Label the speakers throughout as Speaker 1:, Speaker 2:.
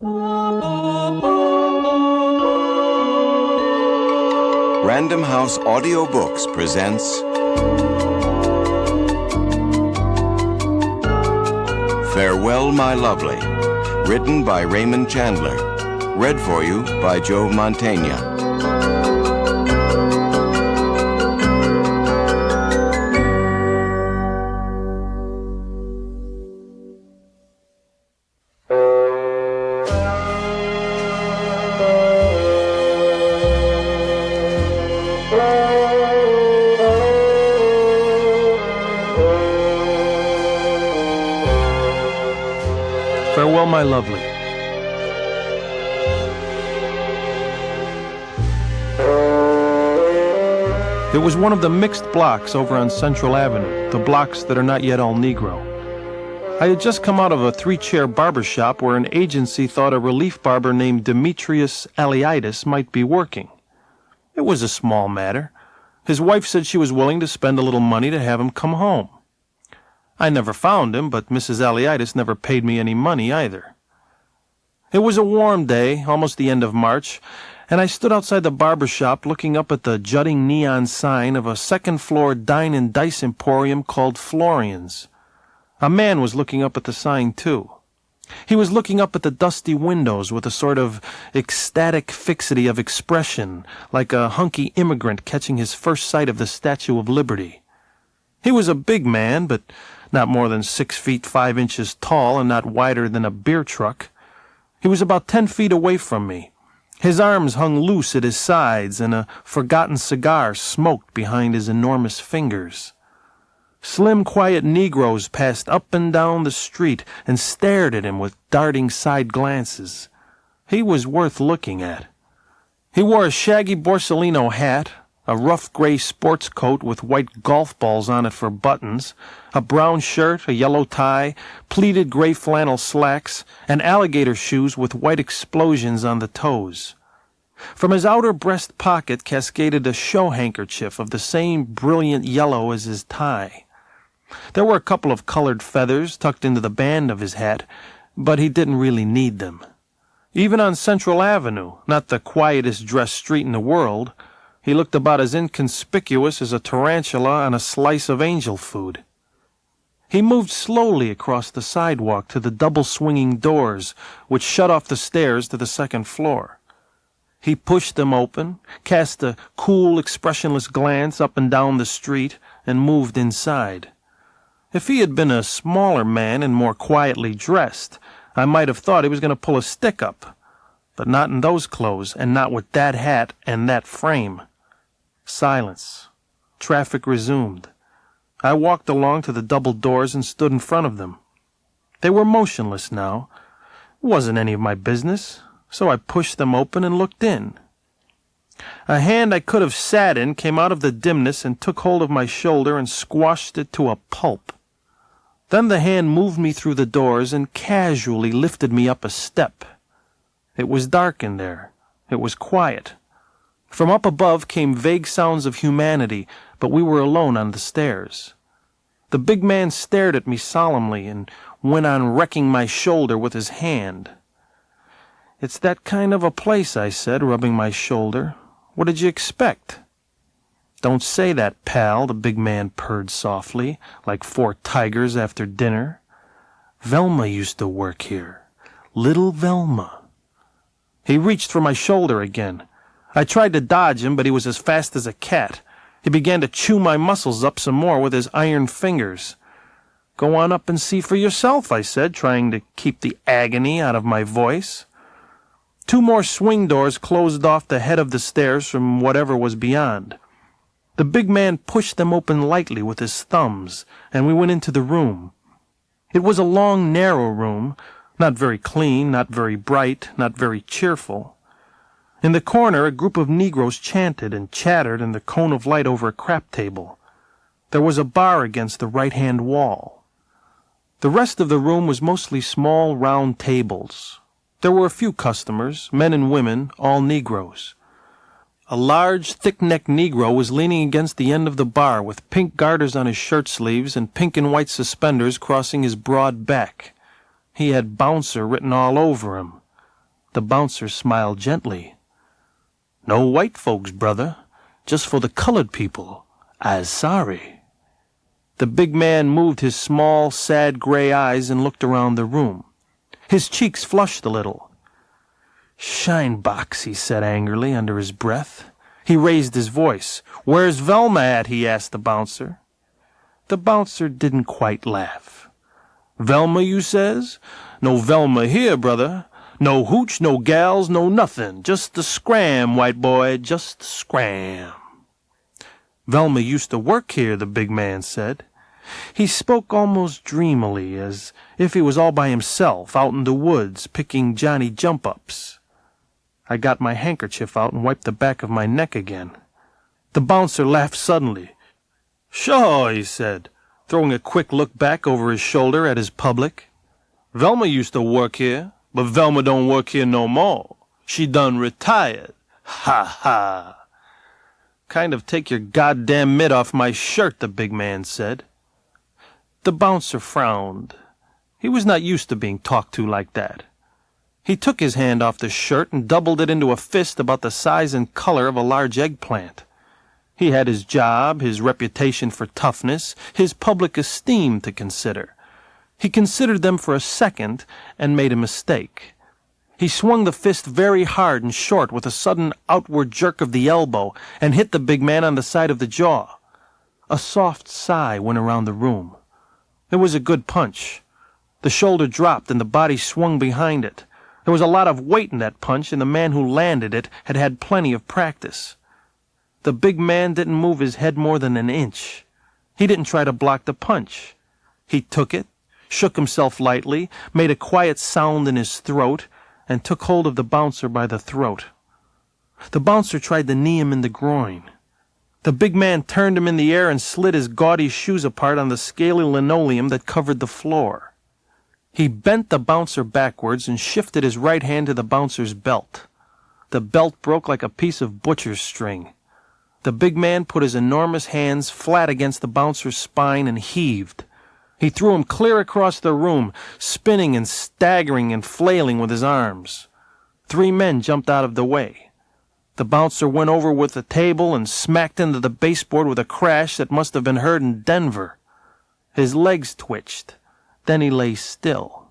Speaker 1: Random House Audiobooks presents Farewell, My Lovely, written by Raymond Chandler, read for you by Joe Mantegna.
Speaker 2: Farewell, my lovely. It was one of the mixed blocks over on Central Avenue, the blocks that are not yet all Negro. I had just come out of a 3-chair barber shop where an agency thought a relief barber named Demetrius Aliitis might be working. It was a small matter. His wife said she was willing to spend a little money to have him come home. I never found him, but Mrs. Aliitis never paid me any money either. It was a warm day, almost the end of March, and I stood outside the barber shop looking up at the jutting neon sign of a second-floor dine and dice emporium called Florian's. A man was looking up at the sign, too. He was looking up at the dusty windows with a sort of ecstatic fixity of expression, like a hunky immigrant catching his first sight of the Statue of Liberty. He was a big man, but not more than 6 feet 5 inches tall and not wider than a beer truck. He was about 10 feet away from me. His arms hung loose at his sides, and a forgotten cigar smoked behind his enormous fingers. Slim, quiet Negroes passed up and down the street and stared at him with darting side glances. He was worth looking at. He wore a shaggy Borsalino hat, a rough gray sports coat with white golf balls on it for buttons, a brown shirt, a yellow tie, pleated gray flannel slacks, and alligator shoes with white explosions on the toes. From his outer breast pocket cascaded a show handkerchief of the same brilliant yellow as his tie. There were a couple of colored feathers tucked into the band of his hat, but he didn't really need them. Even on Central Avenue, not the quietest dressed street in the world, he looked about as inconspicuous as a tarantula on a slice of angel food. He moved slowly across the sidewalk to the double-swinging doors which shut off the stairs to the second floor. He pushed them open, cast a cool, expressionless glance up and down the street, and moved inside. If he had been a smaller man and more quietly dressed, I might have thought he was going to pull a stick up, but not in those clothes, and not with that hat and that frame. Silence. Traffic resumed. I walked along to the double doors and stood in front of them. They were motionless now. It wasn't any of my business, so I pushed them open and looked in. A hand I could have sat in came out of the dimness and took hold of my shoulder and squashed it to a pulp. Then the hand moved me through the doors and casually lifted me up a step. It was dark in there. It was quiet. From up above came vague sounds of humanity, but we were alone on the stairs. The big man stared at me solemnly and went on wrecking my shoulder with his hand. "It's that kind of a place," I said, rubbing my shoulder. "What did you expect?" "Don't say that, pal," the big man purred softly, like 4 tigers after dinner. "Velma used to work here. Little Velma." He reached for my shoulder again. I tried to dodge him, but he was as fast as a cat. He began to chew my muscles up some more with his iron fingers. "Go on up and see for yourself," I said, trying to keep the agony out of my voice. 2 more swing doors closed off the head of the stairs from whatever was beyond. The big man pushed them open lightly with his thumbs, and we went into the room. It was a long, narrow room, not very clean, not very bright, not very cheerful. In the corner, a group of Negroes chanted and chattered in the cone of light over a crap table. There was a bar against the right-hand wall. The rest of the room was mostly small, round tables. There were a few customers, men and women, all Negroes. A large, thick-necked Negro was leaning against the end of the bar with pink garters on his shirt sleeves and pink and white suspenders crossing his broad back. He had bouncer written all over him. The bouncer smiled gently. "No white folks, brother. Just for the colored people. I's sorry." The big man moved his small, sad gray eyes and looked around the room. His cheeks flushed a little. "Shinebox," he said angrily under his breath. He raised his voice. "Where's Velma at?" he asked the bouncer. The bouncer didn't quite laugh. "Velma, you says? No Velma here, brother. No hooch, no gals, no nothing. Just the scram, white boy, just the scram." "Velma used to work here," the big man said. He spoke almost dreamily, as if he was all by himself, out in the woods, picking Johnny jump-ups. I got my handkerchief out and wiped the back of my neck again. The bouncer laughed suddenly. "Sure," he said, throwing a quick look back over his shoulder at his public. "Velma used to work here, but Velma don't work here no more. She done retired. Ha ha." "Kind of take your goddamn mitt off my shirt," the big man said. The bouncer frowned. He was not used to being talked to like that. He took his hand off the shirt and doubled it into a fist about the size and color of a large eggplant. He had his job, his reputation for toughness, his public esteem to consider. He considered them for a second and made a mistake. He swung the fist very hard and short with a sudden outward jerk of the elbow and hit the big man on the side of the jaw. A soft sigh went around the room. It was a good punch. The shoulder dropped and the body swung behind it. There was a lot of weight in that punch, and the man who landed it had had plenty of practice. The big man didn't move his head more than an inch. He didn't try to block the punch. He took it, shook himself lightly, made a quiet sound in his throat, and took hold of the bouncer by the throat. The bouncer tried to knee him in the groin. The big man turned him in the air and slid his gaudy shoes apart on the scaly linoleum that covered the floor. He bent the bouncer backwards and shifted his right hand to the bouncer's belt. The belt broke like a piece of butcher's string. The big man put his enormous hands flat against the bouncer's spine and heaved. He threw him clear across the room, spinning and staggering and flailing with his arms. 3 men jumped out of the way. The bouncer went over with the table and smacked into the baseboard with a crash that must have been heard in Denver. His legs twitched. Then he lay still.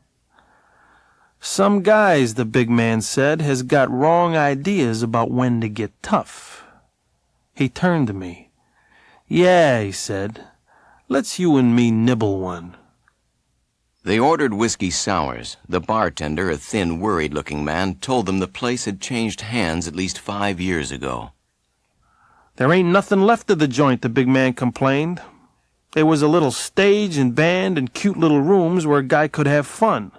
Speaker 2: "Some guys," the big man said, "has got wrong ideas about when to get tough." He turned to me. "Yeah," he said, "let's you and me nibble one."
Speaker 1: They ordered whiskey sours. The bartender, a thin, worried-looking man, told them the place had changed hands at least 5 years ago.
Speaker 2: "There ain't nothing left of the joint," the big man complained. "There was a little stage and band and cute little rooms where a guy could have fun.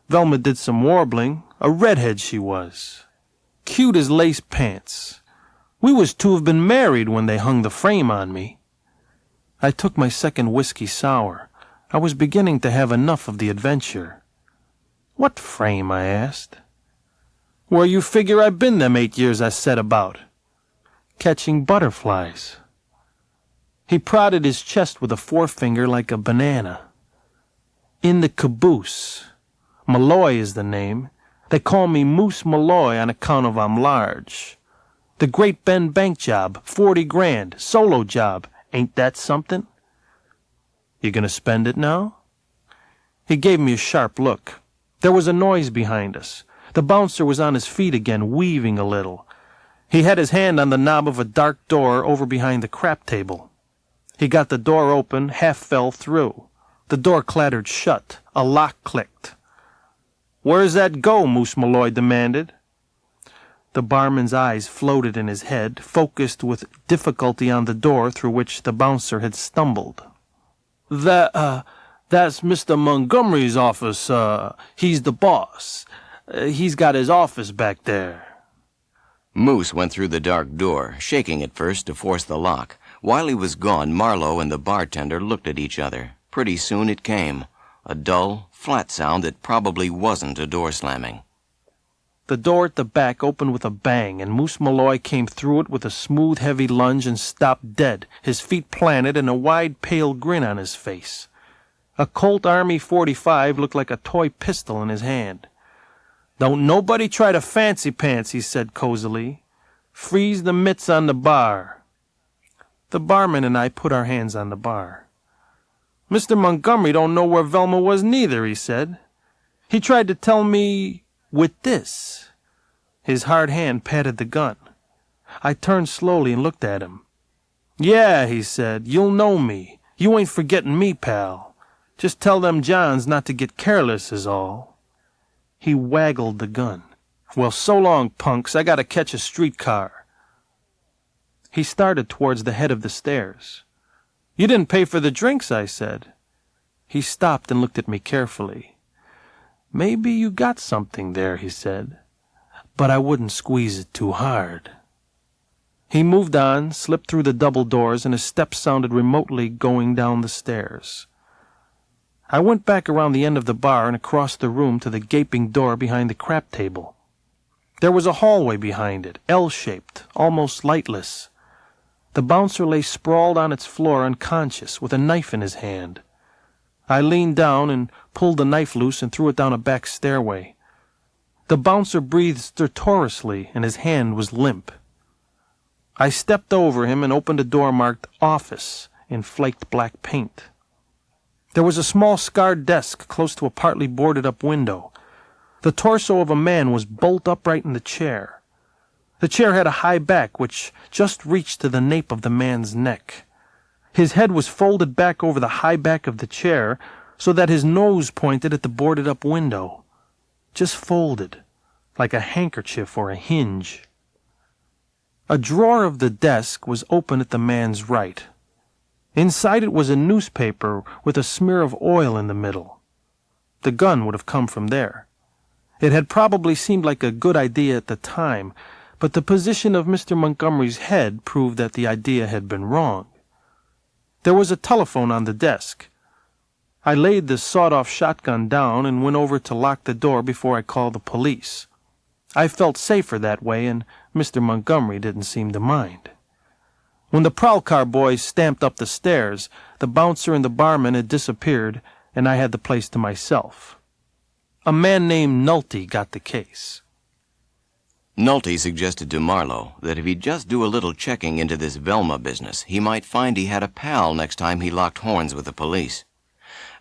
Speaker 2: Velma did some warbling. A redhead she was. Cute as lace pants. We was to have been married when they hung the frame on me." I took my second whiskey sour. I was beginning to have enough of the adventure. "What frame?" I asked. "Where you figure I've been them 8 years I said about. Catching butterflies." He prodded his chest with a forefinger like a banana. "In the caboose. Malloy is the name. They call me Moose Malloy on account of I'm large. The Great Bend Bank job, 40 grand, solo job. Ain't that something?" "You gonna spend it now?" He gave me a sharp look. There was a noise behind us. The bouncer was on his feet again, weaving a little. He had his hand on the knob of a dark door over behind the crap table. He got the door open, half fell through. The door clattered shut. A lock clicked. "Where's that go?" Moose Malloy demanded. The barman's eyes floated in his head, focused with difficulty on the door through which the bouncer had stumbled. That's Mr. Montgomery's office, he's the boss. He's got his office back there."
Speaker 1: Moose went through the dark door, shaking at first to force the lock. While he was gone, Marlowe and the bartender looked at each other. Pretty soon it came. A dull, flat sound that probably wasn't a door slamming.
Speaker 2: The door at the back opened with a bang, and Moose Malloy came through it with a smooth, heavy lunge and stopped dead, his feet planted and a wide, pale grin on his face. A Colt Army .45 looked like a toy pistol in his hand. "Don't nobody try to fancy pants," he said cozily. "Freeze the mitts on the bar." The barman and I put our hands on the bar. "Mr. Montgomery don't know where Velma was neither," he said. "He tried to tell me with this." His hard hand patted the gun. I turned slowly and looked at him. "Yeah," he said, "you'll know me. You ain't forgetting me, pal. Just tell them Johns not to get careless is all." He waggled the gun. "Well, so long, punks. I gotta catch a streetcar." He started towards the head of the stairs. "You didn't pay for the drinks," I said. He stopped and looked at me carefully. "Maybe you got something there," he said, "but I wouldn't squeeze it too hard." He moved on, slipped through the double doors, and his steps sounded remotely going down the stairs. I went back around the end of the bar and across the room to the gaping door behind the crap table. There was a hallway behind it, L-shaped, almost lightless. The bouncer lay sprawled on its floor unconscious, with a knife in his hand. I leaned down and pulled the knife loose and threw it down a back stairway. The bouncer breathed stertorously, and his hand was limp. I stepped over him and opened a door marked "Office" in flaked black paint. There was a small scarred desk close to a partly boarded-up window. The torso of a man was bolt upright in the chair. The chair had a high back which just reached to the nape of the man's neck. His head was folded back over the high back of the chair so that his nose pointed at the boarded-up window. Just folded, like a handkerchief or a hinge. A drawer of the desk was open at the man's right. Inside it was a newspaper with a smear of oil in the middle. The gun would have come from there. It had probably seemed like a good idea at the time, but the position of Mr. Montgomery's head proved that the idea had been wrong. There was a telephone on the desk. I laid the sawed-off shotgun down and went over to lock the door before I called the police. I felt safer that way, and Mr. Montgomery didn't seem to mind. When the prowl car boys stamped up the stairs, the bouncer and the barman had disappeared, and I had the place to myself. A man named Nolte got the case.
Speaker 1: Nolte suggested to Marlowe that if he'd just do a little checking into this Velma business, he might find he had a pal next time he locked horns with the police.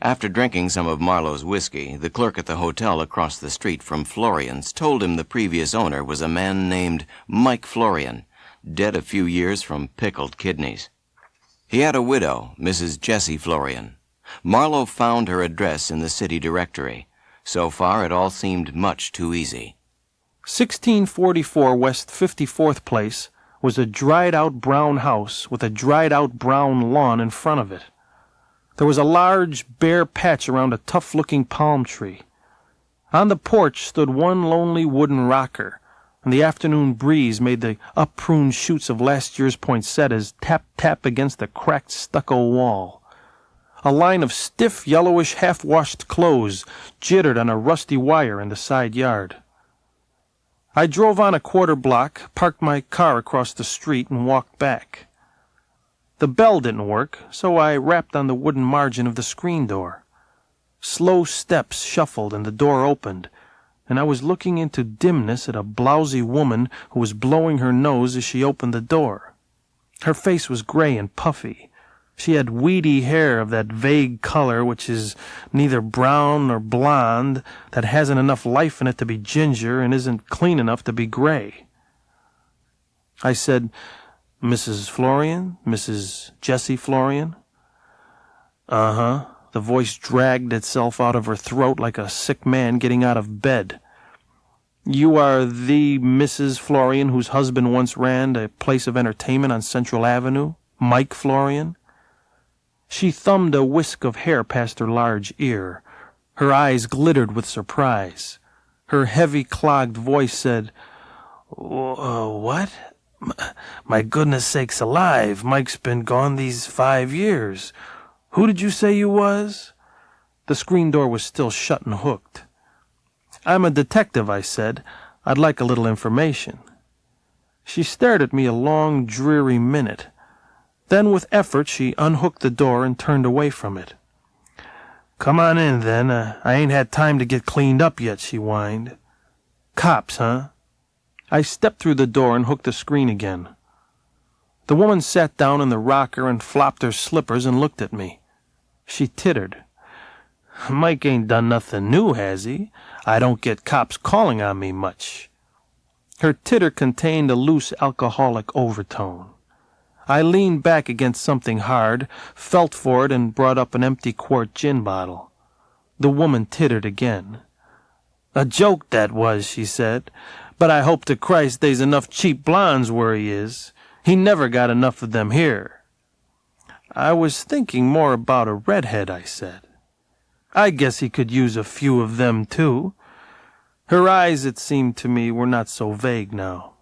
Speaker 1: After drinking some of Marlowe's whiskey, the clerk at the hotel across the street from Florian's told him the previous owner was a man named Mike Florian, dead a few years from pickled kidneys. He had a widow, Mrs. Jessie Florian. Marlowe found her address in the city directory. So far, it all seemed much too easy.
Speaker 2: 1644 West 54th Place was a dried-out brown house with a dried-out brown lawn in front of it. There was a large, bare patch around a tough-looking palm tree. On the porch stood one lonely wooden rocker, and the afternoon breeze made the up-pruned shoots of last year's poinsettias tap-tap against the cracked stucco wall. A line of stiff, yellowish, half-washed clothes jittered on a rusty wire in the side yard. I drove on a quarter block, parked my car across the street, and walked back. The bell didn't work, so I rapped on the wooden margin of the screen door. Slow steps shuffled and the door opened, and I was looking into dimness at a blousy woman who was blowing her nose as she opened the door. Her face was gray and puffy. She had weedy hair of that vague color which is neither brown nor blonde, that hasn't enough life in it to be ginger and isn't clean enough to be gray. I said, "Mrs. Florian? Mrs. Jessie Florian?" "Uh-huh." The voice dragged itself out of her throat like a sick man getting out of bed. "You are the Mrs. Florian whose husband once ran a place of entertainment on Central Avenue? Mike Florian?" She thumbed a whisk of hair past her large ear. Her eyes glittered with surprise. Her heavy, clogged voice said, "What? My goodness sakes alive, Mike's been gone these 5 years. Who did you say you was?" The screen door was still shut and hooked. "I'm a detective," I said. "I'd like a little information." She stared at me a long, dreary minute. Then, with effort, she unhooked the door and turned away from it. "Come on in, then. I ain't had time to get cleaned up yet," she whined. Cops, huh? I stepped through the door and hooked the screen again. The woman sat down in the rocker and flopped her slippers and looked at me. She tittered. Mike ain't done nothing new, has he? I don't get cops calling on me much. Her titter contained a loose alcoholic overtone. I leaned back against something hard, felt for it, and brought up an empty quart gin bottle. The woman tittered again. A joke that was, she said, but I hope to Christ they's enough cheap blondes where he is. He never got enough of them here. I was thinking more about a redhead, I said. I guess he could use a few of them, too. Her eyes, it seemed to me, were not so vague now.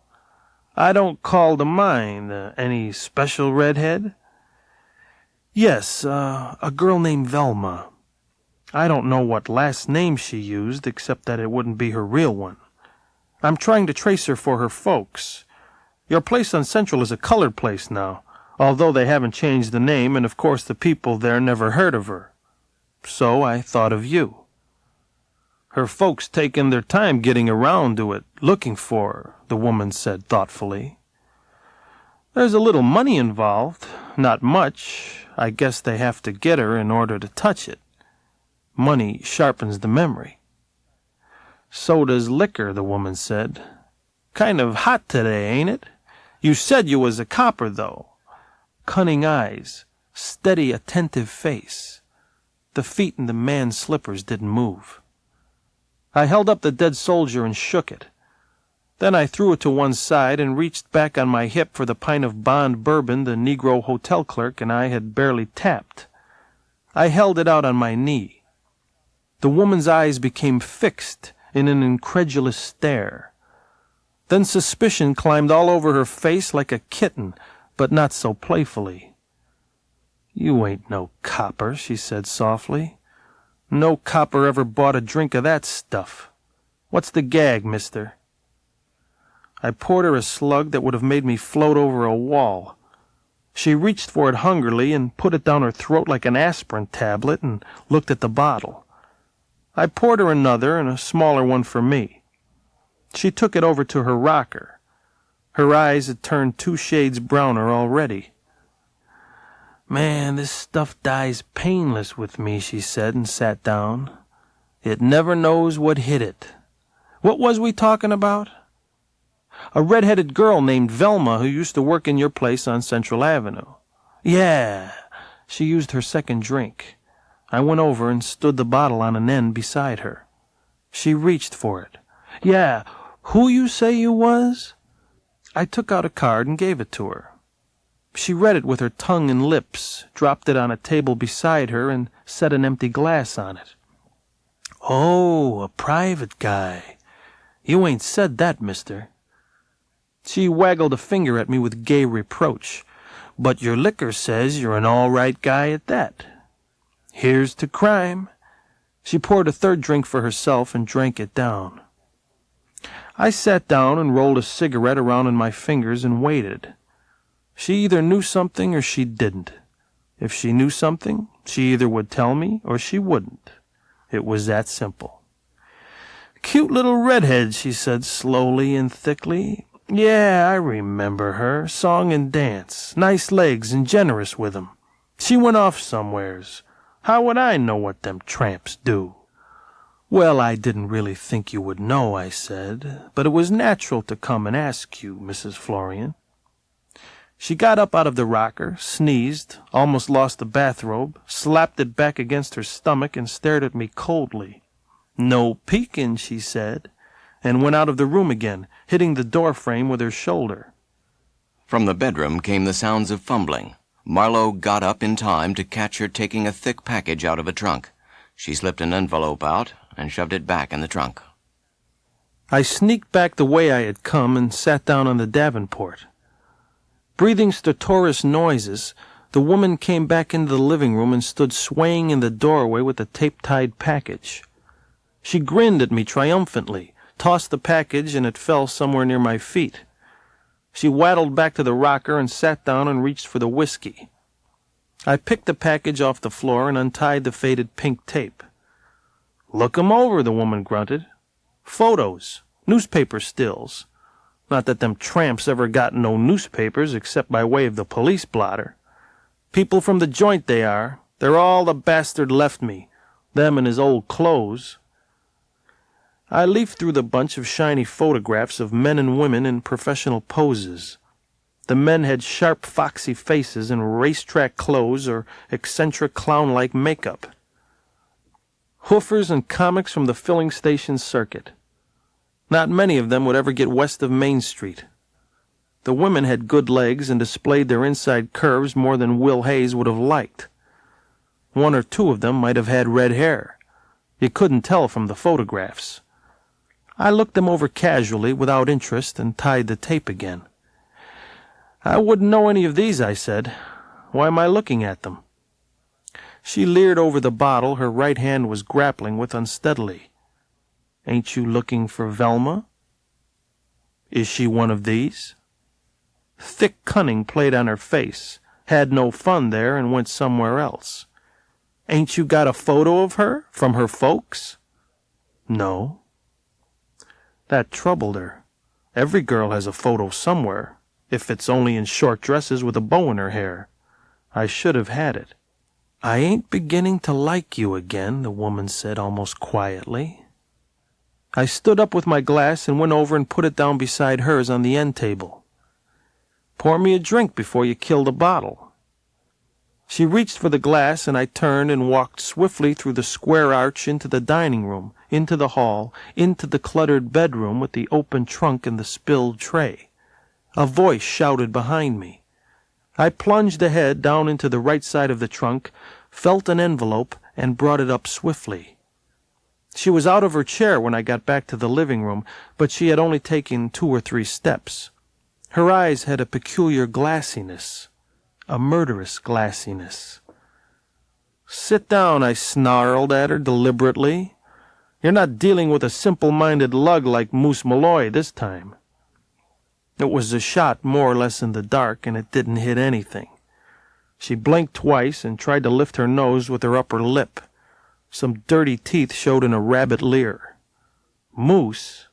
Speaker 2: I don't call to mind any special redhead? Yes, a girl named Velma. I don't know what last name she used, except that it wouldn't be her real one. I'm trying to trace her for her folks. Your place on Central is a colored place now, although they haven't changed the name, and of course the people there never heard of her. So I thought of you. Her folks taking their time getting around to it, looking for her, the woman said thoughtfully. There's a little money involved, not much. I guess they have to get her in order to touch it. Money sharpens the memory. So does liquor, the woman said. Kind of hot today, ain't it? You said you was a copper, though. Cunning eyes, steady, attentive face. The feet in the man's slippers didn't move. I held up the dead soldier and shook it. Then I threw it to one side and reached back on my hip for the pint of Bond bourbon the Negro hotel clerk and I had barely tapped. I held it out on my knee. The woman's eyes became fixed in an incredulous stare. Then suspicion climbed all over her face like a kitten, but not so playfully. You ain't no copper, she said softly. No copper ever bought a drink of that stuff. What's the gag, mister? I poured her a slug that would have made me float over a wall. She reached for it hungrily and put it down her throat like an aspirin tablet and looked at the bottle. I poured her another and a smaller one for me. She took it over to her rocker. Her eyes had turned 2 shades browner already. Man, this stuff dies painless with me, she said, and sat down. It never knows what hit it. What was we talking about? A red-headed girl named Velma who used to work in your place on Central Avenue. Yeah, she used her second drink. I went over and stood the bottle on an end beside her. She reached for it. Yeah, who you say you was? I took out a card and gave it to her. She read it with her tongue and lips, dropped it on a table beside her, and set an empty glass on it. Oh, a private guy. You ain't said that, mister. She waggled a finger at me with gay reproach. But your liquor says you're an all-right guy at that. Here's to crime. She poured a third drink for herself and drank it down. I sat down and rolled a cigarette around in my fingers and waited. She either knew something or she didn't. If she knew something, she either would tell me or she wouldn't. It was that simple. Cute little redhead, she said slowly and thickly. Yeah, I remember her. Song and dance. Nice legs and generous with 'em. She went off somewheres. How would I know what them tramps do? Well, I didn't really think you would know, I said, but it was natural to come and ask you, Mrs. Florian. She got up out of the rocker, sneezed, almost lost the bathrobe, slapped it back against her stomach, and stared at me coldly. No peeking, she said, and went out of the room again, hitting the door frame with her shoulder.
Speaker 1: From the bedroom came the sounds of fumbling. Marlowe got up in time to catch her taking a thick package out of a trunk. She slipped an envelope out and shoved it back in the trunk.
Speaker 2: I sneaked back the way I had come and sat down on the davenport. Breathing stertorous noises, the woman came back into the living room and stood swaying in the doorway with the tape-tied package. She grinned at me triumphantly, tossed the package, and it fell somewhere near my feet. She waddled back to the rocker and sat down and reached for the whiskey. I picked the package off the floor and untied the faded pink tape. "Look 'em over," the woman grunted. "Photos. Newspaper stills. Not that them tramps ever got no newspapers except by way of the police blotter. People from the joint they are. They're all the bastard left me. Them and his old clothes. I leafed through the bunch of shiny photographs of men and women in professional poses. The men had sharp, foxy faces and racetrack clothes or eccentric clown-like makeup. Hoofers and comics from the filling station circuit. Not many of them would ever get west of Main Street. The women had good legs and displayed their inside curves more than Will Hayes would have liked. One or two of them might have had red hair. You couldn't tell from the photographs. I looked them over casually, without interest, and tied the tape again. I wouldn't know any of these, I said. Why am I looking at them? She leered over the bottle her right hand was grappling with unsteadily. Ain't you looking for Velma? Is she one of these? Thick cunning played on her face, had no fun there, and went somewhere else. Ain't you got a photo of her, from her folks? No. That troubled her. Every girl has a photo somewhere, if it's only in short dresses with a bow in her hair. I should have had it. I ain't beginning to like you again, the woman said almost quietly. I stood up with my glass and went over and put it down beside hers on the end table. Pour me a drink before you kill the bottle. She reached for the glass, and I turned and walked swiftly through the square arch into the dining room, into the hall, into the cluttered bedroom with the open trunk and the spilled tray. A voice shouted behind me. I plunged ahead down into the right side of the trunk, felt an envelope, and brought it up swiftly. She was out of her chair when I got back to the living room, but she had only taken 2 or 3 steps. Her eyes had a peculiar glassiness, a murderous glassiness. "Sit down," I snarled at her deliberately. "You're not dealing with a simple-minded lug like Moose Malloy this time." It was a shot more or less in the dark, and it didn't hit anything. She blinked twice and tried to lift her nose with her upper lip. Some dirty teeth showed in a rabbit leer. "Moose?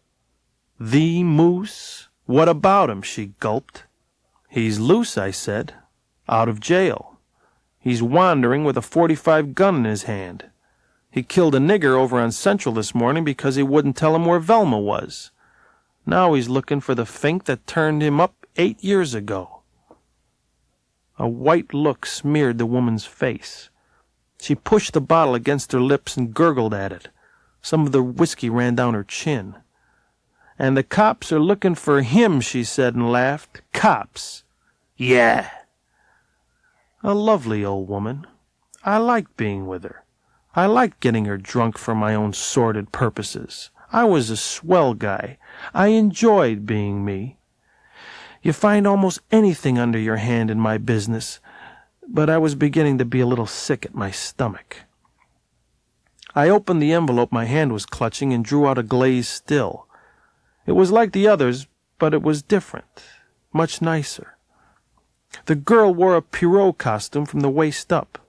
Speaker 2: The Moose? What about him?" she gulped. "He's loose," I said. "Out of jail. He's wandering with a .45 gun in his hand. He killed a nigger over on Central this morning because he wouldn't tell him where Velma was. Now he's looking for the fink that turned him up 8 years ago." A white look smeared the woman's face. She pushed the bottle against her lips and gurgled at it. Some of the whiskey ran down her chin. "And the cops are looking for him," she said and laughed. "Cops. Yeah." A lovely old woman. I liked being with her. I liked getting her drunk for my own sordid purposes. I was a swell guy. I enjoyed being me. You find almost anything under your hand in my business, but I was beginning to be a little sick at my stomach. I opened the envelope my hand was clutching and drew out a glazed still. It was like the others, but it was different, much nicer. The girl wore a Pierrot costume from the waist up.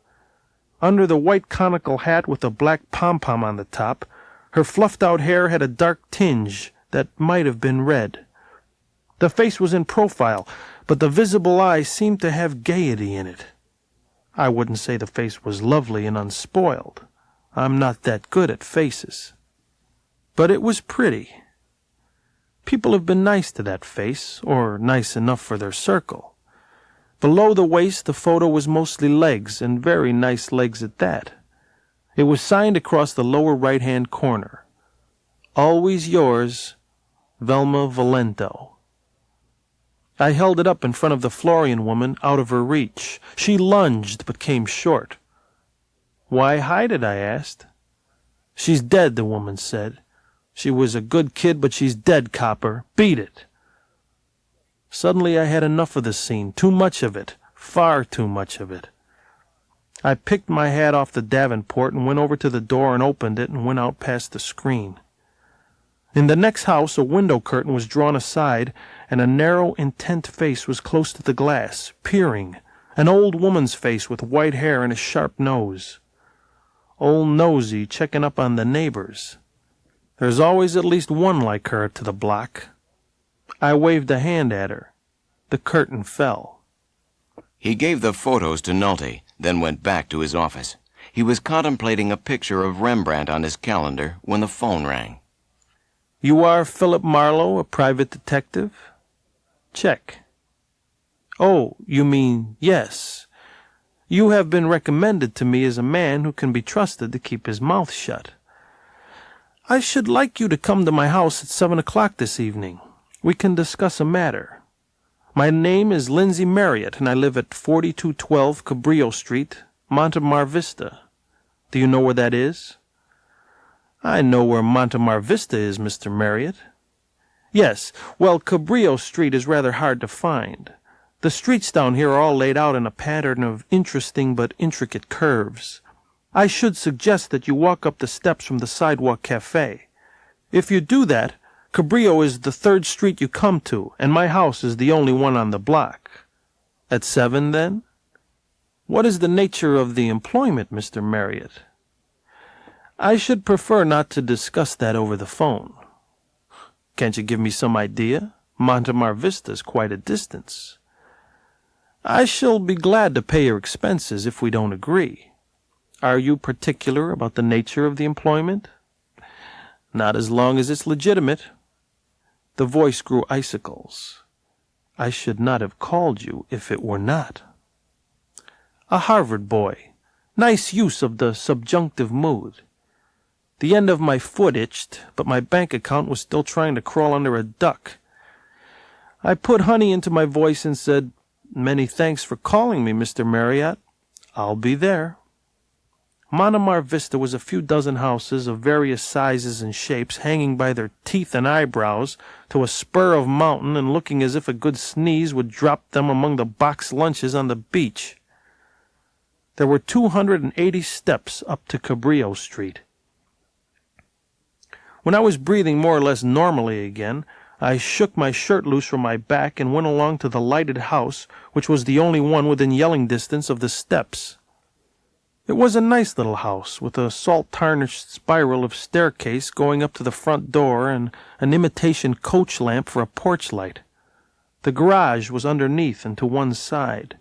Speaker 2: Under the white conical hat with a black pom-pom on the top, her fluffed-out hair had a dark tinge that might have been red. The face was in profile, but the visible eye seemed to have gaiety in it. I wouldn't say the face was lovely and unspoiled. I'm not that good at faces. But it was pretty. People have been nice to that face, or nice enough for their circle. Below the waist, the photo was mostly legs, and very nice legs at that. It was signed across the lower right-hand corner. "Always yours, Velma Valento." I held it up in front of the Florian woman, out of her reach. She lunged, but came short. "Why hide it?" I asked. "She's dead," the woman said. "She was a good kid, but she's dead, copper. Beat it." Suddenly I had enough of the scene, too much of it, far too much of it. I picked my hat off the davenport and went over to the door and opened it and went out past the screen. In the next house, a window curtain was drawn aside, and a narrow, intent face was close to the glass, peering, an old woman's face with white hair and a sharp nose. Old Nosey checking up on the neighbors. There's always at least one like her to the block. I waved a hand at her. The curtain fell.
Speaker 1: He gave the photos to Nolte, then went back to his office. He was contemplating a picture of Rembrandt on his calendar when the phone rang.
Speaker 2: You are Philip Marlowe, a private detective? Check. Oh, you mean yes. You have been recommended to me as a man who can be trusted to keep his mouth shut. I should like you to come to my house at 7 o'clock this evening. We can discuss a matter. My name is Lindsey Marriott, and I live at 4212 Cabrillo Street, Montemar Vista. Do you know where that is? I know where Montemar Vista is, Mr. Marriott. Yes, well, Cabrillo Street is rather hard to find. The streets down here are all laid out in a pattern of interesting but intricate curves. I should suggest that you walk up the steps from the Sidewalk Cafe. If you do that, Cabrillo is the third street you come to, and my house is the only one on the block. At 7, then? What is the nature of the employment, Mr. Marriott? I should prefer not to discuss that over the phone. Can't you give me some idea? Montemar Vista is quite a distance. I shall be glad to pay your expenses if we don't agree. Are you particular about the nature of the employment? Not as long as it's legitimate. The voice grew icicles. I should not have called you if it were not. A Harvard boy. Nice use of the subjunctive mood. The end of my foot itched, but my bank account was still trying to crawl under a duck. I put honey into my voice and said, Many thanks for calling me, Mr. Marriott. I'll be there. Montemar Vista was a few dozen houses of various sizes and shapes hanging by their teeth and eyebrows to a spur of mountain and looking as if a good sneeze would drop them among the box lunches on the beach. There were 280 steps up to Cabrillo Street. When I was breathing more or less normally again, I shook my shirt loose from my back and went along to the lighted house, which was the only one within yelling distance of the steps. It was a nice little house, with a salt-tarnished spiral of staircase going up to the front door and an imitation coach lamp for a porch light. The garage was underneath and to one side.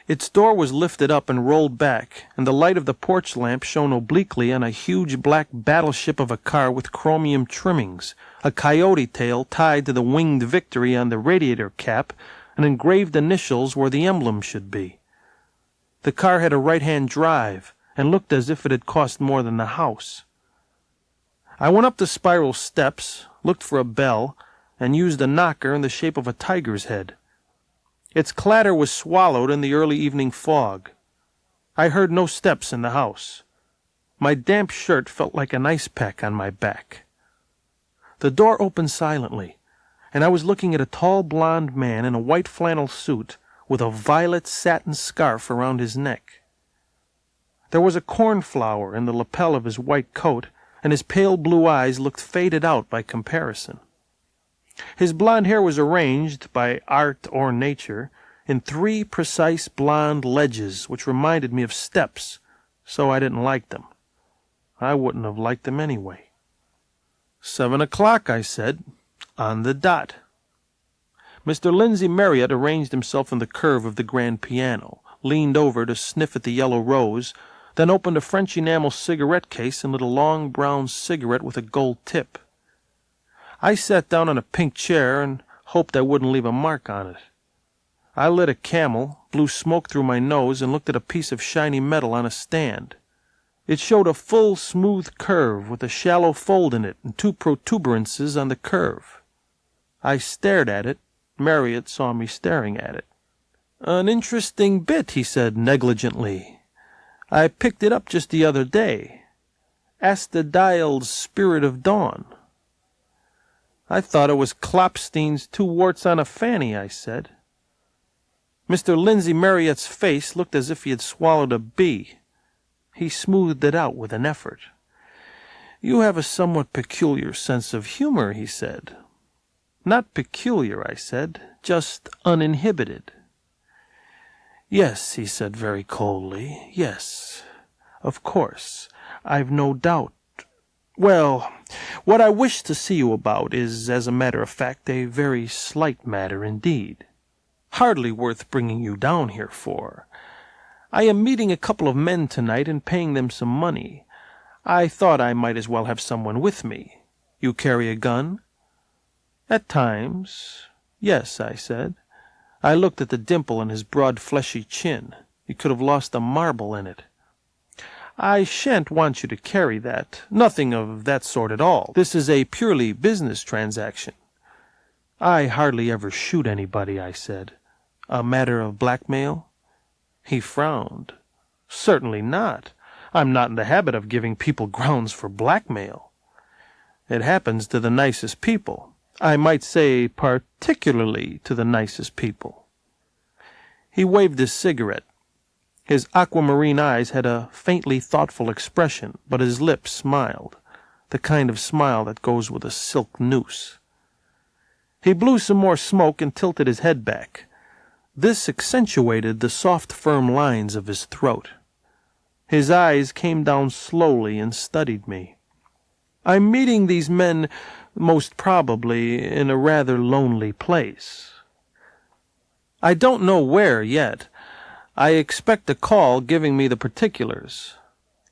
Speaker 2: Its door was lifted up and rolled back, and the light of the porch lamp shone obliquely on a huge black battleship of a car with chromium trimmings, a coyote tail tied to the winged Victory on the radiator cap, and engraved initials where the emblem should be. The car had a right-hand drive, and looked as if it had cost more than the house. I went up the spiral steps, looked for a bell, and used a knocker in the shape of a tiger's head. Its clatter was swallowed in the early evening fog. I heard no steps in the house. My damp shirt felt like an ice pack on my back. The door opened silently, and I was looking at a tall blond man in a white flannel suit with a violet satin scarf around his neck. There was a cornflower in the lapel of his white coat, and his pale blue eyes looked faded out by comparison. His blond hair was arranged, by art or nature, in 3 precise blond ledges, which reminded me of steps, so I didn't like them. I wouldn't have liked them anyway. 7 o'clock, I said, on the dot. Mr. Lindsey Marriott arranged himself in the curve of the grand piano, leaned over to sniff at the yellow rose, then opened a French enamel cigarette case and lit a long brown cigarette with a gold tip. I sat down on a pink chair and hoped I wouldn't leave a mark on it. I lit a Camel, blew smoke through my nose, and looked at a piece of shiny metal on a stand. It showed a full, smooth curve with a shallow fold in it and 2 protuberances on the curve. I stared at it. Marriott saw me staring at it. An interesting bit, he said negligently. I picked it up just the other day. Astadiel's Spirit of Dawn. I thought it was Klopstein's 2 warts on a fanny, I said. Mr. Lindsey Marriott's face looked as if he had swallowed a bee. He smoothed it out with an effort. You have a somewhat peculiar sense of humor, he said. Not peculiar, I said, just uninhibited. Yes, he said very coldly, yes, of course, I've no doubt. Well, what I wish to see you about is, as a matter of fact, a very slight matter indeed. Hardly worth bringing you down here for. I am meeting a couple of men tonight and paying them some money. I thought I might as well have someone with me. You carry a gun?" "At times, yes," I said. I looked at the dimple in his broad fleshy chin. He could have lost a marble in it. "I shan't want you to carry that. Nothing of that sort at all. This is a purely business transaction." "I hardly ever shoot anybody," I said. "A matter of blackmail?" He frowned. "Certainly not. I'm not in the habit of giving people grounds for blackmail. It happens to the nicest people. I might say particularly to the nicest people." He waved his cigarette. His aquamarine eyes had a faintly thoughtful expression, but his lips smiled, the kind of smile that goes with a silk noose. He blew some more smoke and tilted his head back. This accentuated the soft, firm lines of his throat. His eyes came down slowly and studied me. "I'm meeting these men, most probably, in a rather lonely place. I don't know where yet. I expect a call giving me the particulars.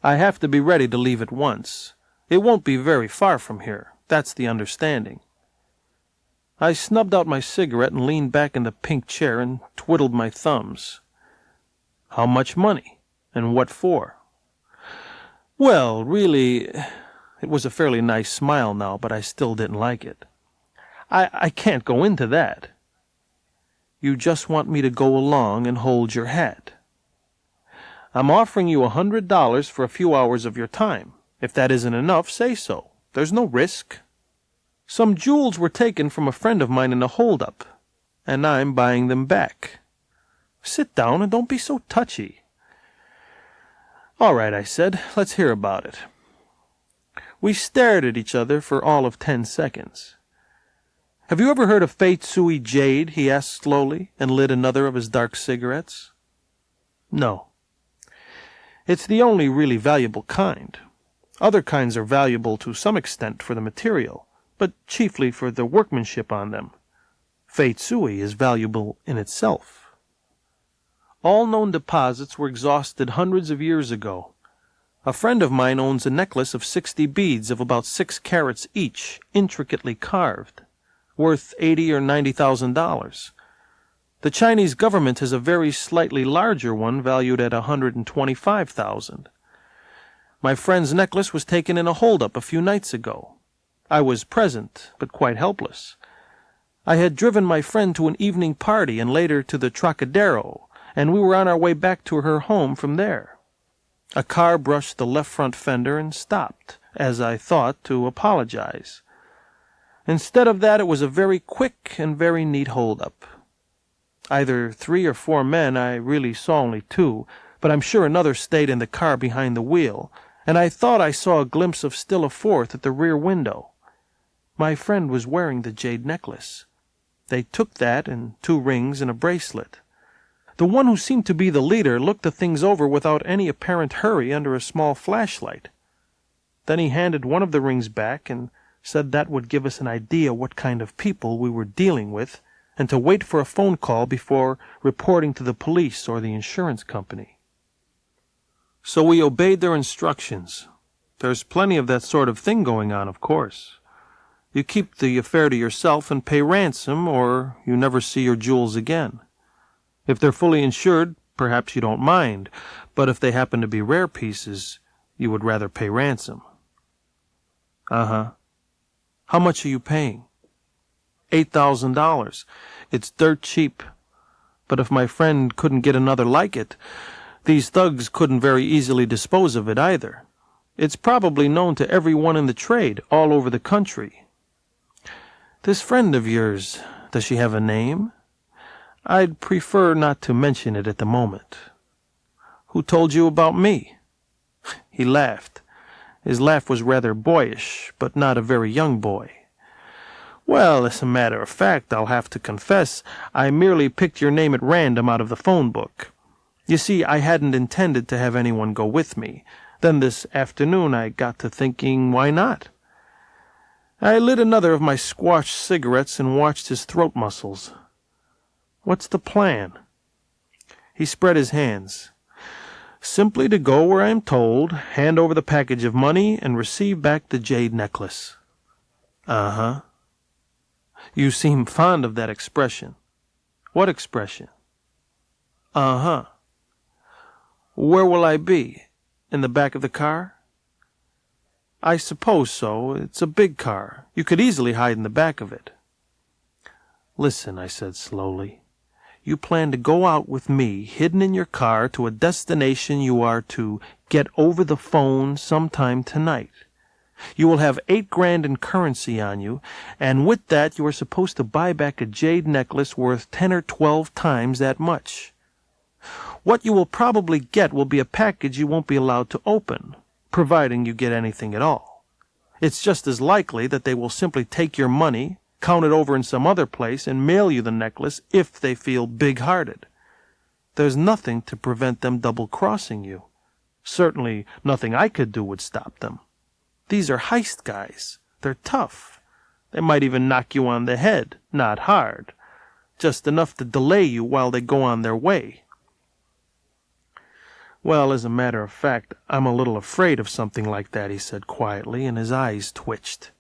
Speaker 2: I have to be ready to leave at once. It won't be very far from here. That's the understanding." I snubbed out my cigarette and leaned back in the pink chair and twiddled my thumbs. "How much money? And what for?" "Well, really," it was a fairly nice smile now, but I still didn't like it. I can't go into that." "You just want me to go along and hold your hat." "I'm offering you $100 for a few hours of your time. If that isn't enough, say so. There's no risk. Some jewels were taken from a friend of mine in a hold-up, and I'm buying them back. Sit down and don't be so touchy." "All right," I said. "Let's hear about it." We stared at each other for all of 10 seconds. "Have you ever heard of Fei Tsui jade?" he asked slowly, and lit another of his dark cigarettes. "No." "It's the only really valuable kind. Other kinds are valuable to some extent for the material, but chiefly for the workmanship on them. Fei Tsui is valuable in itself. All known deposits were exhausted hundreds of years ago. A friend of mine owns a necklace of 60 beads of about 6 carats each, intricately carved, worth $80,000 or $90,000. The Chinese government has a very slightly larger one valued at $125,000. My friend's necklace was taken in a hold-up a few nights ago. I was present, but quite helpless. I had driven my friend to an evening party and later to the Trocadero, and we were on our way back to her home from there. A car brushed the left front fender and stopped, as I thought, to apologize. Instead of that, it was a very quick and very neat hold-up. Either 3 or 4 men, I really saw only 2, but I'm sure another stayed in the car behind the wheel, and I thought I saw a glimpse of still a 4th at the rear window. My friend was wearing the jade necklace. They took that and 2 rings and a bracelet. The one who seemed to be the leader looked the things over without any apparent hurry under a small flashlight. Then he handed one of the rings back and said that would give us an idea what kind of people we were dealing with, and to wait for a phone call before reporting to the police or the insurance company. So we obeyed their instructions. There's plenty of that sort of thing going on, of course. You keep the affair to yourself and pay ransom, or you never see your jewels again. If they're fully insured, perhaps you don't mind, but if they happen to be rare pieces, you would rather pay ransom. Uh-huh. How much are you paying? $8,000. It's dirt cheap. But if my friend couldn't get another like it, these thugs couldn't very easily dispose of it either. It's probably known to everyone in the trade, all over the country. This friend of yours, does she have a name? I'd prefer not to mention it at the moment. Who told you about me? He laughed. His laugh was rather boyish, but not a very young boy. Well, as a matter of fact, I'll have to confess, I merely picked your name at random out of the phone book. You see, I hadn't intended to have anyone go with me. Then this afternoon I got to thinking, why not? I lit another of my squash cigarettes and watched his throat muscles. What's the plan? He spread his hands. Simply to go where I am told, hand over the package of money, and receive back the jade necklace. Uh-huh. You seem fond of that expression. What expression? Uh-huh. Where will I be? In the back of the car? I suppose so. It's a big car. You could easily hide in the back of it. Listen, I said slowly. You plan to go out with me, hidden in your car, to a destination you are to get over the phone sometime tonight. You will have $8,000 in currency on you, and with that you are supposed to buy back a jade necklace worth 10 or 12 times that much. What you will probably get will be a package you won't be allowed to open, providing you get anything at all. It's just as likely that they will simply take your money, count it over in some other place, and mail you the necklace if they feel big-hearted. There's nothing to prevent them double-crossing you. Certainly nothing I could do would stop them. These are heist guys. They're tough. They might even knock you on the head, not hard, just enough to delay you while they go on their way. Well, as a matter of fact, I'm a little afraid of something like that, he said quietly, and his eyes twitched.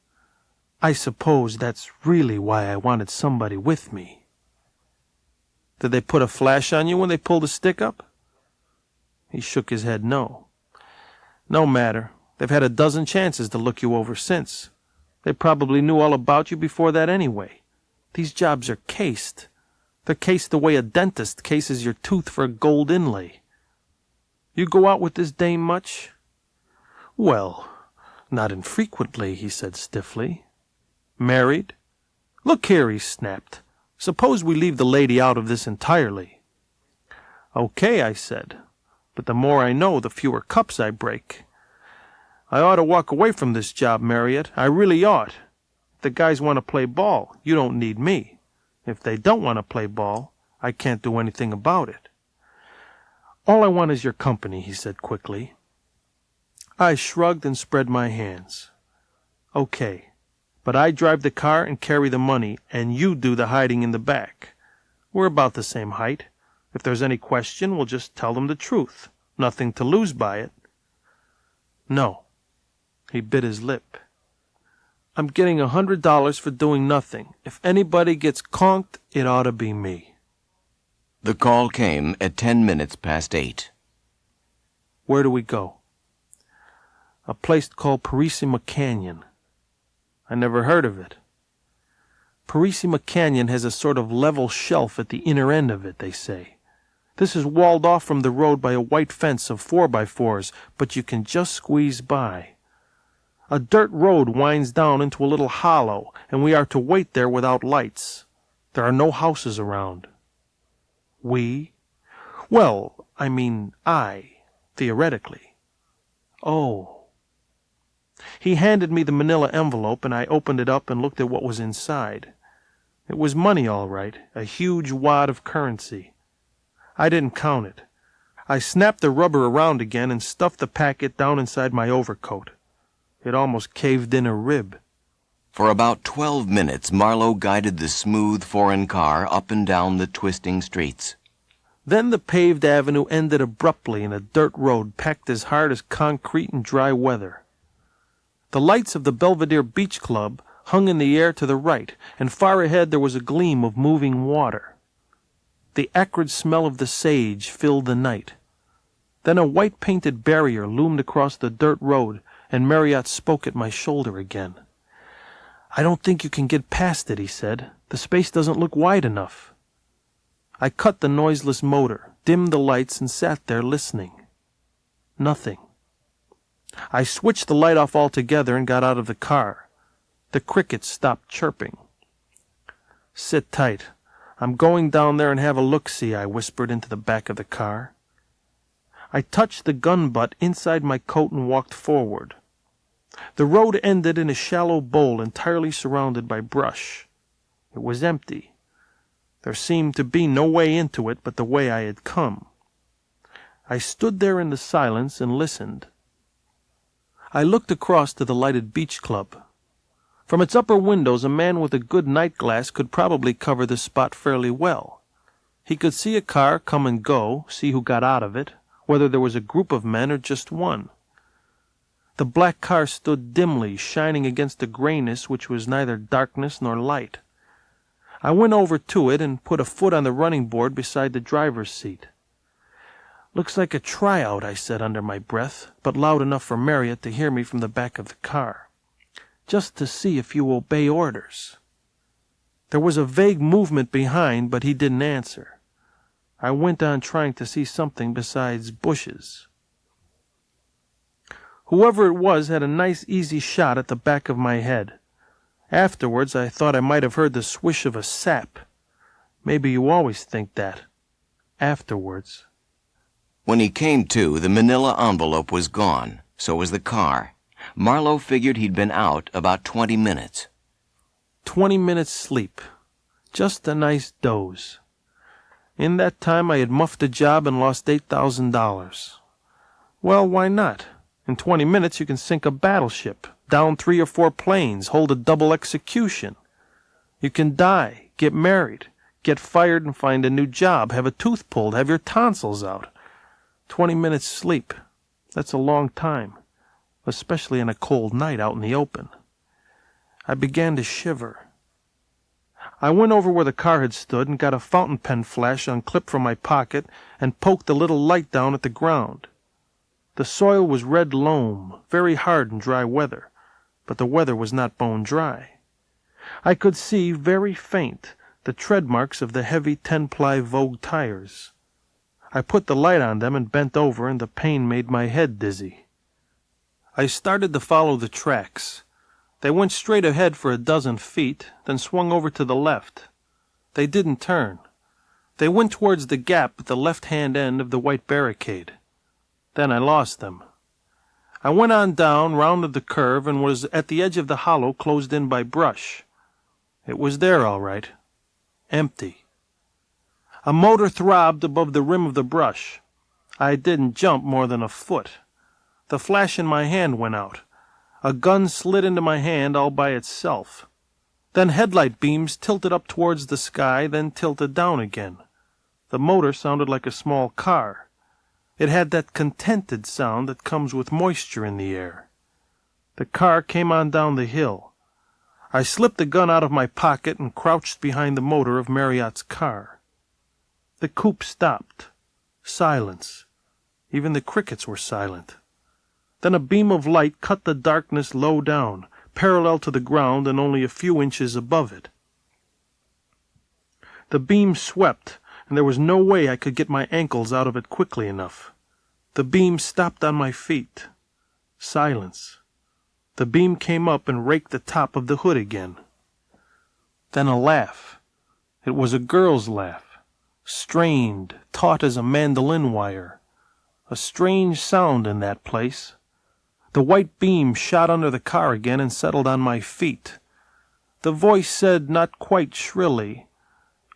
Speaker 2: I suppose that's really why I wanted somebody with me. Did they put a flash on you when they pulled the stick up? He shook his head no. No matter. They've had a dozen chances to look you over since. They probably knew all about you before that anyway. These jobs are cased. They're cased the way a dentist cases your tooth for a gold inlay. You go out with this dame much? Well, not infrequently, he said stiffly. Married? Look here, he snapped. Suppose we leave the lady out of this entirely. Okay, I said, but the more I know, the fewer cups I break. I ought to walk away from this job, Marriott. I really ought. If the guys want to play ball, you don't need me. If they don't want to play ball, I can't do anything about it. All I want is your company, he said quickly. I shrugged and spread my hands. Okay, but I drive the car and carry the money, and you do the hiding in the back. We're about the same height. If there's any question, we'll just tell them the truth. Nothing to lose by it. No. He bit his lip. I'm getting $100 for doing nothing. If anybody gets conked, it ought to be me.
Speaker 1: The call came at 10 minutes past 8.
Speaker 2: Where do we go? A place called Parissima Canyon. I never heard of it. Parissima Canyon has a sort of level shelf at the inner end of it, they say. This is walled off from the road by a white fence of 4x4s, but you can just squeeze by. A dirt road winds down into a little hollow, and we are to wait there without lights. There are no houses around. We? Well, I mean I, theoretically. Oh. He handed me the manila envelope, and I opened it up and looked at what was inside. It was money, all right, a huge wad of currency. I didn't count it. I snapped the rubber around again and stuffed the packet down inside my overcoat. It almost caved in a rib.
Speaker 1: For about 12 minutes, Marlowe guided the smooth foreign car up and down the twisting streets.
Speaker 2: Then the paved avenue ended abruptly in a dirt road packed as hard as concrete in dry weather. The lights of the Belvedere Beach Club hung in the air to the right, and far ahead there was a gleam of moving water. The acrid smell of the sage filled the night. Then a white-painted barrier loomed across the dirt road, and Marriott spoke at my shoulder again. I don't think you can get past it, he said. The space doesn't look wide enough. I cut the noiseless motor, dimmed the lights, and sat there listening. Nothing. I switched the light off altogether and got out of the car. The crickets stopped chirping. Sit tight. I'm going down there and have a look-see, I whispered into the back of the car. I touched the gun butt inside my coat and walked forward. The road ended in a shallow bowl entirely surrounded by brush. It was empty. There seemed to be no way into it but the way I had come. I stood there in the silence and listened. I looked across to the lighted beach club. From its upper windows, a man with a good night glass could probably cover this spot fairly well. He could see a car come and go, see who got out of it, whether there was a group of men or just one. The black car stood dimly, shining against a grayness which was neither darkness nor light. I went over to it and put a foot on the running board beside the driver's seat. "Looks like a tryout," I said under my breath, but loud enough for Marriott to hear me from the back of the car. "Just to see if you obey orders." There was a vague movement behind, but he didn't answer. I went on trying to see something besides bushes. Whoever it was had a nice easy shot at the back of my head. Afterwards I thought I might have heard the swish of a sap. Maybe you always think that. Afterwards.
Speaker 1: When he came to, the manila envelope was gone. So was the car. Marlowe figured he'd been out about 20 minutes.
Speaker 2: 20 minutes sleep. Just a nice doze. In that time I had muffed a job and lost $8,000. Well, why not? In 20 minutes you can sink a battleship, down 3 or 4 planes, hold a double execution. You can die, get married, get fired and find a new job, have a tooth pulled, have your tonsils out. 20 minutes sleep. That's a long time, especially on a cold night out in the open. I began to shiver. I went over where the car had stood and got a fountain pen flash unclipped from my pocket and poked the little light down at the ground. The soil was red loam, very hard in dry weather, but the weather was not bone dry. I could see, very faint, the tread marks of the heavy 10-ply Vogue tires. I put the light on them and bent over, and the pain made my head dizzy. I started to follow the tracks. They went straight ahead for a dozen feet, then swung over to the left. They didn't turn. They went towards the gap at the left-hand end of the white barricade. Then I lost them. I went on down, rounded the curve, and was at the edge of the hollow closed in by brush. It was there, all right. Empty. A motor throbbed above the rim of the brush. I didn't jump more than a foot. The flash in my hand went out. A gun slid into my hand all by itself. Then headlight beams tilted up towards the sky, then tilted down again. The motor sounded like a small car. It had that contented sound that comes with moisture in the air. The car came on down the hill. I slipped the gun out of my pocket and crouched behind the motor of Marriott's car. The coupe stopped. Silence. Even the crickets were silent. Then a beam of light cut the darkness low down, parallel to the ground and only a few inches above it. The beam swept, and there was no way I could get my ankles out of it quickly enough. The beam stopped on my feet. Silence. The beam came up and raked the top of the hood again. Then a laugh. It was a girl's laugh, strained, taut as a mandolin wire. A strange sound in that place. The white beam shot under the car again and settled on my feet. The voice said, not quite shrilly,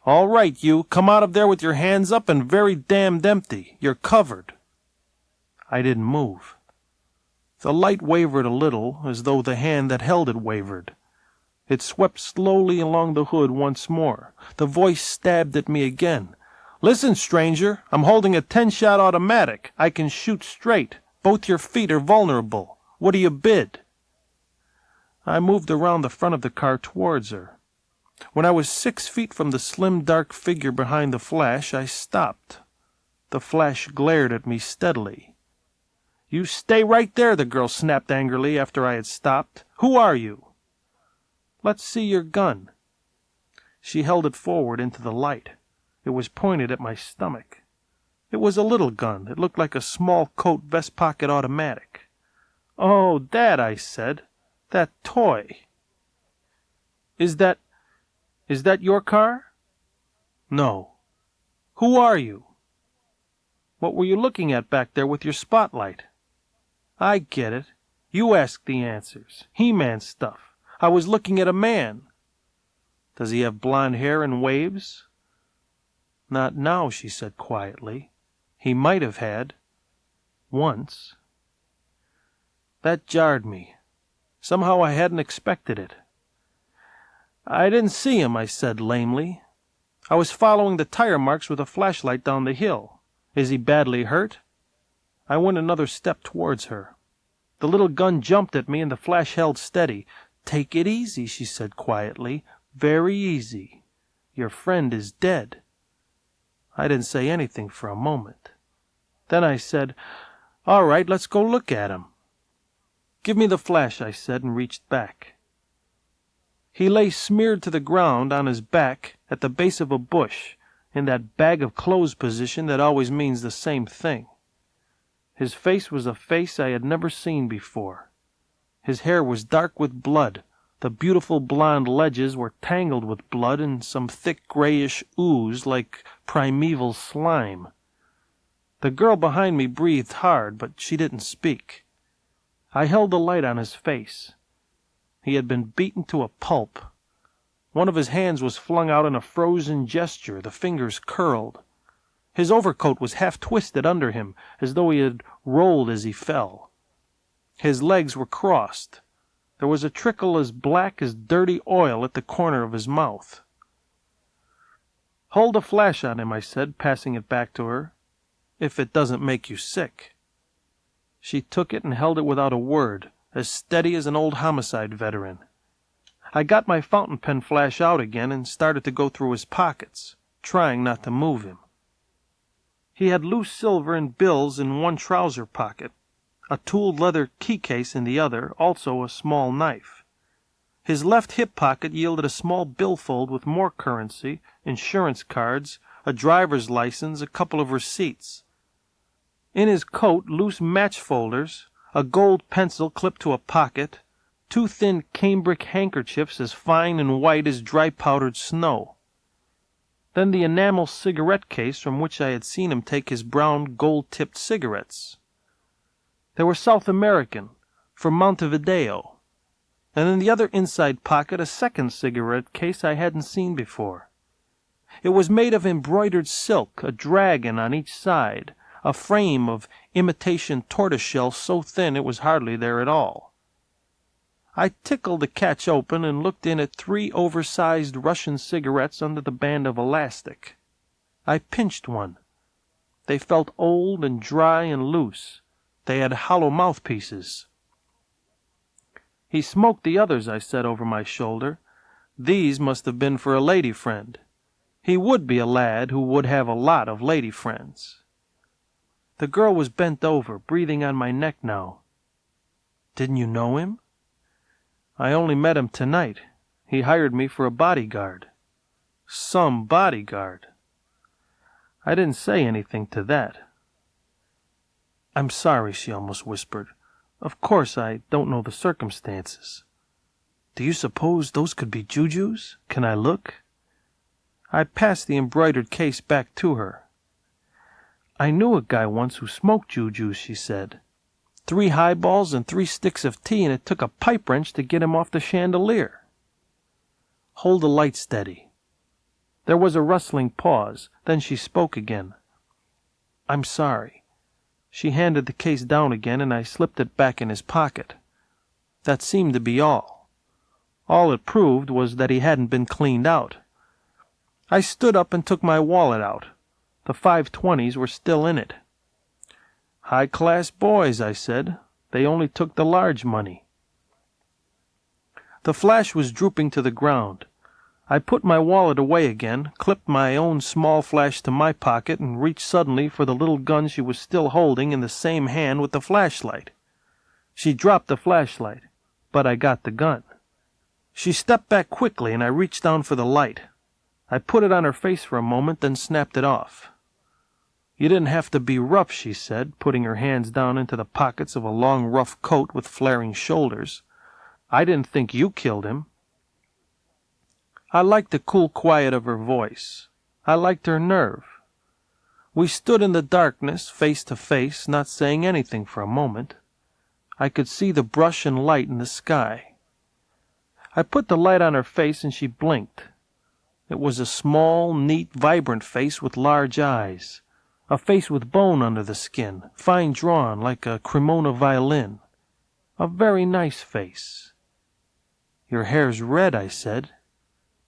Speaker 2: "All right, you, come out of there with your hands up and very damned empty. You're covered." I didn't move. The light wavered a little, as though the hand that held it wavered. It swept slowly along the hood once more. The voice stabbed at me again. "Listen, stranger, I'm holding a 10-shot automatic. I can shoot straight. Both your feet are vulnerable. What do you bid?" I moved around the front of the car towards her. When I was 6 feet from the slim, dark figure behind the flash, I stopped. The flash glared at me steadily. "You stay right there," the girl snapped angrily after I had stopped. "Who are you?" "Let's see your gun." She held it forward into the light. It was pointed at my stomach. It was a little gun. It looked like a small coat vest pocket automatic. "Oh, Dad," I said. "That toy." Is that your car?" "No." "Who are you?" "What were you looking at back there with your spotlight?" "I get it. You ask the answers. He-Man stuff. I was looking at a man." "Does he have blonde hair and waves?" "Not now," she said quietly. "He might have had. Once." That jarred me. Somehow I hadn't expected it. "I didn't see him," I said lamely. "I was following the tire marks with a flashlight down the hill. Is he badly hurt?" I went another step towards her. The little gun jumped at me and the flash held steady. "Take it easy," she said quietly. "Very easy. Your friend is dead." I didn't say anything for a moment. Then I said, "All right, let's go look at him." "Give me the flash," I said, and reached back. He lay smeared to the ground on his back at the base of a bush, in that bag of clothes position that always means the same thing. His face was a face I had never seen before. His hair was dark with blood. The beautiful blonde ledges were tangled with blood in some thick grayish ooze like primeval slime. The girl behind me breathed hard, but she didn't speak. I held the light on his face. He had been beaten to a pulp. One of his hands was flung out in a frozen gesture, the fingers curled. His overcoat was half twisted under him, as though he had rolled as he fell. His legs were crossed. There was a trickle as black as dirty oil at the corner of his mouth. "Hold a flash on him," I said, passing it back to her, "if it doesn't make you sick." She took it and held it without a word, as steady as an old homicide veteran. I got my fountain pen flash out again and started to go through his pockets, trying not to move him. He had loose silver and bills in one trouser pocket, a tooled leather key case in the other, also a small knife. His left hip pocket yielded a small billfold with more currency, insurance cards, a driver's license, a couple of receipts. In his coat, loose match folders, a gold pencil clipped to a pocket, 2 thin cambric handkerchiefs as fine and white as dry powdered snow. Then the enamel cigarette case from which I had seen him take his brown gold-tipped cigarettes. They were South American, from Montevideo. And in the other inside pocket a second cigarette case I hadn't seen before. It was made of embroidered silk, a dragon on each side, a frame of imitation tortoiseshell so thin it was hardly there at all. I tickled the catch open and looked in at 3 oversized Russian cigarettes under the band of elastic. I pinched one. They felt old and dry and loose. They had hollow mouthpieces. "He smoked the others," I said over my shoulder. "These must have been for a lady friend. He would be a lad who would have a lot of lady friends." The girl was bent over, breathing on my neck now. "Didn't you know him?" "I only met him tonight. He hired me for a bodyguard." "Some bodyguard." I didn't say anything to that. "I'm sorry," she almost whispered. "Of course I don't know the circumstances. Do you suppose those could be jujus? Can I look?" I passed the embroidered case back to her. "I knew a guy once who smoked jujus," she said. 3 highballs and 3 sticks of tea, and it took a pipe wrench to get him off the chandelier." "Hold the light steady." There was a rustling pause. Then she spoke again. "I'm sorry." She handed the case down again, and I slipped it back in his pocket. That seemed to be all. All it proved was that he hadn't been cleaned out. I stood up and took my wallet out. The 5/20s were still in it. "High-class boys," I said. "They only took the large money." The flash was drooping to the ground. I put my wallet away again, clipped my own small flash to my pocket, and reached suddenly for the little gun she was still holding in the same hand with the flashlight. She dropped the flashlight, but I got the gun. She stepped back quickly, and I reached down for the light. I put it on her face for a moment, then snapped it off. "You didn't have to be rough," she said, putting her hands down into the pockets of a long rough coat with flaring shoulders. "I didn't think you killed him." I liked the cool quiet of her voice. I liked her nerve. We stood in the darkness, face to face, not saying anything for a moment. I could see the brush and light in the sky. I put the light on her face and she blinked. It was a small, neat, vibrant face with large eyes. A face with bone under the skin, fine drawn like a Cremona violin. A very nice face. Your hair's red, I said.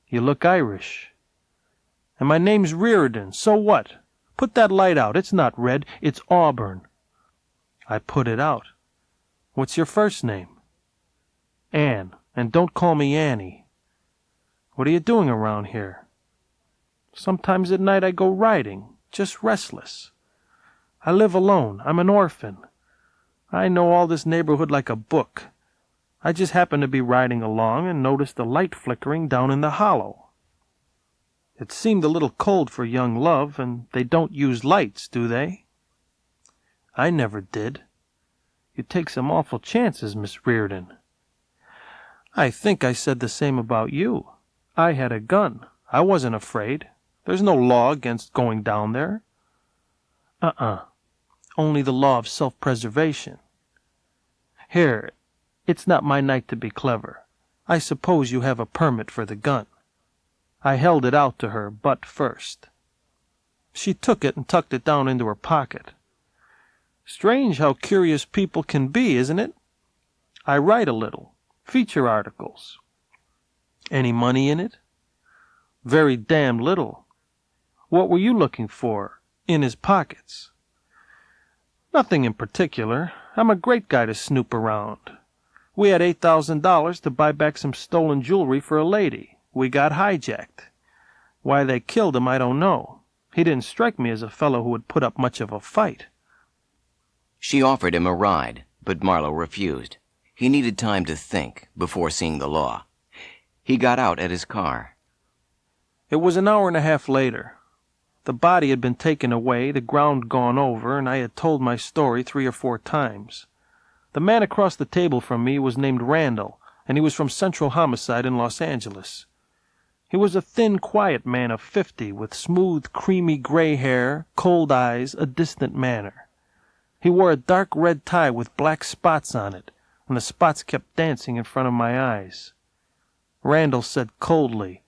Speaker 2: You look Irish. And my name's Reardon, so what? Put that light out. It's not red, it's auburn. I put it out. What's your first name? Anne, and don't call me Annie. What are you doing around here? Sometimes at night I go riding, just restless. I live alone. I'm an orphan. I know all this neighborhood like a book. I just happened to be riding along and noticed a light flickering down in the hollow. It seemed a little cold for young love, and they don't use lights, do they? I never did. You take some awful chances, Miss Reardon. I think I said the same about you. I had a gun. I wasn't afraid. There's no law against going down there. Only the law of self-preservation. Here, it's not my night to be clever. I suppose you have a permit for the gun. I held it out to her, butt first. She took it and tucked it down into her pocket. Strange how curious people can be, isn't it? I write a little. Feature articles. Any money in it? Very damn little. What were you looking for in his pockets? Nothing in particular. I'm a great guy to snoop around. We had $8,000 to buy back some stolen jewelry for a lady. We got hijacked. Why they killed him, I don't know. He didn't strike me as a fellow who would put up much of a fight.
Speaker 1: She offered him a ride, but Marlowe refused. He needed time to think before seeing the law. He got out at his car.
Speaker 2: It was an hour and a half later. The body had been taken away, the ground gone over, and I had told my story 3 or 4 times. The man across the table from me was named Randall, and he was from Central Homicide in Los Angeles. He was a thin, quiet man of 50, with smooth, creamy gray hair, cold eyes, a distant manner. He wore a dark red tie with black spots on it, and the spots kept dancing in front of my eyes. Randall said coldly,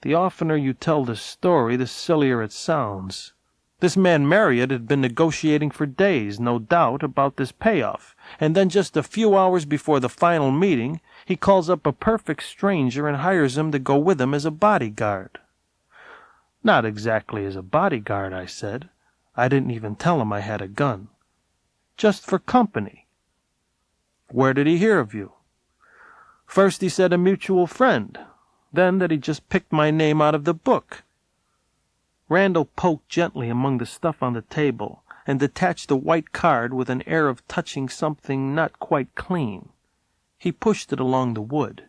Speaker 2: "The oftener you tell this story, the sillier it sounds. This man Marriott had been negotiating for days, no doubt, about this payoff, and then just a few hours before the final meeting, he calls up a perfect stranger and hires him to go with him as a bodyguard." "Not exactly as a bodyguard," I said. "I didn't even tell him I had a gun. Just for company." "Where did he hear of you?" "First he said a mutual friend, then that he just picked my name out of the book." Randall poked gently among the stuff on the table and detached a white card with an air of touching something not quite clean. He pushed it along the wood.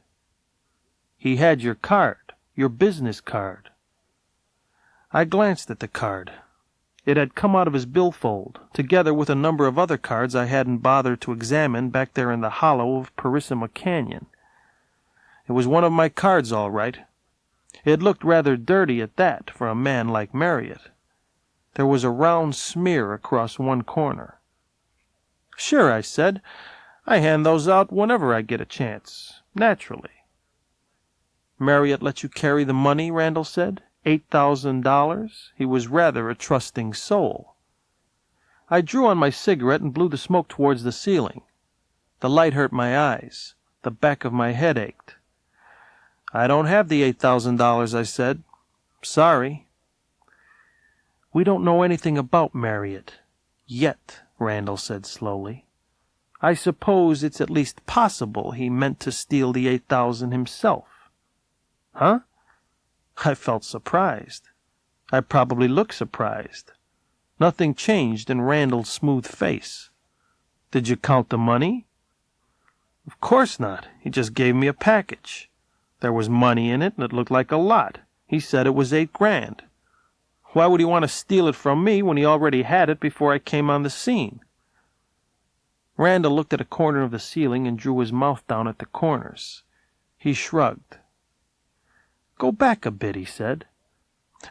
Speaker 2: "He had your card, your business card." I glanced at the card. It had come out of his billfold, together with a number of other cards I hadn't bothered to examine back there in the hollow of Parissima Canyon. It was one of my cards, all right. It looked rather dirty at that for a man like Marriott. There was a round smear across one corner. "Sure," I said. "I hand those out whenever I get a chance, naturally." "Marriott let you carry the money?" Randall said. $8,000? He was rather a trusting soul. I drew on my cigarette and blew the smoke towards the ceiling. The light hurt my eyes. The back of my head ached. "I don't have the $8,000, I said. "Sorry." "We don't know anything about Marriott. Yet," Randall said slowly. "I suppose it's at least possible he meant to steal the $8,000 himself." "Huh?" I felt surprised. I probably looked surprised. Nothing changed in Randall's smooth face. "Did you count the money?" "Of course not. He just gave me a package. There was money in it, and it looked like a lot. He said it was $8 grand. Why would he want to steal it from me when he already had it before I came on the scene?" Randall looked at a corner of the ceiling and drew his mouth down at the corners. He shrugged. "Go back a bit," he said.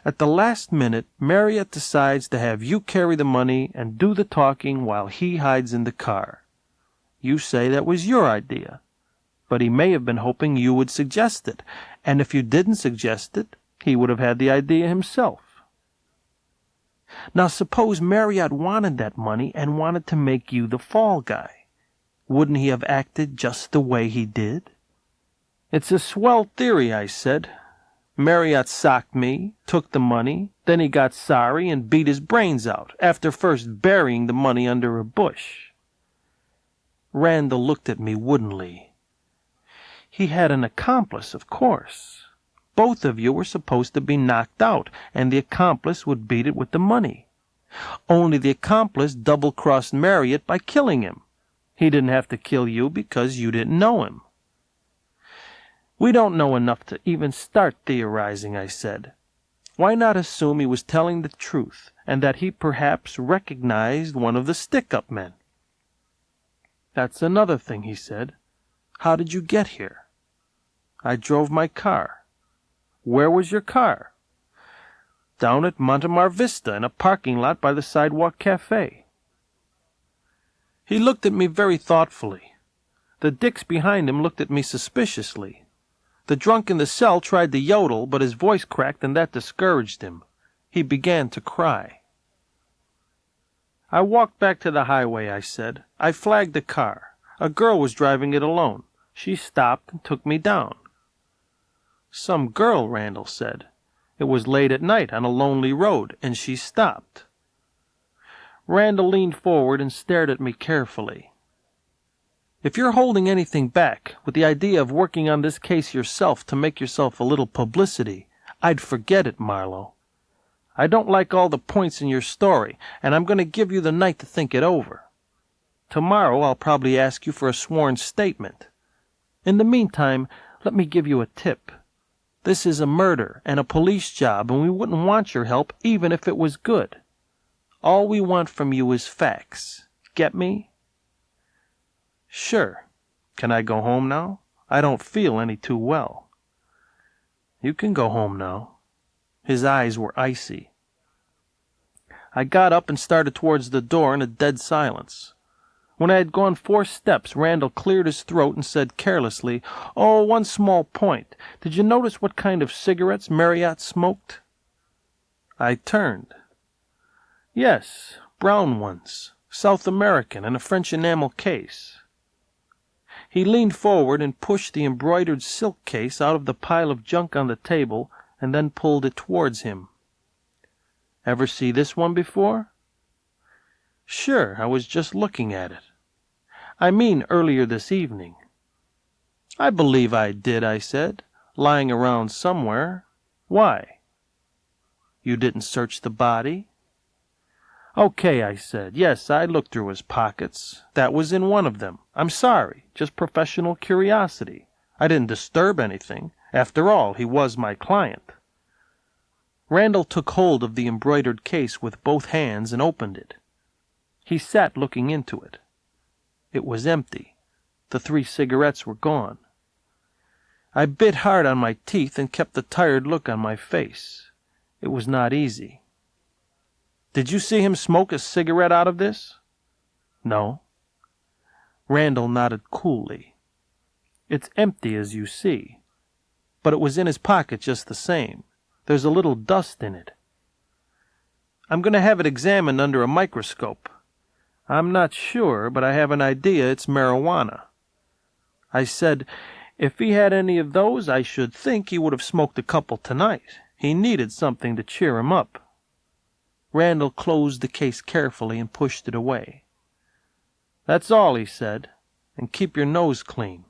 Speaker 2: "At the last minute, Marriott decides to have you carry the money and do the talking while he hides in the car. You say that was your idea, but he may have been hoping you would suggest it, and if you didn't suggest it, he would have had the idea himself. Now suppose Marriott wanted that money and wanted to make you the fall guy. wouldn't he have acted just the way he did? It's a swell theory, I said. Marriott socked me, took the money, then he got sorry and beat his brains out, after first burying the money under a bush. Randall looked at me woodenly. He had an accomplice, of course. Both of you were supposed to be knocked out, and the accomplice would beat it with the money. Only the accomplice double-crossed Marriott by killing him. He didn't have to kill you because you didn't know him. We don't know enough to even start theorizing, I said. Why not assume he was telling the truth, and that he perhaps recognized one of the stick-up men? That's another thing, he said. How did you get here? I drove my car. Where was your car? Down at Montemar Vista in a parking lot by the Sidewalk Cafe. He looked at me very thoughtfully. The dicks behind him looked at me suspiciously. The drunk in the cell tried to yodel, but his voice cracked, and that discouraged him. He began to cry. I walked back to the highway, I said. I flagged the car. A girl was driving it alone. She stopped and took me down. Some girl, Randall said. It was late at night on a lonely road, and she stopped. Randall leaned forward and stared at me carefully. If you're holding anything back, with the idea of working on this case yourself to make yourself a little publicity, I'd forget it, Marlowe. I don't like all the points in your story, and I'm going to give you the night to think it over. Tomorrow I'll probably ask you for a sworn statement. In the meantime, let me give you a tip. This is a murder and a police job, and we wouldn't want your help even if it was good. All we want from you is facts. Get me? Sure. Can I go home now? I don't feel any too well. You can go home now. His eyes were icy. I got up and started towards the door in a dead silence. When I had gone 4 steps, Randall cleared his throat and said carelessly, "Oh, one small point. Did you notice what kind of cigarettes Marriott smoked?" I turned. Yes, brown ones, South American, in a French enamel case. He leaned forward and pushed the embroidered silk case out of the pile of junk on the table and then pulled it towards him. Ever see this one before? Sure, I was just looking at it. I mean earlier this evening. I believe I did, I said. Lying around somewhere. Why? You didn't search the body? Okay, I said. Yes, I looked through his pockets. That was in one of them. I'm sorry. Just professional curiosity. I didn't disturb anything. After all, he was my client. Randall took hold of the embroidered case with both hands and opened it. He sat looking into it. It was empty. The 3 cigarettes were gone. I bit hard on my teeth and kept the tired look on my face. It was not easy. Did you see him smoke a cigarette out of this? No. Randall nodded coolly. It's empty, as you see. But it was in his pocket just the same. There's a little dust in it. I'm going to have it examined under a microscope. I'm not sure, but I have an idea it's marijuana. I said, if he had any of those, I should think he would have smoked a couple tonight. He needed something to cheer him up. Randall closed the case carefully and pushed it away. That's all, he said, and keep your nose clean.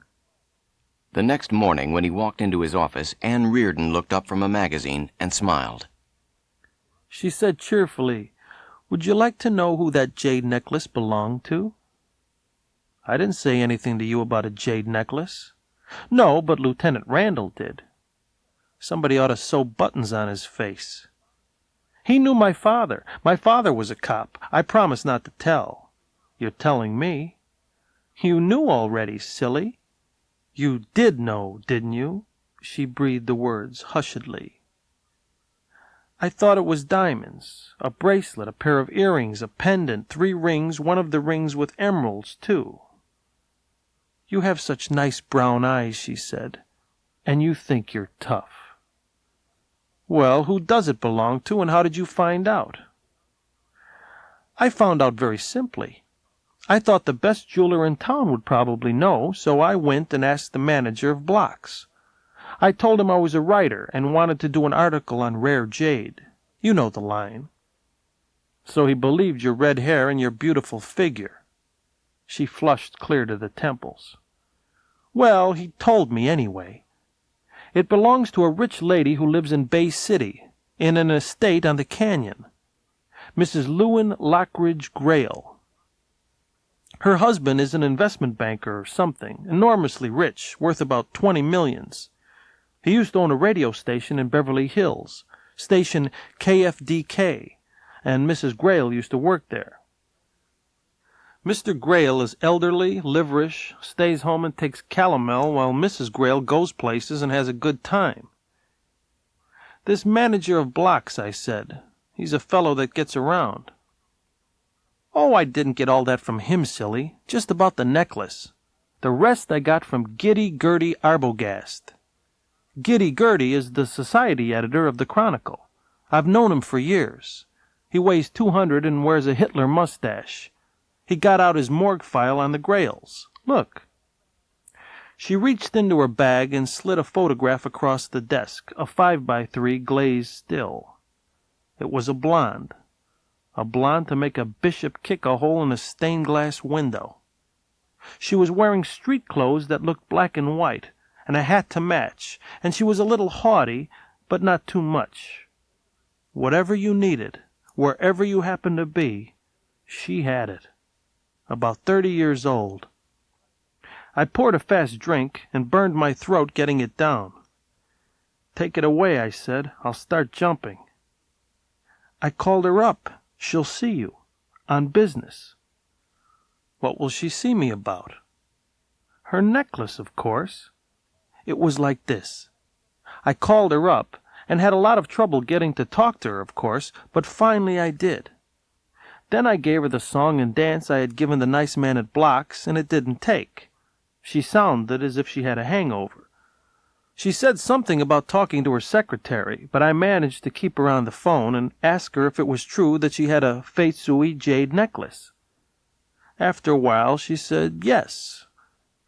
Speaker 1: The next morning, when he walked into his office, Ann Reardon looked up from a magazine and smiled.
Speaker 2: She said cheerfully, "Would you like to know who that jade necklace belonged to?" I didn't say anything to you about a jade necklace. No, but Lieutenant Randall did. Somebody ought to sew buttons on his face. He knew my father. My father was a cop. I promised not to tell. You're telling me. You knew already, silly. You did know, didn't you? She breathed the words hushedly. I thought it was diamonds, a bracelet, a pair of earrings, a pendant, 3 rings, one of the rings with emeralds, too. You have such nice brown eyes, she said, and you think you're tough. Well, who does it belong to, and how did you find out? I found out very simply. I thought the best jeweler in town would probably know, so I went and asked the manager of Blocks. I told him I was a writer and wanted to do an article on rare jade. You know the line. So he believed your red hair and your beautiful figure. She flushed clear to the temples. Well, he told me anyway. It belongs to a rich lady who lives in Bay City, in an estate on the canyon. Mrs. Lewin Lockridge Grail. Her husband is an investment banker or something, enormously rich, worth about 20 millions. He used to own a radio station in Beverly Hills, station KFDK, and Mrs. Grail used to work there. Mr. Grail is elderly, liverish, stays home and takes calomel while Mrs. Grail goes places and has a good time. This manager of Blocks, I said, he's a fellow that gets around. Oh, I didn't get all that from him, silly. Just about the necklace. The rest I got from Giddy Gertie Arbogast. Giddy Gertie is the society editor of the Chronicle. I've known him for years. He weighs 200 and wears a Hitler mustache. He got out his morgue file on the Grails. Look. She reached into her bag and slid a photograph across the desk, a 5x3 glazed still. It was a blonde to make a bishop kick a hole in a stained-glass window. She was wearing street clothes that looked black and white, and a hat to match, and she was a little haughty, but not too much. Whatever you needed, wherever you happened to be, she had it. About 30 years old. I poured a fast drink and burned my throat getting it down. Take it away, I said. I'll start jumping. I called her up. She'll see you. On business. What will she see me about? Her necklace, of course. It was like this. I called her up, and had a lot of trouble getting to talk to her, of course, but finally I did. Then I gave her the song and dance I had given the nice man at Blocks, and it didn't take. She sounded as if she had a hangover. She said something about talking to her secretary, but I managed to keep her on the phone and ask her if it was true that she had a Fei Sui jade necklace. After a while she said yes.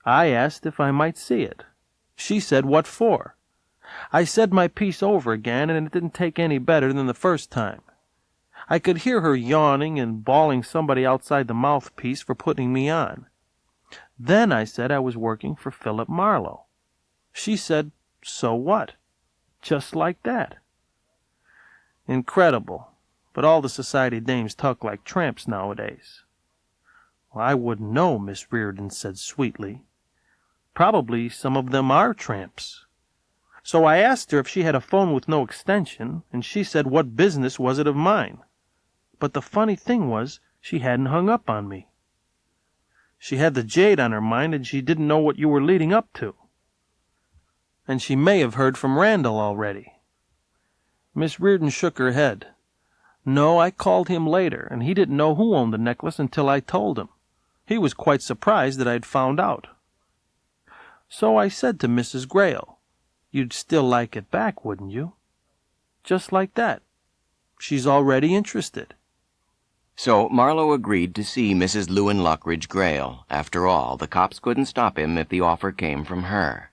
Speaker 2: I asked if I might see it. She said what for. I said my piece over again, and it didn't take any better than the first time. I could hear her yawning and bawling somebody outside the mouthpiece for putting me on. Then I said I was working for Philip Marlowe. She said, so what? Just like that. Incredible, but all the society dames talk like tramps nowadays. Well, I wouldn't know, Miss Reardon said sweetly. Probably some of them are tramps. So I asked her if she had a phone with no extension, and she said what business was it of mine. But the funny thing was, she hadn't hung up on me. She had the jade on her mind, and she didn't know what you were leading up to. And she may have heard from Randall already. Miss Reardon shook her head. No, I called him later, and he didn't know who owned the necklace until I told him. He was quite surprised that I'd found out. So I said to Mrs. Grail, you'd still like it back, wouldn't you? Just like that. She's already interested.
Speaker 1: So Marlowe agreed to see Mrs. Lewin Lockridge Grail. After all, the cops couldn't stop him if the offer came from her.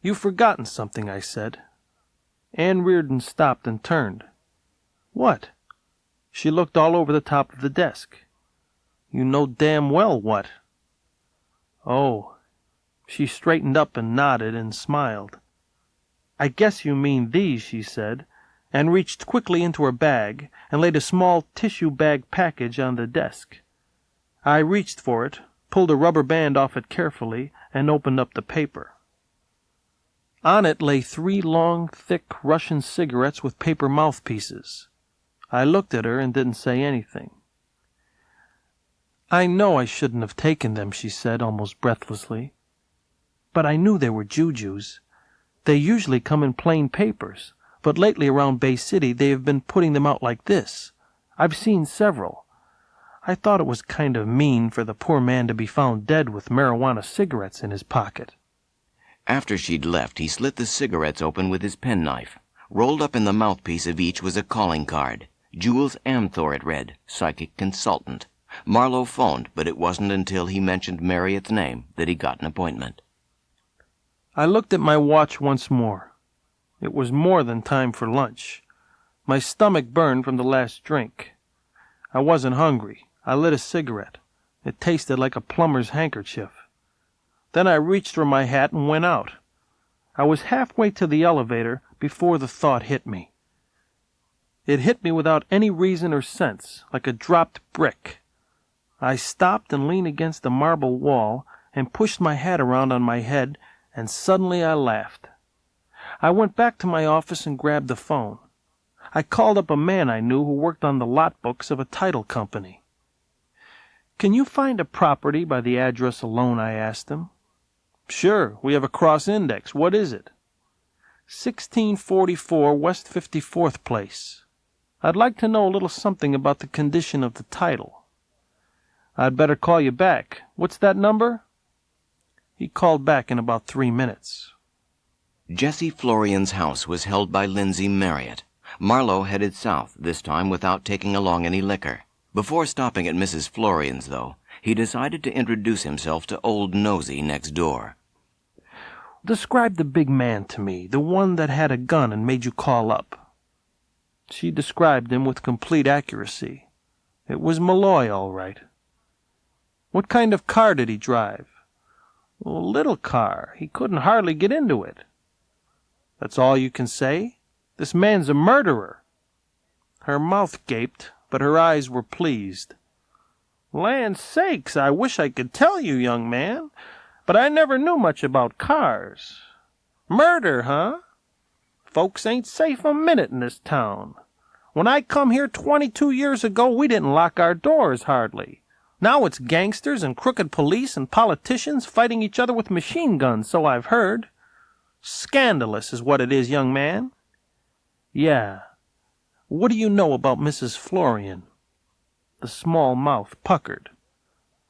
Speaker 2: You've forgotten something, I said. Ann Reardon stopped and turned. What? She looked all over the top of the desk. You know damn well what. Oh. She straightened up and nodded and smiled. I guess you mean these, she said, and reached quickly into her bag and laid a small tissue bag package on the desk. I reached for it, pulled a rubber band off it carefully, and opened up the paper. On it lay 3 long, thick Russian cigarettes with paper mouthpieces. I looked at her and didn't say anything. I know I shouldn't have taken them, she said, almost breathlessly. But I knew they were jujus. They usually come in plain papers, but lately around Bay City they have been putting them out like this. I've seen several. I thought it was kind of mean for the poor man to be found dead with marijuana cigarettes in his pocket.
Speaker 1: After she'd left, he slit the cigarettes open with his penknife. Rolled up in the mouthpiece of each was a calling card. Jules Amthor, it read, psychic consultant. Marlowe phoned, but it wasn't until he mentioned Marriott's name that he got an appointment.
Speaker 2: I looked at my watch once more. It was more than time for lunch. My stomach burned from the last drink. I wasn't hungry. I lit a cigarette. It tasted like a plumber's handkerchief. Then I reached for my hat and went out. I was halfway to the elevator before the thought hit me. It hit me without any reason or sense, like a dropped brick. I stopped and leaned against the marble wall and pushed my hat around on my head, and suddenly I laughed. I went back to my office and grabbed the phone. I called up a man I knew who worked on the lot books of a title company. "Can you find a property by the address alone?" I asked him. "Sure, we have a cross-index. What is it?" 1644 West 54th Place. I'd like to know a little something about the condition of the title. "I'd better call you back. What's that number?" He called back in about 3 minutes.
Speaker 1: Jesse Florian's house was held by Lindsey Marriott. Marlowe headed south, this time without taking along any liquor. Before stopping at Mrs. Florian's, though, he decided to introduce himself to Old Nosey next door.
Speaker 2: "Describe the big man to me, the one that had a gun and made you call up." She described him with complete accuracy. It was Malloy, all right. "What kind of car did he drive?" "A little car. He couldn't hardly get into it." "That's all you can say? This man's a murderer." Her mouth gaped, but her eyes were pleased. "Land sakes, I wish I could tell you, young man, but I never knew much about cars. Murder, huh? Folks ain't safe a minute in this town. When I come here 22 years ago, we didn't lock our doors hardly. Now it's gangsters and crooked police and politicians fighting each other with machine guns, so I've heard. Scandalous is what it is, young man." "Yeah. What do you know about Mrs. Florian?" The small mouth puckered.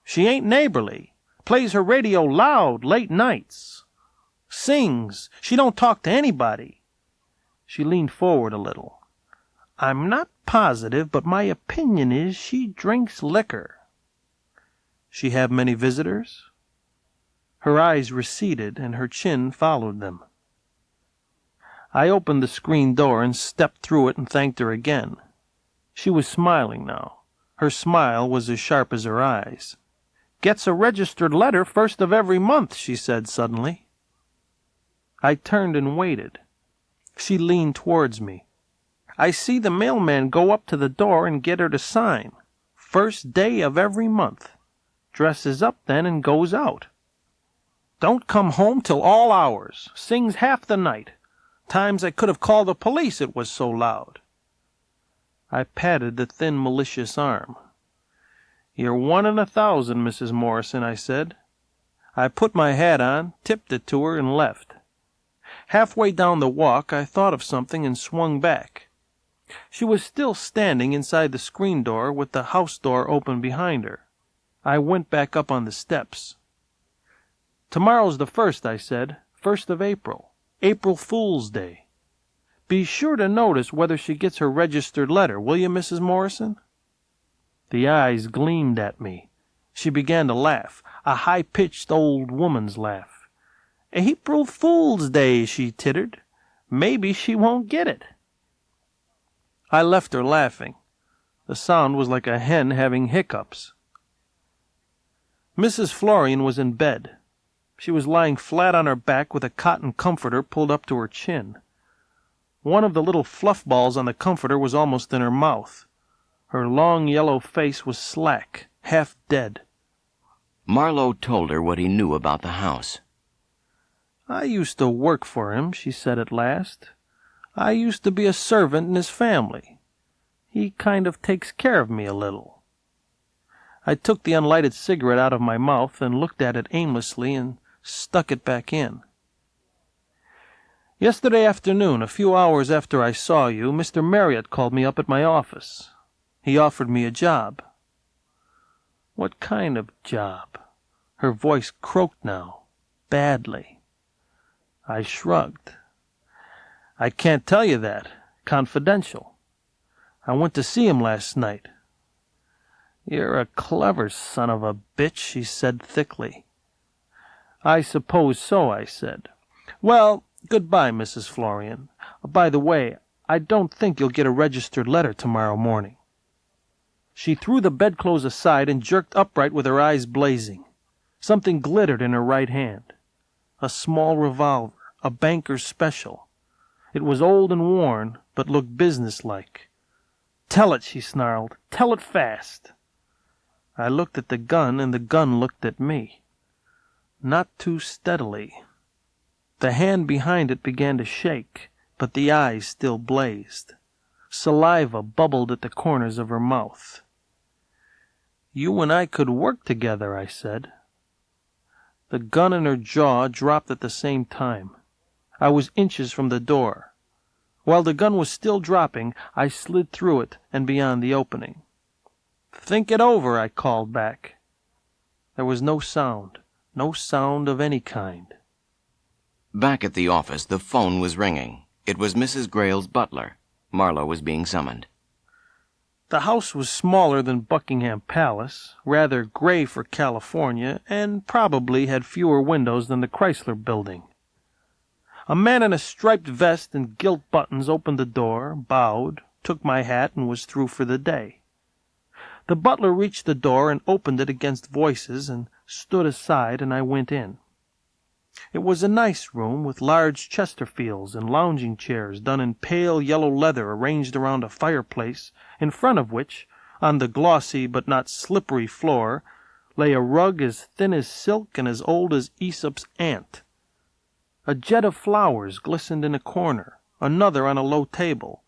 Speaker 2: "She ain't neighborly. Plays her radio loud late nights. Sings. She don't talk to anybody." She leaned forward a little. "I'm not positive, but my opinion is she drinks liquor." "She have many visitors?" Her eyes receded, and her chin followed them. I opened the screen door and stepped through it and thanked her again. She was smiling now. Her smile was as sharp as her eyes. "Gets a registered letter first of every month," she said suddenly. I turned and waited. She leaned towards me. "I see the mailman go up to the door and get her to sign. First day of every month. Dresses up then and goes out. Don't come home till all hours. Sings half the night. Times I could have called the police, it was so loud." I patted the thin, malicious arm. "You're 1 in 1,000, Mrs. Morrison," I said. I put my hat on, tipped it to her, and left. Halfway down the walk, I thought of something and swung back. She was still standing inside the screen door with the house door open behind her. I went back up on the steps. "Tomorrow's the 1st, I said. 1st of April. April Fool's Day. Be sure to notice whether she gets her registered letter, will you, Mrs. Morrison?" The eyes gleamed at me. She began to laugh, a high-pitched old woman's laugh. "April Fool's Day," she tittered. "Maybe she won't get it." I left her laughing. The sound was like a hen having hiccups. Mrs. Florian was in bed. She was lying flat on her back with a cotton comforter pulled up to her chin. One of the little fluff balls on the comforter was almost in her mouth. Her long yellow face was slack, half dead.
Speaker 1: Marlowe told her what he knew about the house.
Speaker 2: "I used to work for him," she said at last. "I used to be a servant in his family. He kind of takes care of me a little." I took the unlighted cigarette out of my mouth and looked at it aimlessly and stuck it back in. "Yesterday afternoon, a few hours after I saw you, Mr. Marriott called me up at my office. He offered me a job." "What kind of job?" Her voice croaked now, badly. I shrugged. "I can't tell you that. Confidential. I went to see him last night." "You're a clever son of a bitch," she said thickly. "I suppose so," I said. "Well, goodbye, Mrs. Florian. By the way, I don't think you'll get a registered letter tomorrow morning." She threw the bedclothes aside and jerked upright with her eyes blazing. Something glittered in her right hand. A small revolver, a banker's special. It was old and worn, but looked businesslike. "Tell it," she snarled. "Tell it fast." I looked at the gun, and the gun looked at me. Not too steadily. The hand behind it began to shake, but the eyes still blazed. Saliva bubbled at the corners of her mouth. "You and I could work together," I said. The gun in her jaw dropped at the same time. I was inches from the door. While the gun was still dropping, I slid through it and beyond the opening. "Think it over," I called back. There was no sound of any kind.
Speaker 1: Back at the office, the phone was ringing. It was Mrs. Grail's butler. Marlowe was being summoned.
Speaker 2: The house was smaller than Buckingham Palace, rather gray for California, and probably had fewer windows than the Chrysler Building. A man in a striped vest and gilt buttons opened the door, bowed, took my hat, and was through for the day. The butler reached the door and opened it against voices and stood aside, and I went in. It was a nice room with large Chesterfields and lounging chairs done in pale yellow leather arranged around a fireplace, in front of which, on the glossy but not slippery floor, lay a rug as thin as silk and as old as Aesop's ant. A jet of flowers glistened in a corner, another on a low table.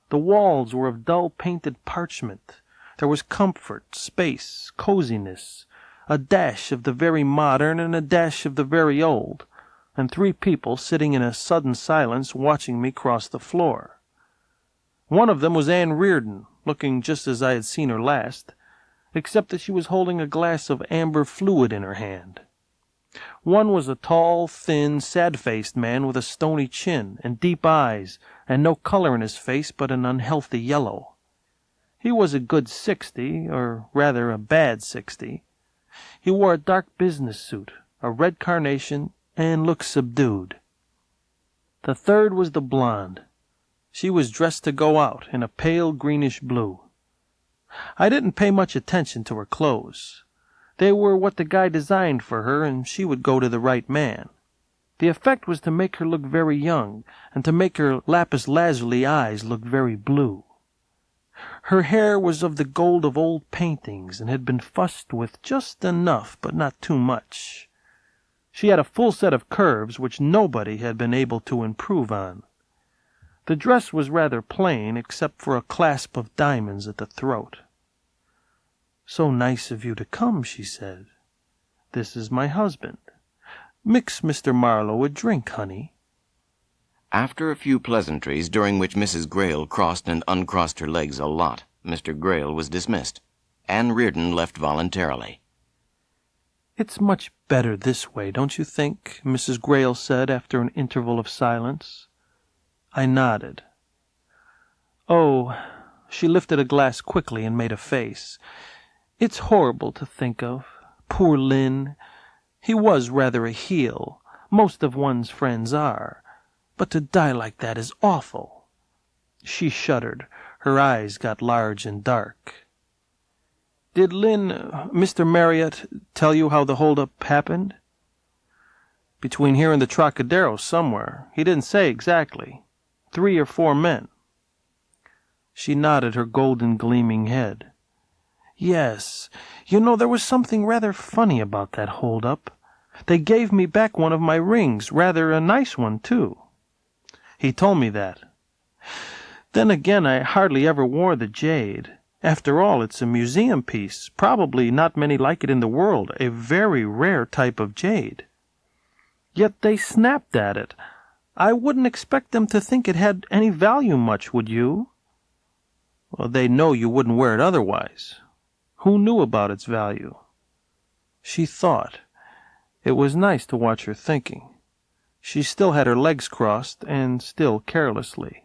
Speaker 2: The walls were of dull painted parchment. There was comfort, space, coziness, a dash of the very modern and a dash of the very old, and three people sitting in a sudden silence watching me cross the floor. One of them was Anne Reardon, looking just as I had seen her last, except that she was holding a glass of amber fluid in her hand. One was a tall, thin, sad-faced man with a stony chin and deep eyes and no color in his face but an unhealthy yellow. He was a good 60, or rather a bad 60. He wore a dark business suit, a red carnation, and looked subdued. The third was the blonde. She was dressed to go out in a pale greenish blue. I didn't pay much attention to her clothes. They were what the guy designed for her, and she would go to the right man. The effect was to make her look very young, and to make her lapis lazuli eyes look very blue. Her hair was of the gold of old paintings, and had been fussed with just enough, but not too much. She had a full set of curves which nobody had been able to improve on. The dress was rather plain, except for a clasp of diamonds at the throat. "So nice of you to come," she said. "This is my husband. Mix Mr. Marlowe a drink, honey."
Speaker 1: After a few pleasantries, during which Mrs. Grail crossed and uncrossed her legs a lot, Mr. Grail was dismissed. Anne Reardon left voluntarily.
Speaker 2: "It's much better this way, don't you think?" Mrs. Grail said after an interval of silence. I nodded. "Oh," she lifted a glass quickly and made a face. "It's horrible to think of. Poor Lynn. He was rather a heel. Most of one's friends are. But to die like that is awful." She shuddered. Her eyes got large and dark. "Did Mr. Marriott, tell you how the hold-up happened?" "Between here and the Trocadero somewhere. He didn't say exactly. 3 or 4 men." She nodded her golden gleaming head. "Yes. You know, there was something rather funny about that hold-up. They gave me back one of my rings, rather a nice one, too." He told me that. "Then again, I hardly ever wore the jade. After all, it's a museum piece, probably not many like it in the world, a very rare type of jade. Yet they snapped at it. I wouldn't expect them to think it had any value much, would you?" "Well, they know you wouldn't wear it otherwise. Who knew about its value?" She thought. It was nice to watch her thinking. She still had her legs crossed, and still carelessly.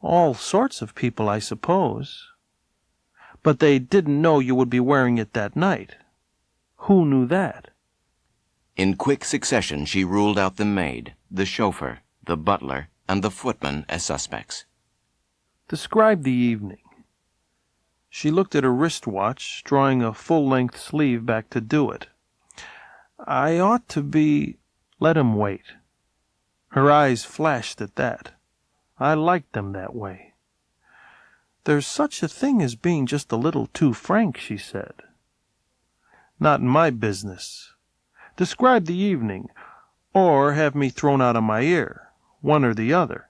Speaker 2: "All sorts of people, I suppose." But they didn't know you would be wearing it that night. Who knew that?
Speaker 1: In quick succession, she ruled out the maid, the chauffeur, the butler, and the footman as suspects.
Speaker 2: Describe the evening. She looked at her wristwatch, drawing a full-length sleeve back to do it. I ought to be... Let him wait. Her eyes flashed at that. I liked them that way. There's such a thing as being just a little too frank, she said. Not in my business. Describe the evening, or have me thrown out of my ear, one or the other.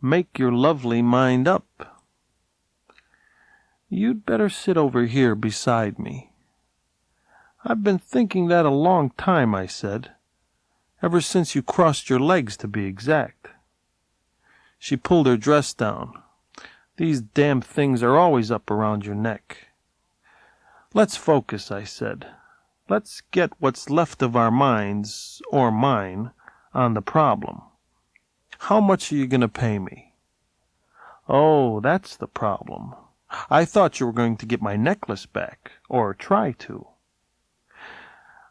Speaker 2: Make your lovely mind up. You'd better sit over here beside me. I've been thinking that a long time, I said. Ever since you crossed your legs, to be exact. She pulled her dress down. These damn things are always up around your neck. Let's focus, I said. Let's get what's left of our minds, or mine, on the problem. How much are you going to pay me? Oh, that's the problem. I thought you were going to get my necklace back, or try to.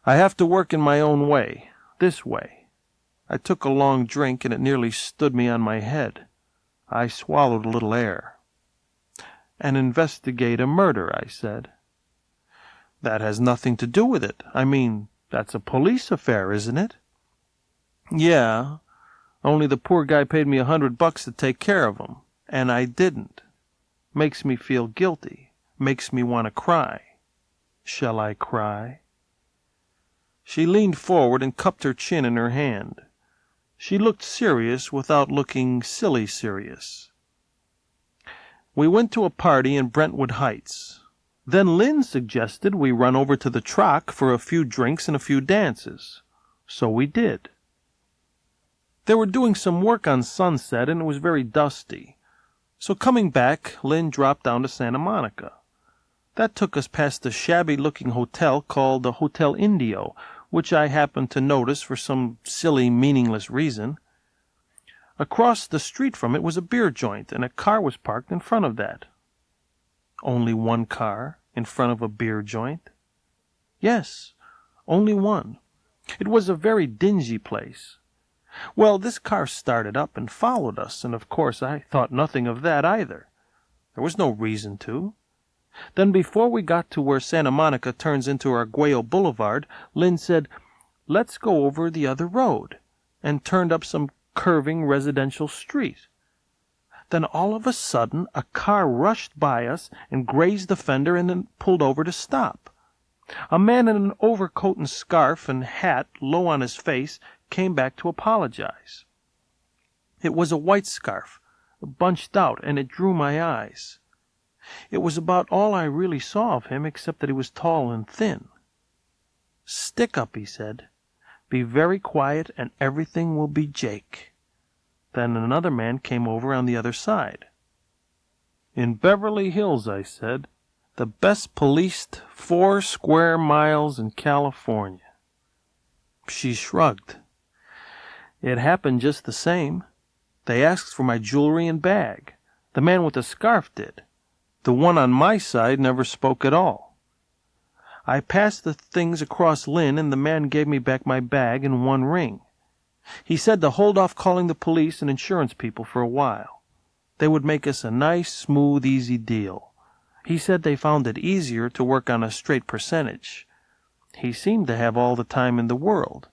Speaker 2: I have to work in my own way, this way. I took a long drink, and it nearly stood me on my head. I swallowed a little air. And investigate a murder, I said. That has nothing to do with it. I mean, that's a police affair, isn't it? Yeah, only the poor guy paid me $100 to take care of him, and I didn't. Makes me feel guilty. Makes me want to cry. Shall I cry? She leaned forward and cupped her chin in her hand. She looked serious without looking silly serious. We went to a party in Brentwood Heights. Then Lynn suggested we run over to the Troc for a few drinks and a few dances. So we did. They were doing some work on Sunset, and it was very dusty. So coming back, Lynn dropped down to Santa Monica. That took us past a shabby-looking hotel called the Hotel Indio, which I happened to notice for some silly, meaningless reason. Across the street from it was a beer joint, and a car was parked in front of that. Only one car in front of a beer joint? Yes, only one. It was a very dingy place. Well, this car started up and followed us, and of course I thought nothing of that either. There was no reason to. Then before we got to where Santa Monica turns into Arguello Boulevard, Lynn said, "Let's go over the other road," and turned up some curving residential street. Then all of a sudden a car rushed by us and grazed the fender and then pulled over to stop. A man in an overcoat and scarf and hat low on his face came back to apologize. It was a white scarf, bunched out, and it drew my eyes. It was about all I really saw of him, except that he was tall and thin. "Stick up," he said. "Be very quiet, and everything will be jake." Then another man came over on the other side. "In Beverly Hills," I said, "the best policed 4 square miles in California." She shrugged. "It happened just the same. They asked for my jewelry and bag. The man with the scarf did. The one on my side never spoke at all. I passed the things across Lynn, and the man gave me back my bag and 1 ring. He said to hold off calling the police and insurance people for a while. They would make us a nice, smooth, easy deal. He said they found it easier to work on a straight percentage. He seemed to have all the time in the world.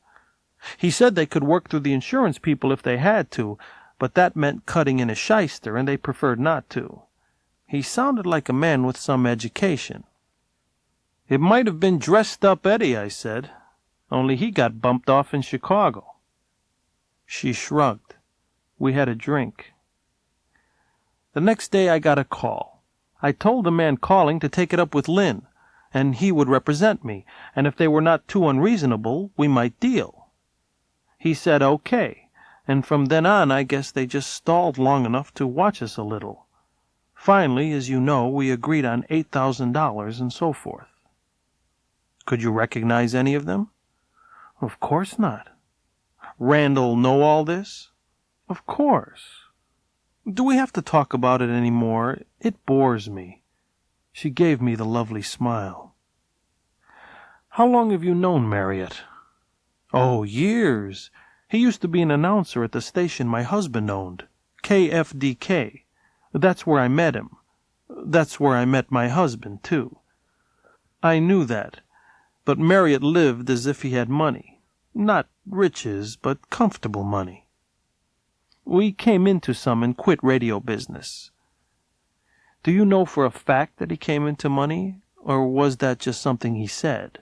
Speaker 2: He said they could work through the insurance people if they had to, but that meant cutting in a shyster, and they preferred not to. He sounded like a man with some education. "It might have been dressed-up Eddie," I said, "only he got bumped off in Chicago." She shrugged. We had a drink. The next day I got a call. I told the man calling to take it up with Lynn, and he would represent me, and if they were not too unreasonable, we might deal. He said okay, and from then on I guess they just stalled long enough to watch us a little. Finally, as you know, we agreed on $8,000 and so forth. Could you recognize any of them? Of course not. Randall know all this? Of course. Do we have to talk about it any more? It bores me. She gave me the lovely smile. "How long have you known Marriott?" "Oh, years. He used to be an announcer at the station my husband owned, KFDK. That's where I met him. That's where I met my husband, too." I knew that, but Marriott lived as if he had money. Not riches, but comfortable money. We came into some and quit radio business. Do you know for a fact that he came into money, or was that just something he said?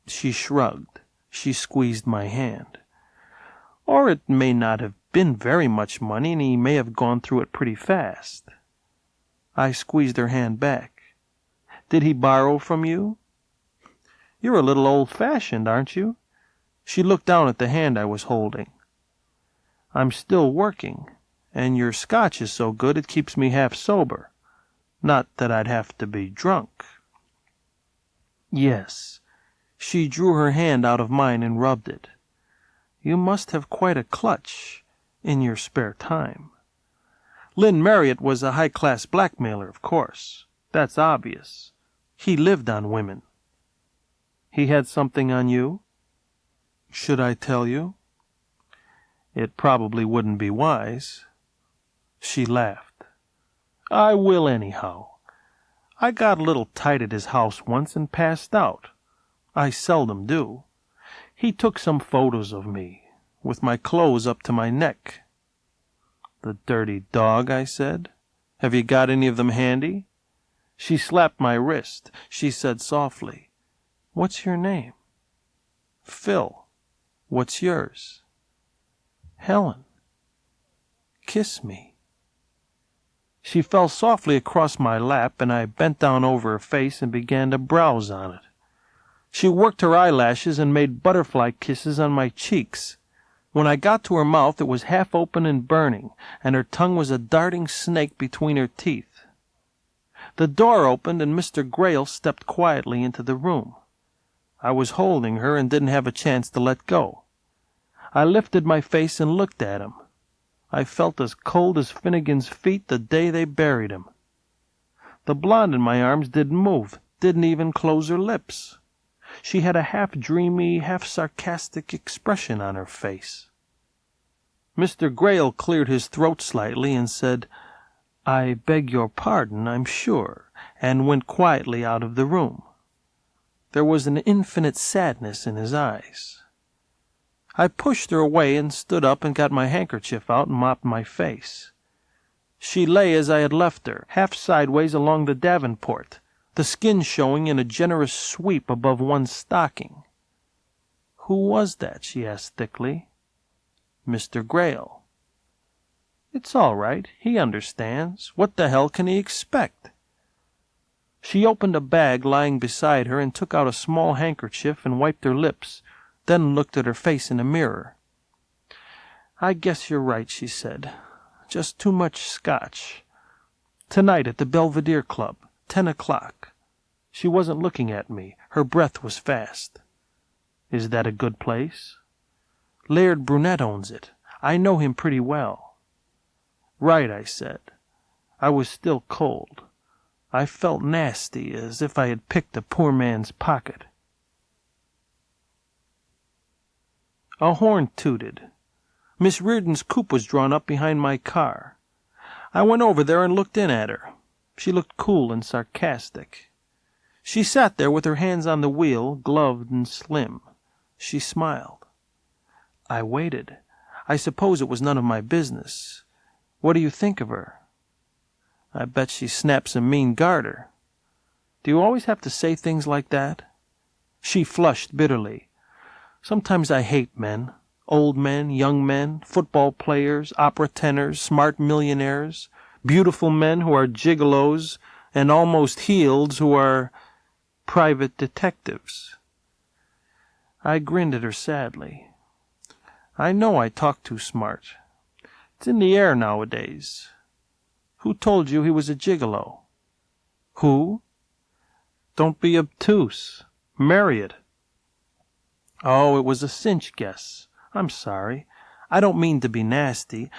Speaker 2: She shrugged. She squeezed my hand. Or it may not have been very much money, and he may have gone through it pretty fast. I squeezed her hand back. Did he borrow from you? You're a little old-fashioned, aren't you? She looked down at the hand I was holding. I'm still working, and your scotch is so good it keeps me half sober. Not that I'd have to be drunk. Yes. She drew her hand out of mine and rubbed it. You must have quite a clutch in your spare time. Lynn Marriott was a high-class blackmailer, of course. That's obvious. He lived on women. He had something on you? Should I tell you? It probably wouldn't be wise. She laughed. I will anyhow. I got a little tight at his house once and passed out. I seldom do. He took some photos of me, with my clothes up to my neck. The dirty dog, I said. Have you got any of them handy? She slapped my wrist. She said softly, What's your name? Phil. What's yours? Helen. Kiss me. She fell softly across my lap, and I bent down over her face and began to browse on it. She worked her eyelashes and made butterfly kisses on my cheeks. When I got to her mouth, it was half open and burning, and her tongue was a darting snake between her teeth. The door opened, and Mr. Grail stepped quietly into the room. I was holding her and didn't have a chance to let go. I lifted my face and looked at him. I felt as cold as Finnegan's feet the day they buried him. The blonde in my arms didn't move, didn't even close her lips. She had a half-dreamy, half-sarcastic expression on her face. Mr. Grail cleared his throat slightly and said, I beg your pardon, I'm sure, and went quietly out of the room. There was an infinite sadness in his eyes. I pushed her away and stood up and got my handkerchief out and mopped my face. She lay as I had left her, half sideways along the davenport, the skin showing in a generous sweep above one stocking. Who was that? She asked thickly. Mr. Grail. It's all right. He understands. What the hell can he expect? She opened a bag lying beside her and took out a small handkerchief and wiped her lips, then looked at her face in a mirror. I guess you're right, she said. Just too much scotch. Tonight at the Belvedere Club, 10 o'clock. She wasn't looking at me. Her breath was fast. Is that a good place? Laird Brunette owns it. I know him pretty well. Right, I said. I was still cold. I felt nasty, as if I had picked a poor man's pocket. A horn tooted. Miss Reardon's coupe was drawn up behind my car. I went over there and looked in at her. She looked cool and sarcastic. She sat there with her hands on the wheel, gloved and slim. She smiled. I waited. I suppose it was none of my business. What do you think of her? I bet she snaps a mean garter. Do you always have to say things like that? She flushed bitterly. Sometimes I hate men. Old men, young men, football players, opera tenors, smart millionaires, beautiful men who are gigolos, and almost healed who are private detectives. I grinned at her sadly. I know I talk too smart. It's in the air nowadays. Who told you he was a gigolo? Who? Don't be obtuse. Marriott. Oh, it was a cinch guess. I'm sorry. I don't mean to be nasty.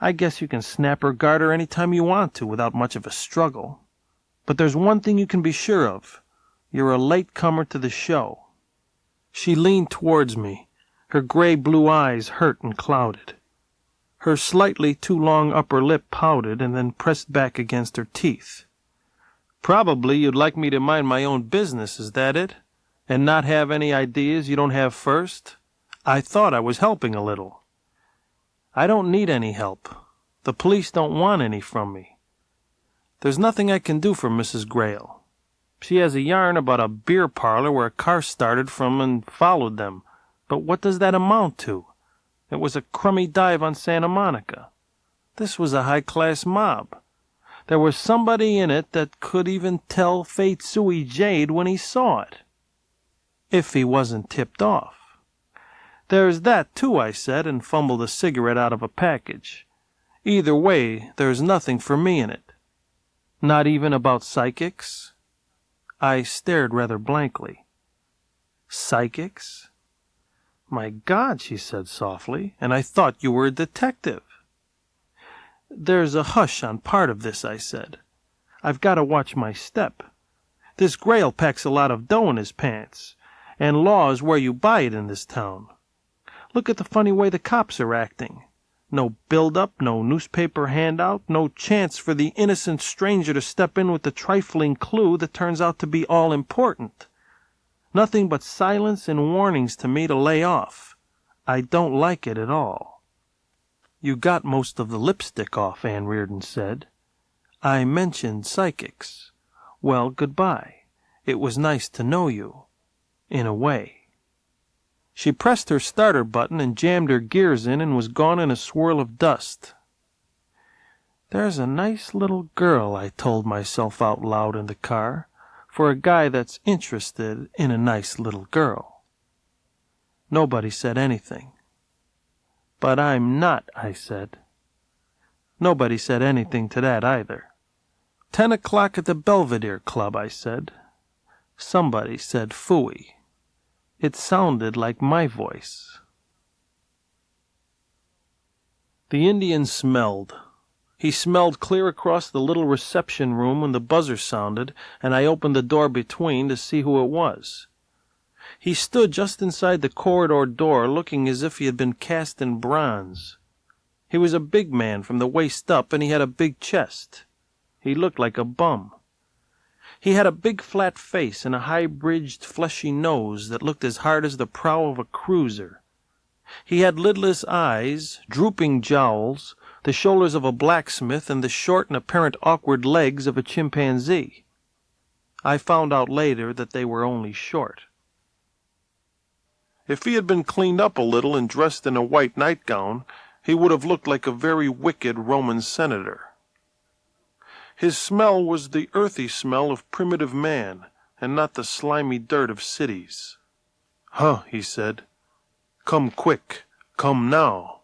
Speaker 2: I guess you can snap her garter any time you want to without much of a struggle. But there's one thing you can be sure of. You're a late comer to the show." She leaned towards me, her gray-blue eyes hurt and clouded. Her slightly too long upper lip pouted and then pressed back against her teeth. "Probably you'd like me to mind my own business, is that it? And not have any ideas you don't have first? I thought I was helping a little." "I don't need any help. The police don't want any from me. There's nothing I can do for Mrs. Grail. She has a yarn about a beer parlor where a car started from and followed them. But what does that amount to? It was a crummy dive on Santa Monica. This was a high-class mob. There was somebody in it that could even tell Fate Sui Jade when he saw it. If he wasn't tipped off. There's that, too," I said, and fumbled a cigarette out of a package. "Either way, there's nothing for me in it." "Not even about psychics?" I stared rather blankly. "Psychics? My God," she said softly, "and I thought you were a detective." "There's a hush on part of this," I said. "I've got to watch my step. This Grail packs a lot of dough in his pants, and law is where you buy it in this town. Look at the funny way the cops are acting. No build-up, no newspaper handout, no chance for the innocent stranger to step in with the trifling clue that turns out to be all-important. Nothing but silence and warnings to me to lay off. I don't like it at all." "You got most of the lipstick off," Ann Reardon said. "I mentioned psychics. Well, goodbye. It was nice to know you. In a way." She pressed her starter button and jammed her gears in and was gone in a swirl of dust. "There's a nice little girl," I told myself out loud in the car, "for a guy that's interested in a nice little girl." Nobody said anything. "But I'm not," I said. Nobody said anything to that either. 10 o'clock at the Belvedere Club," I said. Somebody said phooey. It sounded like my voice. The Indian smelled. He smelled clear across the little reception room when the buzzer sounded, and I opened the door between to see who it was. He stood just inside the corridor door, looking as if he had been cast in bronze. He was a big man from the waist up, and he had a big chest. He looked like a bum. He had a big flat face and a high-bridged fleshy nose that looked as hard as the prow of a cruiser. He had lidless eyes, drooping jowls, the shoulders of a blacksmith, and the short and apparent awkward legs of a chimpanzee. I found out later that they were only short. If he had been cleaned up a little and dressed in a white nightgown, he would have looked like a very wicked Roman senator. His smell was the earthy smell of primitive man, and not the slimy dirt of cities. "Huh," he said. "Come quick. Come now."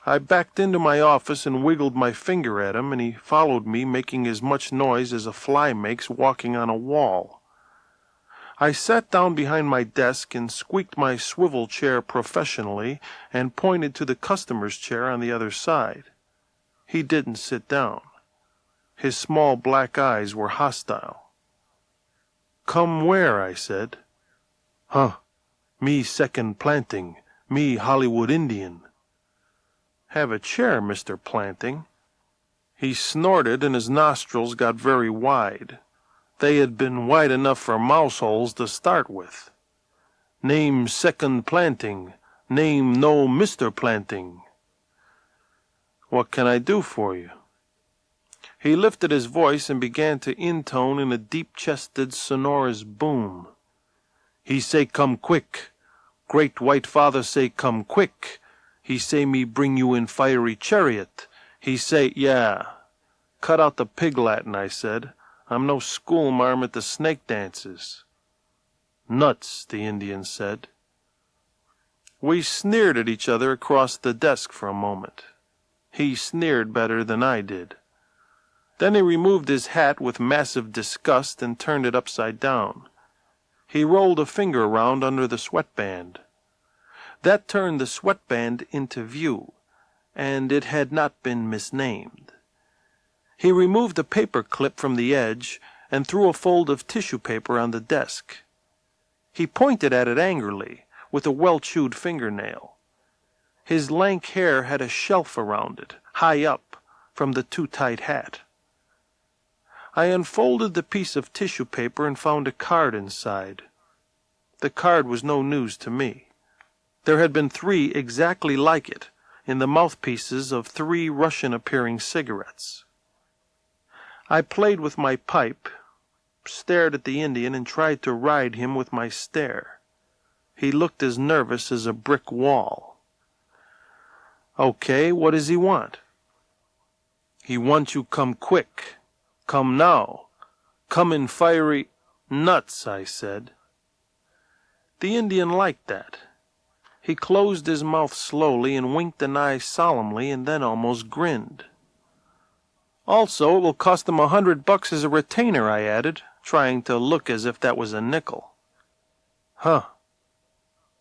Speaker 2: I backed into my office and wiggled my finger at him, and he followed me, making as much noise as a fly makes walking on a wall. I sat down behind my desk and squeaked my swivel chair professionally and pointed to the customer's chair on the other side. He didn't sit down. His small black eyes were hostile. "Come where?" I said. "Huh. Me second planting. Me Hollywood Indian." "Have a chair, Mr. Planting." He snorted and his nostrils got very wide. They had been wide enough for mouse holes to start with. "Name second Planting. Name no Mr. Planting." "What can I do for you?" He lifted his voice and began to intone in a deep-chested, sonorous boom. "He say come quick. Great White Father say come quick. He say me bring you in fiery chariot. He say, yeah." "Cut out the pig Latin," I said. "I'm no schoolmarm at the snake dances." "Nuts," the Indian said. We sneered at each other across the desk for a moment. He sneered better than I did. Then he removed his hat with massive disgust and turned it upside down. He rolled a finger around under the sweatband. That turned the sweatband into view, and it had not been misnamed. He removed a paper clip from the edge and threw a fold of tissue paper on the desk. He pointed at it angrily, with a well-chewed fingernail. His lank hair had a shelf around it, high up, from the too-tight hat. I unfolded the piece of tissue paper and found a card inside. The card was no news to me. There had been 3 exactly like it, in the mouthpieces of 3 Russian-appearing cigarettes. I played with my pipe, stared at the Indian, and tried to ride him with my stare. He looked as nervous as a brick wall. "Okay, what does he want?" "He wants you come quick. Come now. Come in fiery—" "Nuts," I said. The Indian liked that. He closed his mouth slowly and winked an eye solemnly and then almost grinned. "Also, it will cost him $100 as a retainer," I added, trying to look as if that was a nickel. Huh.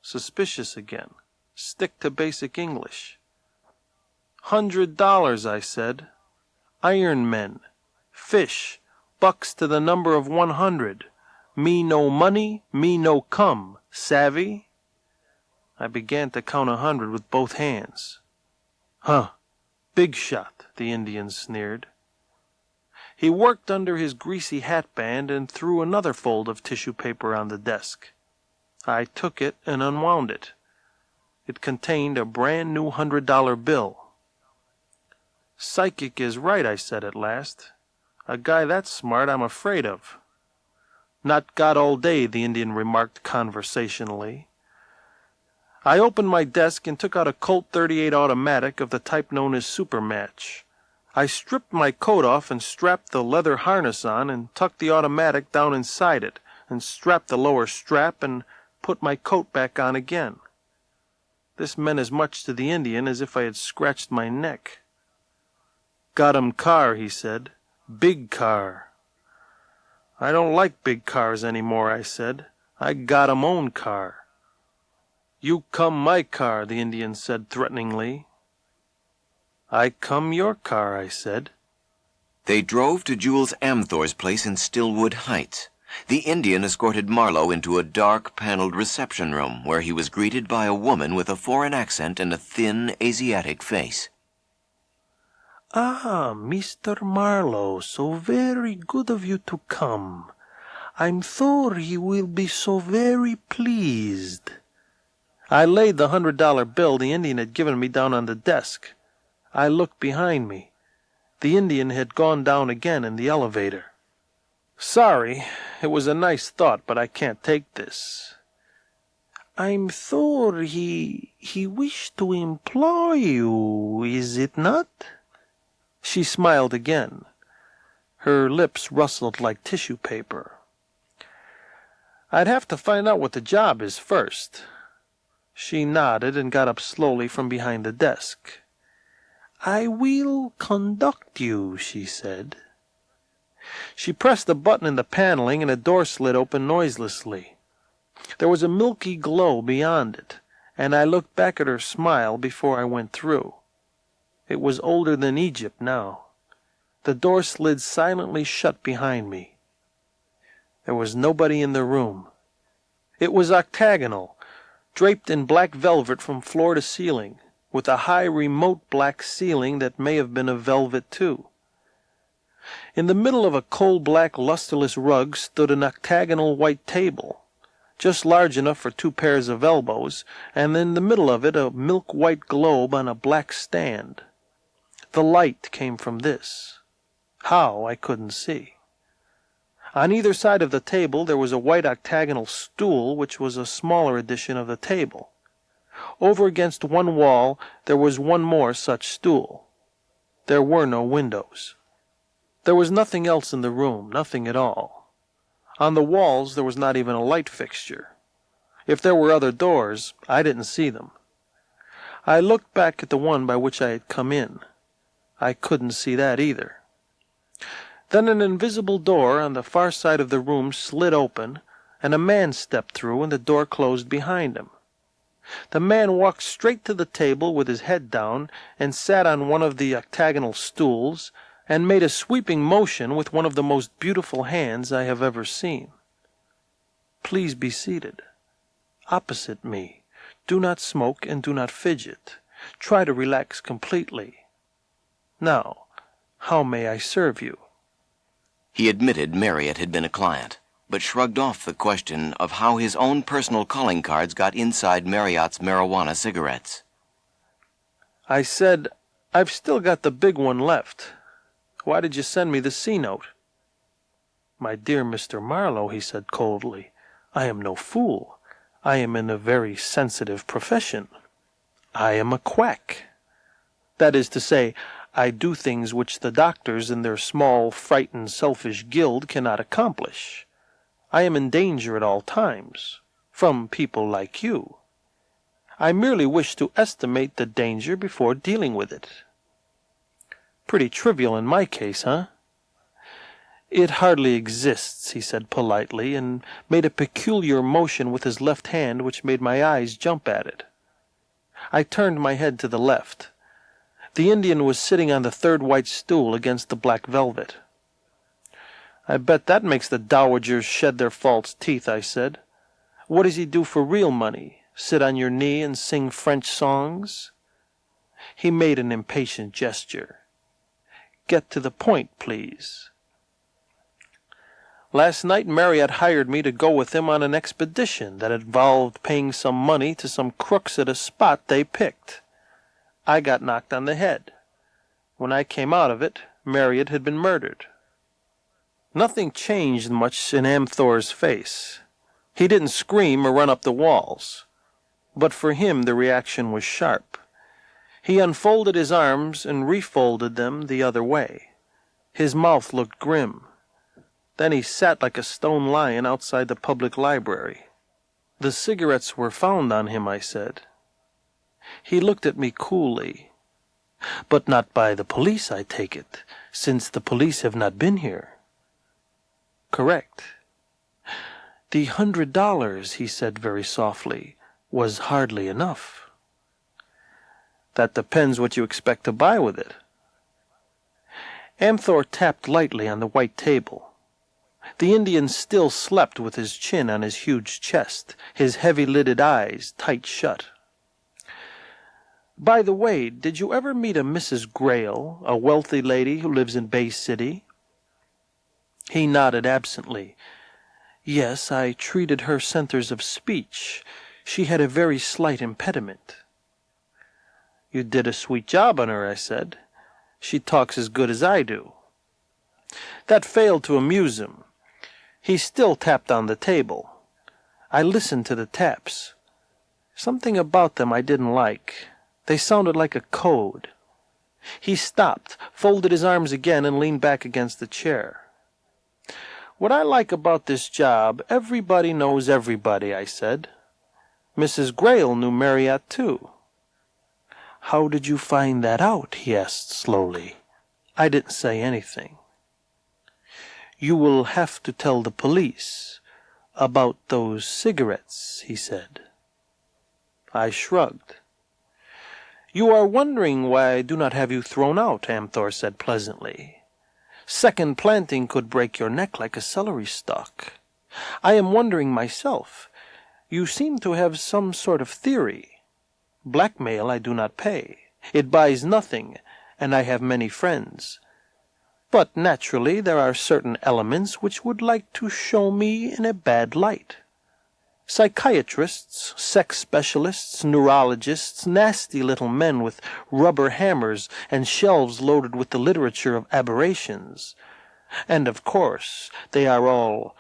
Speaker 2: Suspicious again. Stick to basic English. $100, I said. Iron men. Fish. Bucks to the number of 100. Me no money, me no come. Savvy? I began to count 100 with both hands. Huh. Big shot, the Indian sneered. He worked under his greasy hatband and threw another fold of tissue paper on the desk. I took it and unwound it. It contained a brand new $100 bill. "Psychic is right," I said at last. "A guy that smart I'm afraid of." "Not got all day," the Indian remarked conversationally. I opened my desk and took out a Colt .38 automatic of the type known as Supermatch. I stripped my coat off and strapped the leather harness on and tucked the automatic down inside it and strapped the lower strap and put my coat back on again. This meant as much to the Indian as if I had scratched my neck. "Got 'em car," he said. "Big car." "I don't like big cars any more," I said. "I got 'em own car." "You come my car," the Indian said threateningly. "I come your car," I said.
Speaker 1: They drove to Jules Amthor's place in Stillwood Heights. The Indian escorted Marlowe into a dark, paneled reception room where he was greeted by a woman with a foreign accent and a thin, Asiatic face.
Speaker 2: "Ah, Mr. Marlowe, so very good of you to come. I'm sure he will be so very pleased." I laid the $100 bill the Indian had given me down on the desk. I looked behind me. The Indian had gone down again in the elevator. "Sorry, it was a nice thought, but I can't take this." "I'm sure he wished to employ you, is it not?" She smiled again. Her lips rustled like tissue paper. "I'd have to find out what the job is first." She nodded and got up slowly from behind the desk. "I will conduct you," she said. She pressed a button in the paneling and a door slid open noiselessly. There was a milky glow beyond it, and I looked back at her smile before I went through. It was older than Egypt now. The door slid silently shut behind me. There was nobody in the room. It was octagonal, draped in black velvet from floor to ceiling, with a high remote black ceiling that may have been of velvet too. In the middle of a coal-black lusterless rug stood an octagonal white table, just large enough for 2 pairs of elbows, and in the middle of it a milk-white globe on a black stand. The light came from this. How, I couldn't see. On either side of the table there was a white octagonal stool, which was a smaller edition of the table. Over against one wall there was one more such stool. There were no windows. There was nothing else in the room, nothing at all. On the walls there was not even a light fixture. If there were other doors, I didn't see them. I looked back at the one by which I had come in. I couldn't see that either. Then an invisible door on the far side of the room slid open, and a man stepped through, and the door closed behind him. The man walked straight to the table with his head down, and sat on one of the octagonal stools, and made a sweeping motion with one of the most beautiful hands I have ever seen. "Please be seated. Opposite me. Do not smoke and do not fidget. Try to relax completely. Now, how may I serve you?"
Speaker 1: He admitted Marriott had been a client, but shrugged off the question of how his own personal calling cards got inside Marriott's marijuana cigarettes.
Speaker 2: I said, "I've still got the big one left. Why did you send me the C-note?" "My dear Mr. Marlowe," he said coldly, "I am no fool. I am in a very sensitive profession. I am a quack. That is to say, I do things which the doctors in their small, frightened, selfish guild cannot accomplish. I am in danger at all times, from people like you. I merely wish to estimate the danger before dealing with it. Pretty trivial in my case, huh?" "It hardly exists," he said politely, and made a peculiar motion with his left hand which made my eyes jump at it. I turned my head to the left. The Indian was sitting on the third white stool against the black velvet. "I bet that makes the dowagers shed their false teeth," I said. "What does he do for real money? Sit on your knee and sing French songs?" He made an impatient gesture. "Get to the point, please." "Last night Marriott hired me to go with him on an expedition that involved paying some money to some crooks at a spot they picked. I got knocked on the head. When I came out of it, Marriott had been murdered." Nothing changed much in Amthor's face. He didn't scream or run up the walls. But for him the reaction was sharp. He unfolded his arms and refolded them the other way. His mouth looked grim. Then he sat like a stone lion outside the public library. "The cigarettes were found on him," I said. He looked at me coolly. "But not by the police, I take it, since the police have not been here." "Correct." "The $100, he said very softly, was hardly enough." "That depends what you expect to buy with it." Amthor tapped lightly on the white table. The Indian still slept with his chin on his huge chest, his heavy-lidded eyes tight shut. "By the way, did you ever meet a Mrs. Grail, a wealthy lady who lives in Bay City?" He nodded absently. "Yes, I treated her centers of speech. She had a very slight impediment." "You did a sweet job on her," I said. "She talks as good as I do." That failed to amuse him. He still tapped on the table. I listened to the taps. Something about them I didn't like. They sounded like a code. He stopped, folded his arms again, and leaned back against the chair. "What I like about this job, everybody knows everybody," I said. "Mrs. Grail knew Marriott, too." "How did you find that out?" he asked slowly. I didn't say anything. "You will have to tell the police about those cigarettes," he said. I shrugged. "You are wondering why I do not have you thrown out," Amthor said pleasantly. "Second planting could break your neck like a celery stalk. I am wondering myself. You seem to have some sort of theory. Blackmail I do not pay. It buys nothing, and I have many friends. But naturally there are certain elements which would like to show me in a bad light. Psychiatrists, sex specialists, neurologists, nasty little men with rubber hammers and shelves loaded with the literature of aberrations. And of course they are all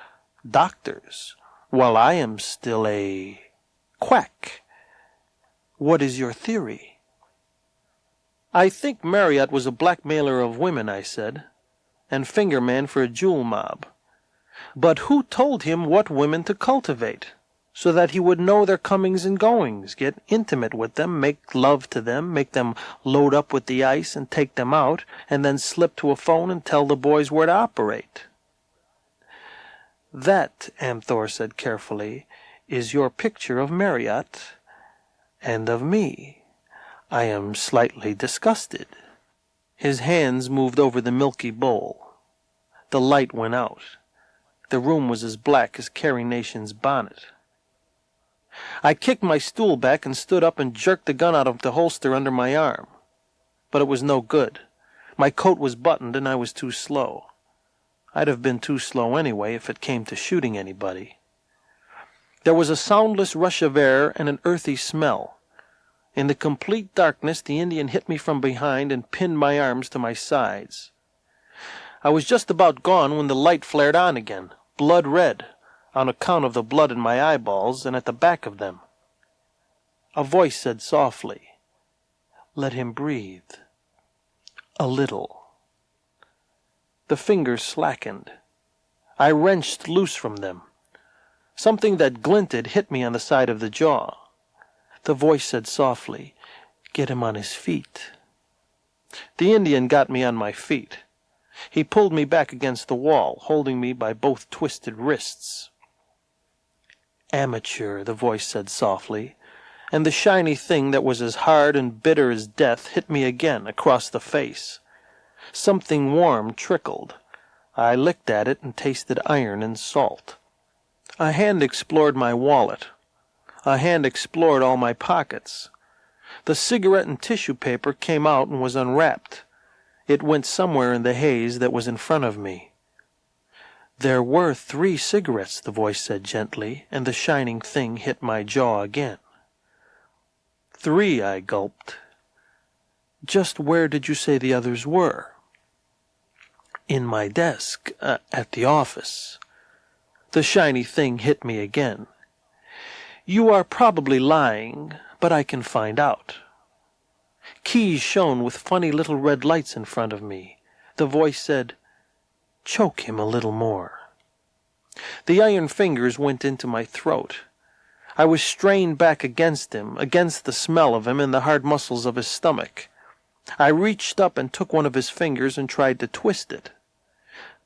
Speaker 2: doctors, while I am still a quack. What is your theory?" "I think Marriott was a blackmailer of women," I said, "and fingerman for a jewel mob. But who told him what women to cultivate, so that he would know their comings and goings, get intimate with them, make love to them, make them load up with the ice and take them out, and then slip to a phone and tell the boys where to operate?" "That," Amthor said carefully, "is your picture of Marriott and of me. I am slightly disgusted." His hands moved over the milky bowl. The light went out. The room was as black as Carrie Nation's bonnet. I kicked my stool back and stood up and jerked the gun out of the holster under my arm. But it was no good. My coat was buttoned and I was too slow. I'd have been too slow anyway if it came to shooting anybody. There was a soundless rush of air and an earthy smell. In the complete darkness, the Indian hit me from behind and pinned my arms to my sides. I was just about gone when the light flared on again, blood red, on account of the blood in my eyeballs and at the back of them. A voice said softly, "Let him breathe. A little." The fingers slackened. I wrenched loose from them. Something that glinted hit me on the side of the jaw. The voice said softly, "Get him on his feet." The Indian got me on my feet. He pulled me back against the wall, holding me by both twisted wrists. "Amateur," the voice said softly, and the shiny thing that was as hard and bitter as death hit me again across the face. Something warm trickled. I licked at it and tasted iron and salt. A hand explored my wallet. A hand explored all my pockets. The cigarette and tissue paper came out and was unwrapped. It went somewhere in the haze that was in front of me. "There were 3 cigarettes," the voice said gently, and the shining thing hit my jaw again. "3," I gulped. "Just where did you say the others were?" "In my desk, at the office." The shiny thing hit me again. "You are probably lying, but I can find out." Keys shone with funny little red lights in front of me. The voice said, "Choke him a little more." The iron fingers went into my throat. I was strained back against him, against the smell of him and the hard muscles of his stomach. I reached up and took one of his fingers and tried to twist it.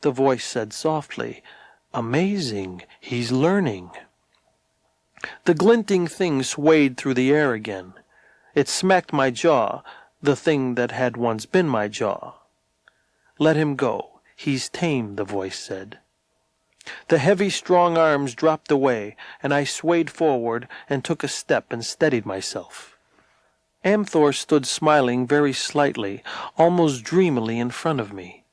Speaker 2: The voice said softly, "Amazing, he's learning." The glinting thing swayed through the air again. It smacked my jaw, the thing that had once been my jaw. "Let him go. He's tame," the voice said. The heavy, strong arms dropped away, and I swayed forward and took a step and steadied myself. Amthor stood smiling very slightly, almost dreamily in front of me.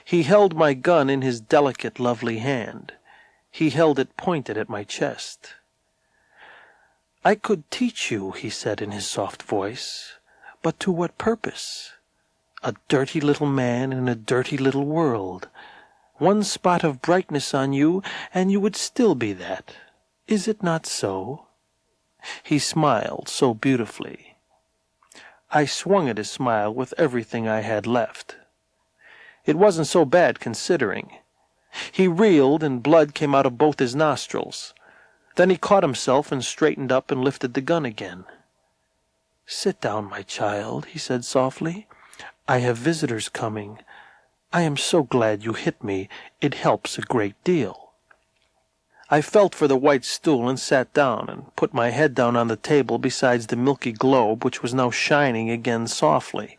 Speaker 2: He held my gun in his delicate, lovely hand. He held it pointed at my chest. "I could teach you," he said in his soft voice, "but to what purpose? A dirty little man in a dirty little world. One spot of brightness on you, and you would still be that. Is it not so?" He smiled so beautifully. I swung at his smile with everything I had left. It wasn't so bad considering. He reeled and blood came out of both his nostrils. Then he caught himself and straightened up and lifted the gun again. "Sit down, my child," he said softly. "I have visitors coming. I am so glad you hit me. It helps a great deal." I felt for the white stool and sat down and put my head down on the table beside the milky globe which was now shining again softly.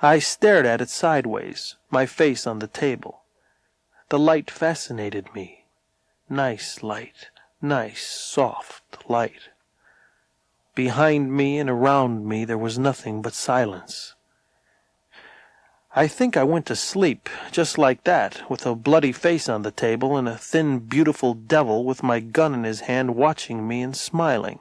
Speaker 2: I stared at it sideways, my face on the table. The light fascinated me. Nice light, nice, soft light. Behind me and around me there was nothing but silence. I think I went to sleep, just like that, with a bloody face on the table and a thin, beautiful devil with my gun in his hand watching me and smiling.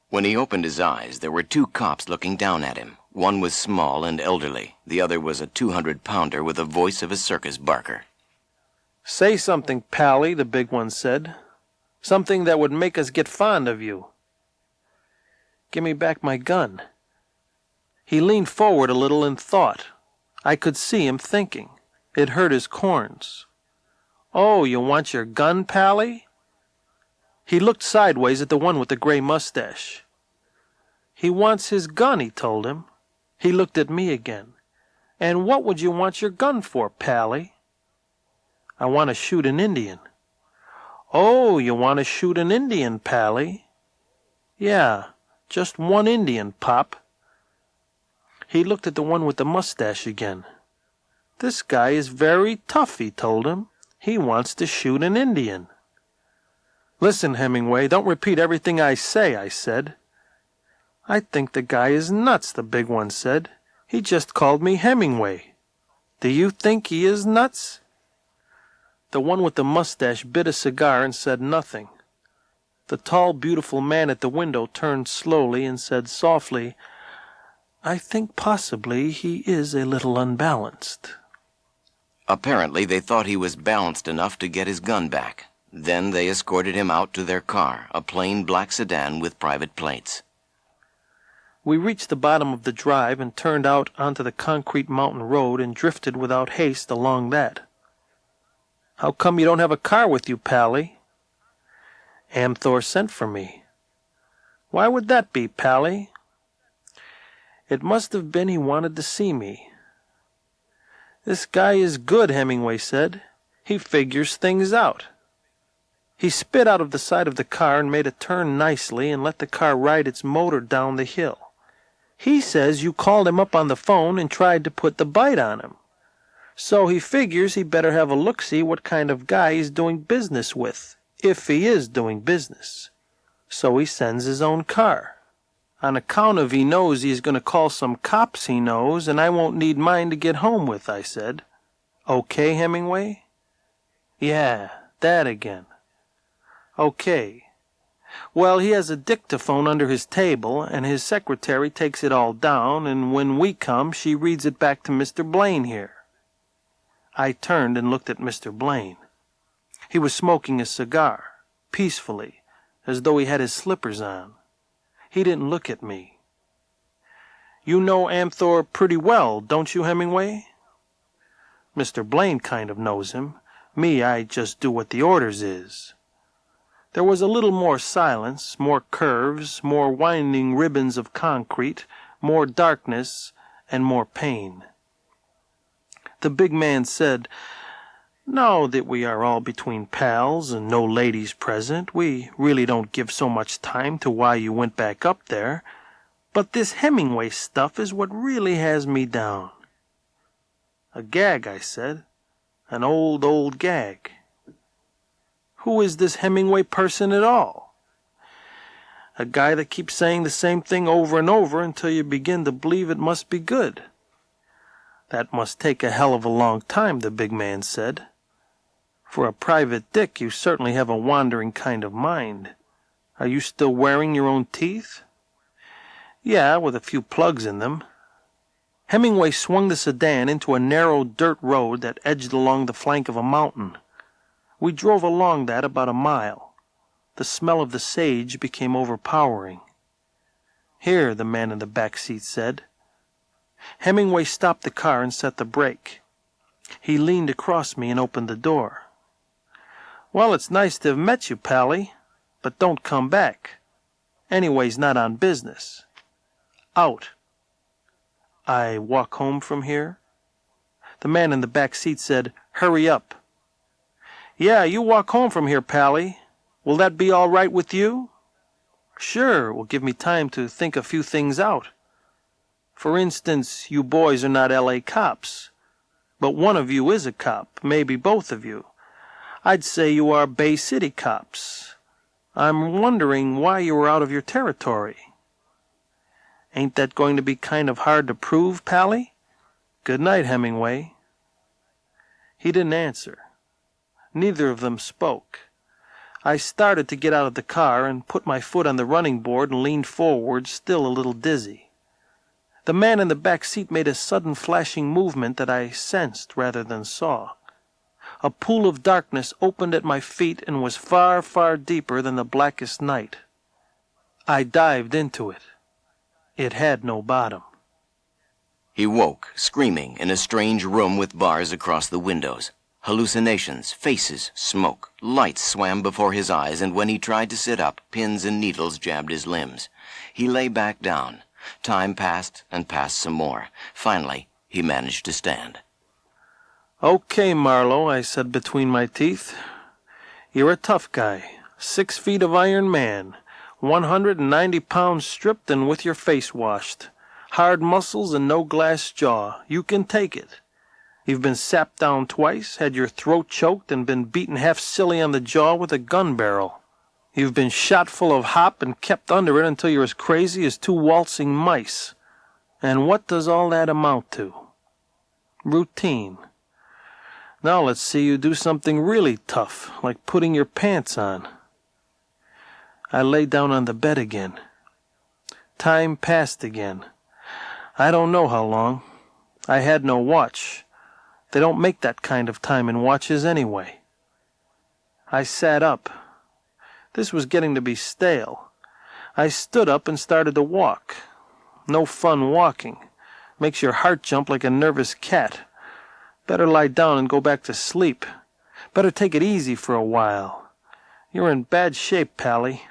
Speaker 1: When he opened his eyes, there were 2 cops looking down at him. One was small and elderly. The other was a 200-pounder with the voice of a circus barker.
Speaker 2: "Say something, Pally," the big one said. "Something that would make us get fond of you." "Give me back my gun." He leaned forward a little and thought. I could see him thinking. It hurt his corns. "Oh, you want your gun, Pally?" He looked sideways at the one with the gray mustache. "He wants his gun," he told him. He looked at me again. "And what would you want your gun for, Pally?" "I want to shoot an Indian." "Oh, you want to shoot an Indian, Pally?" "Yeah, just one Indian, Pop." He looked at the one with the mustache again. "This guy is very tough," he told him. "He wants to shoot an Indian." "Listen, Hemingway, don't repeat everything I say," I said. "I think the guy is nuts," the big one said. "He just called me Hemingway. Do you think he is nuts?" The one with the mustache bit a cigar and said nothing. The tall, beautiful man at the window turned slowly and said softly, "I think possibly he is a little unbalanced."
Speaker 1: Apparently they thought he was balanced enough to get his gun back. Then they escorted him out to their car, a plain black sedan with private plates.
Speaker 2: We reached the bottom of the drive and turned out onto the concrete mountain road and drifted without haste along that. "How come you don't have a car with you, Pally?" "Amthor sent for me." "Why would that be, Pally?" "It must have been he wanted to see me." "This guy is good," Hemingway said. "He figures things out." He spit out of the side of the car and made a turn nicely and let the car ride its motor down the hill. "He says you called him up on the phone and tried to put the bite on him. So he figures he better have a look-see what kind of guy he's doing business with, if he is doing business. So he sends his own car. On account of he knows he's going to call some cops he knows, and I won't need mine to get home with," I said. "Okay, Hemingway?" "Yeah, that again." "Okay. Well, he has a dictaphone under his table, and his secretary takes it all down, and when we come, she reads it back to Mr. Blaine here." I turned and looked at Mr. Blaine. He was smoking a cigar, peacefully, as though he had his slippers on. He didn't look at me. "You know Amthor pretty well, don't you, Hemingway?" "Mr. Blaine kind of knows him. Me, I just do what the orders is." There was a little more silence, more curves, more winding ribbons of concrete, more darkness, and more pain. The big man said, "Now that we are all between pals and no ladies present, we really don't give so much time to why you went back up there. But this Hemingway stuff is what really has me down." "A gag," I said. "An old gag." "Who is this Hemingway person at all?" "A guy that keeps saying the same thing over and over until you begin to believe it must be good." "That must take a hell of a long time," the big man said. "For a private dick, you certainly have a wandering kind of mind. Are you still wearing your own teeth?" "Yeah, with a few plugs in them." Hemingway swung the sedan into a narrow dirt road that edged along the flank of a mountain. We drove along that about a mile. The smell of the sage became overpowering. "Here," the man in the back seat said. Hemingway stopped the car and set the brake. He leaned across me and opened the door. "Well, it's nice to have met you, Pally, but don't come back. Anyways, not on business. Out." "I walk home from here?" The man in the back seat said, "Hurry up." "Yeah, you walk home from here, Pally. Will that be all right with you?" "Sure, it will give me time to think a few things out. For instance, you boys are not L.A. cops. But one of you is a cop, maybe both of you. I'd say you are Bay City cops. I'm wondering why you were out of your territory." "Ain't that going to be kind of hard to prove, Pally? Good night, Hemingway." He didn't answer. Neither of them spoke. I started to get out of the car and put my foot on the running board and leaned forward, still a little dizzy. The man in the back seat made a sudden flashing movement that I sensed rather than saw. A pool of darkness opened at my feet and was far, far deeper than the blackest night. I dived into it. It had no bottom.
Speaker 1: He woke, screaming, in a strange room with bars across the windows. Hallucinations, faces, smoke, lights swam before his eyes, and when he tried to sit up, pins and needles jabbed his limbs. He lay back down. Time passed and passed some more. Finally, he managed to stand.
Speaker 2: "Okay, Marlowe," I said between my teeth. "You're a tough guy. 6 feet of Iron Man. 190 pounds stripped and with your face washed. Hard muscles and no glass jaw. You can take it. You've been sapped down twice, had your throat choked, and been beaten half silly on the jaw with a gun barrel. You've been shot full of hop and kept under it until you're as crazy as two waltzing mice. And what does all that amount to? Routine. Now let's see you do something really tough, like putting your pants on. I lay down on the bed again. Time passed again. I don't know how long. I had no watch. They don't make that kind of time in watches anyway. I sat up. This was getting to be stale. I stood up and started to walk. No fun walking. Makes your heart jump like a nervous cat. Better lie down and go back to sleep. Better take it easy for a while. You're in bad shape, Pally.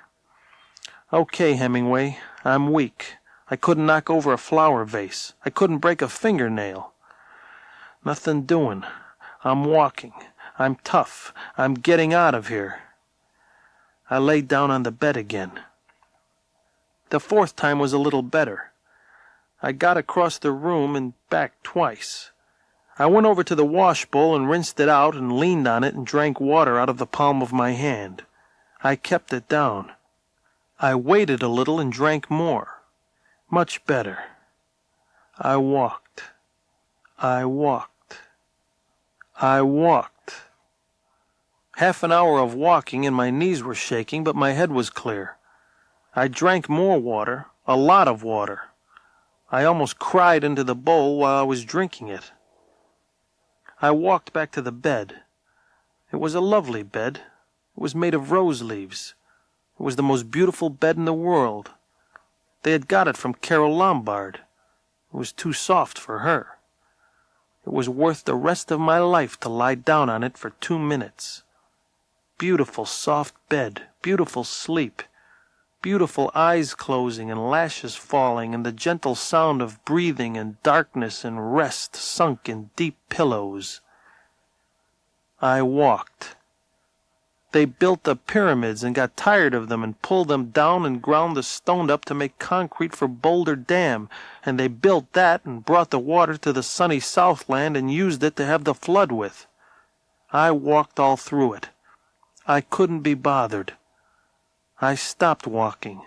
Speaker 2: Okay, Hemingway, I'm weak. I couldn't knock over a flower vase. I couldn't break a fingernail. Nothing doing. I'm walking. I'm tough. I'm getting out of here. I lay down on the bed again. The fourth time was a little better. I got across the room and back twice. I went over to the wash bowl and rinsed it out and leaned on it and drank water out of the palm of my hand. I kept it down. I waited a little and drank more. Much better. I walked. I walked. I walked. Half an hour of walking and my knees were shaking, but my head was clear. I drank more water, a lot of water. I almost cried into the bowl while I was drinking it. I walked back to the bed. It was a lovely bed. It was made of rose leaves. It was the most beautiful bed in the world. They had got it from Carol Lombard. It was too soft for her. It was worth the rest of my life to lie down on it for 2 minutes. Beautiful soft bed, beautiful sleep, beautiful eyes closing and lashes falling, and the gentle sound of breathing and darkness and rest sunk in deep pillows. I walked. They built the pyramids and got tired of them and pulled them down and ground the stone up to make concrete for Boulder Dam, and they built that and brought the water to the sunny Southland and used it to have the flood with. I walked all through it. I couldn't be bothered. I stopped walking.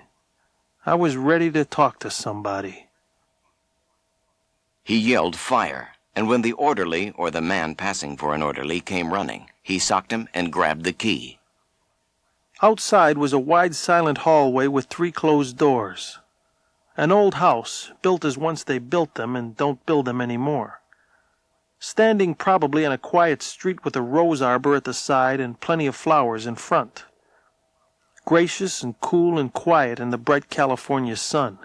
Speaker 2: I was ready to talk to somebody.
Speaker 1: He yelled fire, and when the orderly, or the man passing for an orderly, came running, he socked him and grabbed the key.
Speaker 2: Outside was a wide silent hallway with 3 closed doors. An old house, built as once they built them and don't build them any more. Standing probably on a quiet street with a rose arbor at the side and plenty of flowers in front. Gracious and cool and quiet in the bright California sun.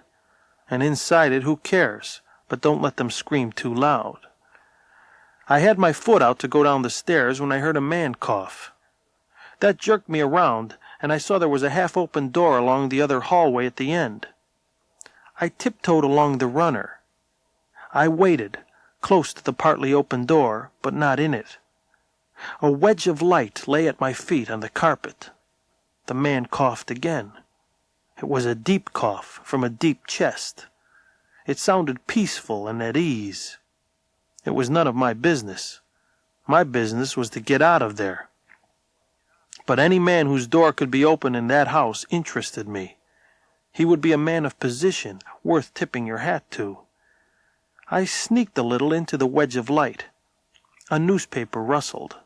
Speaker 2: And inside it, who cares? But don't let them scream too loud. I had my foot out to go down the stairs when I heard a man cough. That jerked me around, and I saw there was a half-open door along the other hallway at the end. I tiptoed along the runner. I waited, close to the partly open door, but not in it. A wedge of light lay at my feet on the carpet. The man coughed again. It was a deep cough from a deep chest. It sounded peaceful and at ease. It was none of my business. My business was to get out of there. But any man whose door could be open in that house interested me. He would be a man of position, worth tipping your hat to. I sneaked a little into the wedge of light. A newspaper rustled.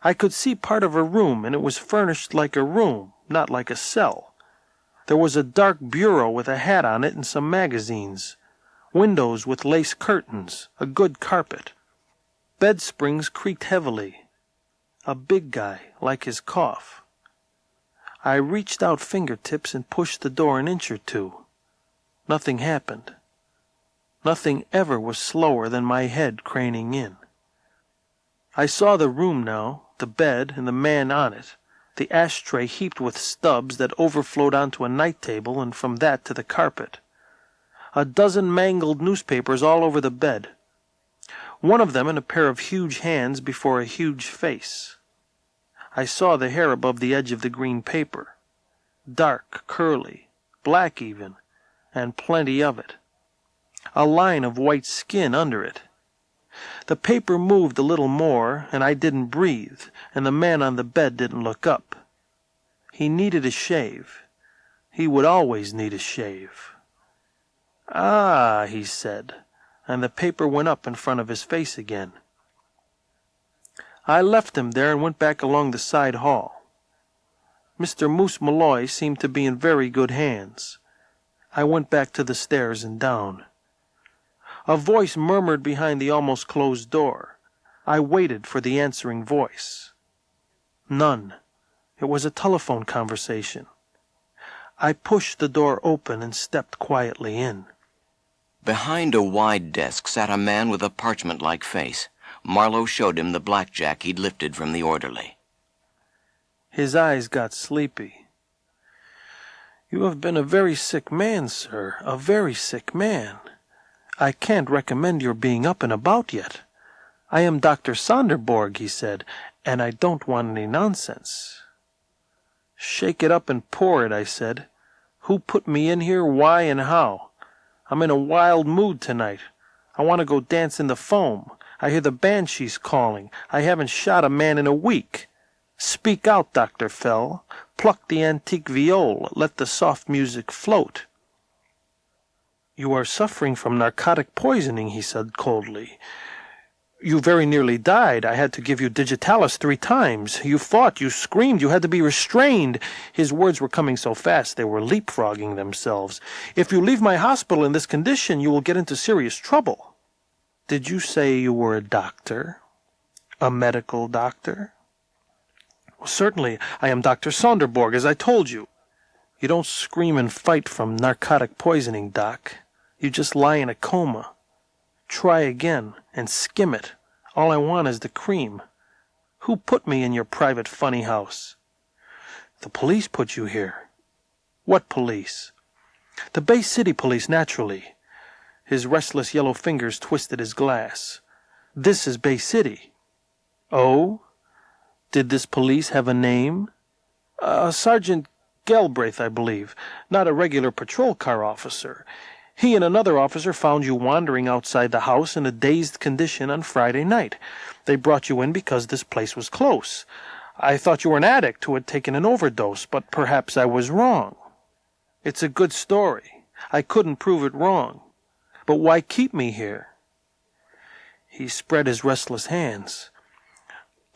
Speaker 2: I could see part of a room, and it was furnished like a room, not like a cell. There was a dark bureau with a hat on it and some magazines. Windows with lace curtains, a good carpet. Bed springs creaked heavily. A big guy, like his cough. I reached out fingertips and pushed the door an inch or two. Nothing happened. Nothing ever was slower than my head craning in. I saw the room now, the bed and the man on it, the ashtray heaped with stubs that overflowed onto a night table and from that to the carpet. A dozen mangled newspapers all over the bed. One of them in a pair of huge hands before a huge face. I saw the hair above the edge of the green paper. Dark, curly, black even, and plenty of it. a line of white skin under it. The paper moved a little more, and I didn't breathe, and the man on the bed didn't look up. He needed a shave. He would always need a shave. "Ah," he said, and the paper went up in front of his face again. I left him there and went back along the side hall. Mr. Moose Malloy seemed to be in very good hands. I went back to the stairs and down. A voice murmured behind the almost closed door. I waited for the answering voice. None. It was a telephone conversation. I pushed the door open and stepped quietly in.
Speaker 1: Behind a wide desk sat a man with a parchment-like face. Marlowe showed him the blackjack he'd lifted from the orderly.
Speaker 2: His eyes got sleepy. "You have been a very sick man, sir, a very sick man. I can't recommend your being up and about yet. I am Dr. Sonderborg," he said, "and I don't want any nonsense." "Shake it up and pour it," I said. "Who put me in here, why, and how? I'm in a wild mood tonight. I want to go dance in the foam. I hear the banshees calling. I haven't shot a man in a week. Speak out, Dr. Fell. Pluck the antique viol. Let the soft music float." "You are suffering from narcotic poisoning," he said coldly. "You very nearly died. I had to give you digitalis 3 times. You fought, you screamed, you had to be restrained." His words were coming so fast they were leapfrogging themselves. "If you leave my hospital in this condition, you will get into serious trouble." "Did you say you were a doctor? A medical doctor?" "Well, certainly, I am Dr. Sonderborg, as I told you." "You don't scream and fight from narcotic poisoning, Doc. You just lie in a coma. Try again, and skim it. All I want is the cream. Who put me in your private funny house?" "The police put you here." "What police?" "The Bay City police, naturally." His restless yellow fingers twisted his glass. "This is Bay City." "Oh? Did this police have a name?" "Sergeant Galbraith, I believe. Not a regular patrol car officer. He and another officer found you wandering outside the house in a dazed condition on Friday night. They brought you in because this place was close. I thought you were an addict who had taken an overdose, but perhaps I was wrong. It's a good story. I couldn't prove it wrong. But why keep me here?" He spread his restless hands.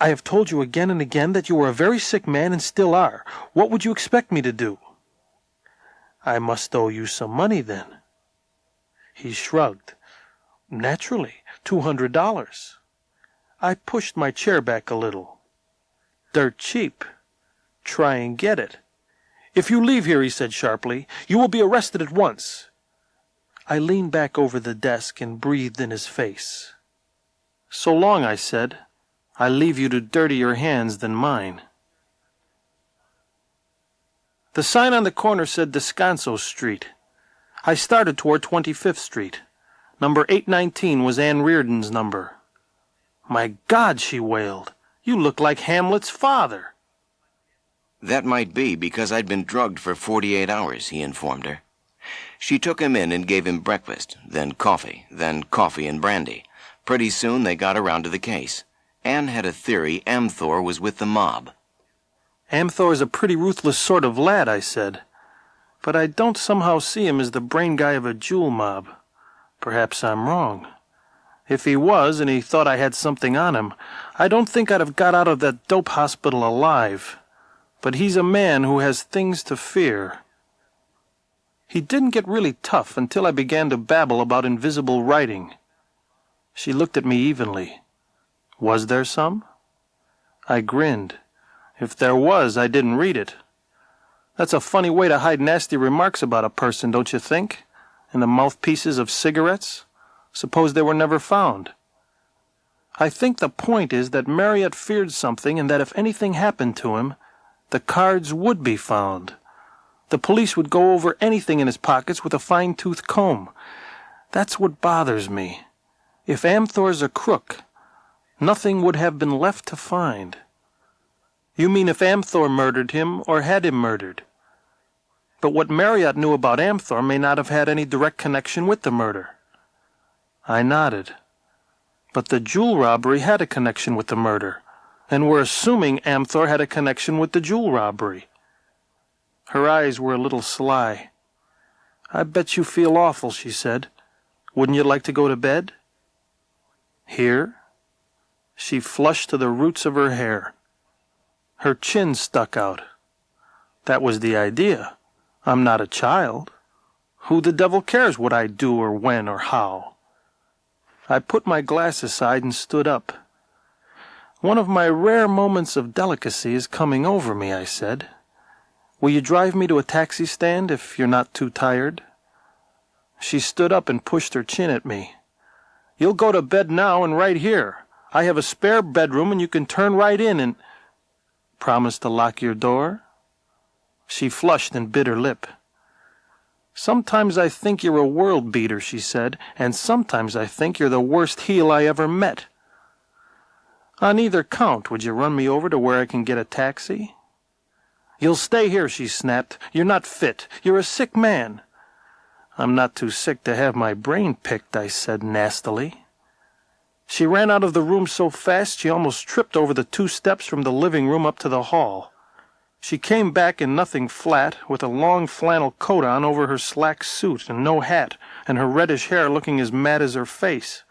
Speaker 2: "I have told you again and again that you were a very sick man and still are. What would you expect me to do?" "I must owe you some money, then." He shrugged. "Naturally, $200. I pushed my chair back a little. "Dirt cheap. Try and get it." "If you leave here," he said sharply, "you will be arrested at once." I leaned back over the desk and breathed in his face. "So long," I said. "I leave you to dirtier hands than mine." The sign on the corner said Descanso Street. I started toward 25th Street. Number 819 was Ann Reardon's number. "My God," she wailed, "you look like Hamlet's father."
Speaker 1: That might be because I'd been drugged for 48 hours, he informed her. She took him in and gave him breakfast, then coffee and brandy. Pretty soon they got around to the case. Anne had a theory Amthor was with the mob.
Speaker 2: "Amthor is a pretty ruthless sort of lad," I said. "But I don't somehow see him as the brain guy of a jewel mob. Perhaps I'm wrong. If he was, and he thought I had something on him, I don't think I'd have got out of that dope hospital alive. But he's a man who has things to fear." He didn't get really tough until I began to babble about invisible writing. She looked at me evenly. "Was there some?" I grinned. "If there was, I didn't read it." That's a funny way to hide nasty remarks about a person, don't you think? In the mouthpieces of cigarettes? Suppose they were never found. I think the point is that Marriott feared something, and that if anything happened to him, the cards would be found. The police would go over anything in his pockets with a fine-tooth comb. That's what bothers me. If Amthor's a crook, nothing would have been left to find. "You mean if Amthor murdered him or had him murdered? But what Marriott knew about Amthor may not have had any direct connection with the murder. I nodded. But the jewel robbery had a connection with the murder, and we're assuming Amthor had a connection with the jewel robbery. Her eyes were a little sly. I bet you feel awful, she said. Wouldn't you like to go to bed? Here? She flushed to the roots of her hair. Her chin stuck out. That was the idea. I'm not a child. Who the devil cares what I do or when or how? I put my glass aside and stood up. One of my rare moments of delicacy is coming over me, I said. Will you drive me to a taxi stand if you're not too tired? She stood up and pushed her chin at me. You'll go to bed now and right here. I have a spare bedroom and you can turn right in and... Promise to lock your door? She flushed and bit her lip. Sometimes I think you're a world beater, she said, and sometimes I think you're the worst heel I ever met. On either count, would you run me over to where I can get a taxi? You'll stay here, she snapped. You're not fit. You're a sick man. I'm not too sick to have my brain picked, I said nastily. She ran out of the room so fast she almost tripped over the 2 steps from the living room up to the hall. She came back in nothing flat, with a long flannel coat on over her slack suit and no hat, and her reddish hair looking as mad as her face.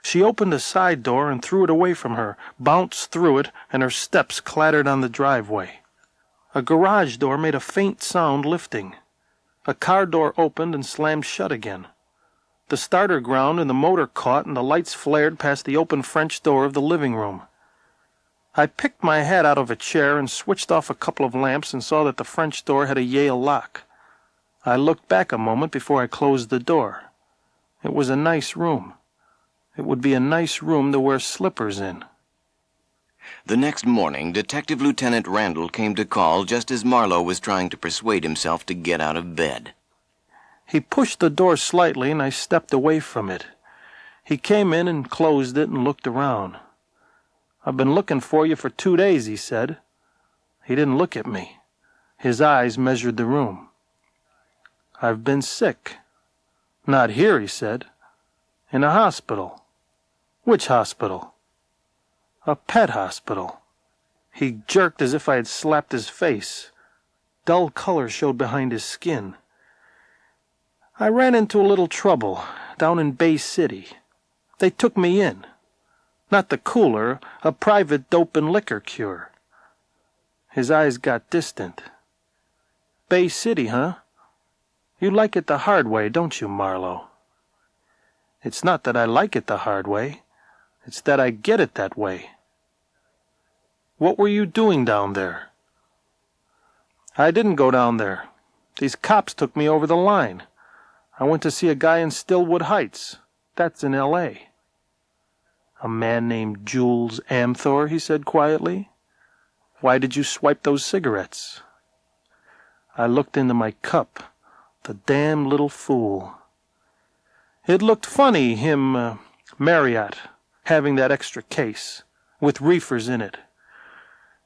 Speaker 2: She opened a side door and threw it away from her, bounced through it, and her steps clattered on the driveway. A garage door made a faint sound lifting. A car door opened and slammed shut again. The starter ground and the motor caught and the lights flared past the open French door of the living room. I picked my hat out of a chair and switched off a couple of lamps and saw that the French door had a Yale lock. I looked back a moment before I closed the door. It was a nice room. It would be a nice room to wear slippers in.
Speaker 1: The next morning, Detective Lieutenant Randall came to call just as Marlowe was trying to persuade himself to get out of bed.
Speaker 2: He pushed the door slightly and I stepped away from it. He came in and closed it and looked around. I've been looking for you for 2 days, he said. He didn't look at me. His eyes measured the room. I've been sick. Not here, he said. In a hospital. Which hospital? A pet hospital. He jerked as if I had slapped his face. Dull color showed behind his skin. I ran into a little trouble down in Bay City. They took me in. Not the cooler, a private dope and liquor cure. His eyes got distant. Bay City, huh? You like it the hard way, don't you, Marlowe? It's not that I like it the hard way. It's that I get it that way. What were you doing down there? I didn't go down there. These cops took me over the line. I went to see a guy in Stillwood Heights. That's in L.A. A man named Jules Amthor, he said quietly. Why did you swipe those cigarettes? I looked into my cup. The damn little fool. It looked funny, him, Marriott, having that extra case, with reefers in it.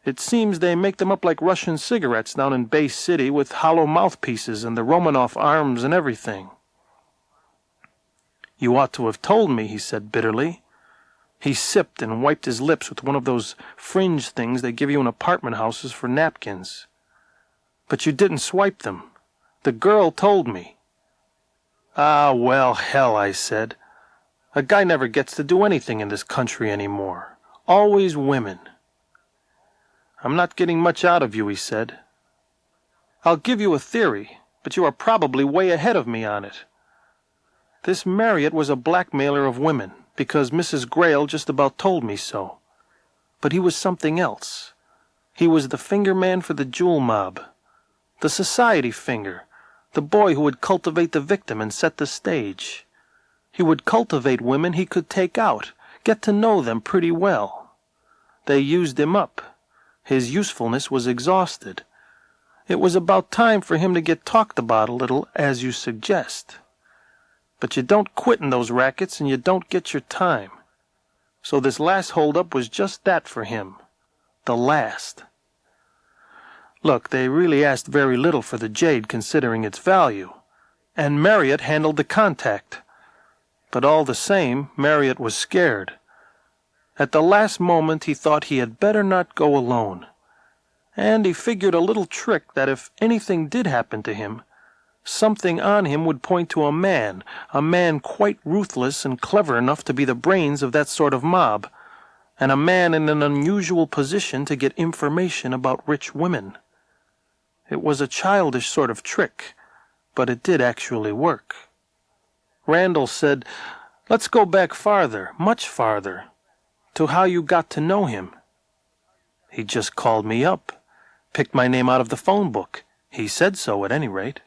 Speaker 2: It seems they make them up like Russian cigarettes down in Bay City with hollow mouthpieces and the Romanov arms and everything. You ought to have told me, he said bitterly. He sipped and wiped his lips with one of those fringe things they give you in apartment houses for napkins. But you didn't swipe them. The girl told me. Ah, well, hell, I said. A guy never gets to do anything in this country anymore. Always women. I'm not getting much out of you, he said. I'll give you a theory, but you are probably way ahead of me on it. This Marriott was a blackmailer of women, because Mrs. Grail just about told me so. But he was something else. He was the finger man for the jewel mob. The society finger. The boy who would cultivate the victim and set the stage. He would cultivate women he could take out, get to know them pretty well. They used him up. His usefulness was exhausted. It was about time for him to get talked about a little, as you suggest. But you don't quit in those rackets and you don't get your time. So this last hold-up was just that for him. The last. Look, they really asked very little for the jade considering its value. And Marriott handled the contact. But all the same, Marriott was scared. At the last moment he thought he had better not go alone. And he figured a little trick that if anything did happen to him, something on him would point to a man quite ruthless and clever enough to be the brains of that sort of mob, and a man in an unusual position to get information about rich women. It was a childish sort of trick, but it did actually work. Randall said, "Let's go back farther, much farther, to how you got to know him." He just called me up, picked my name out of the phone book. He said so, at any rate.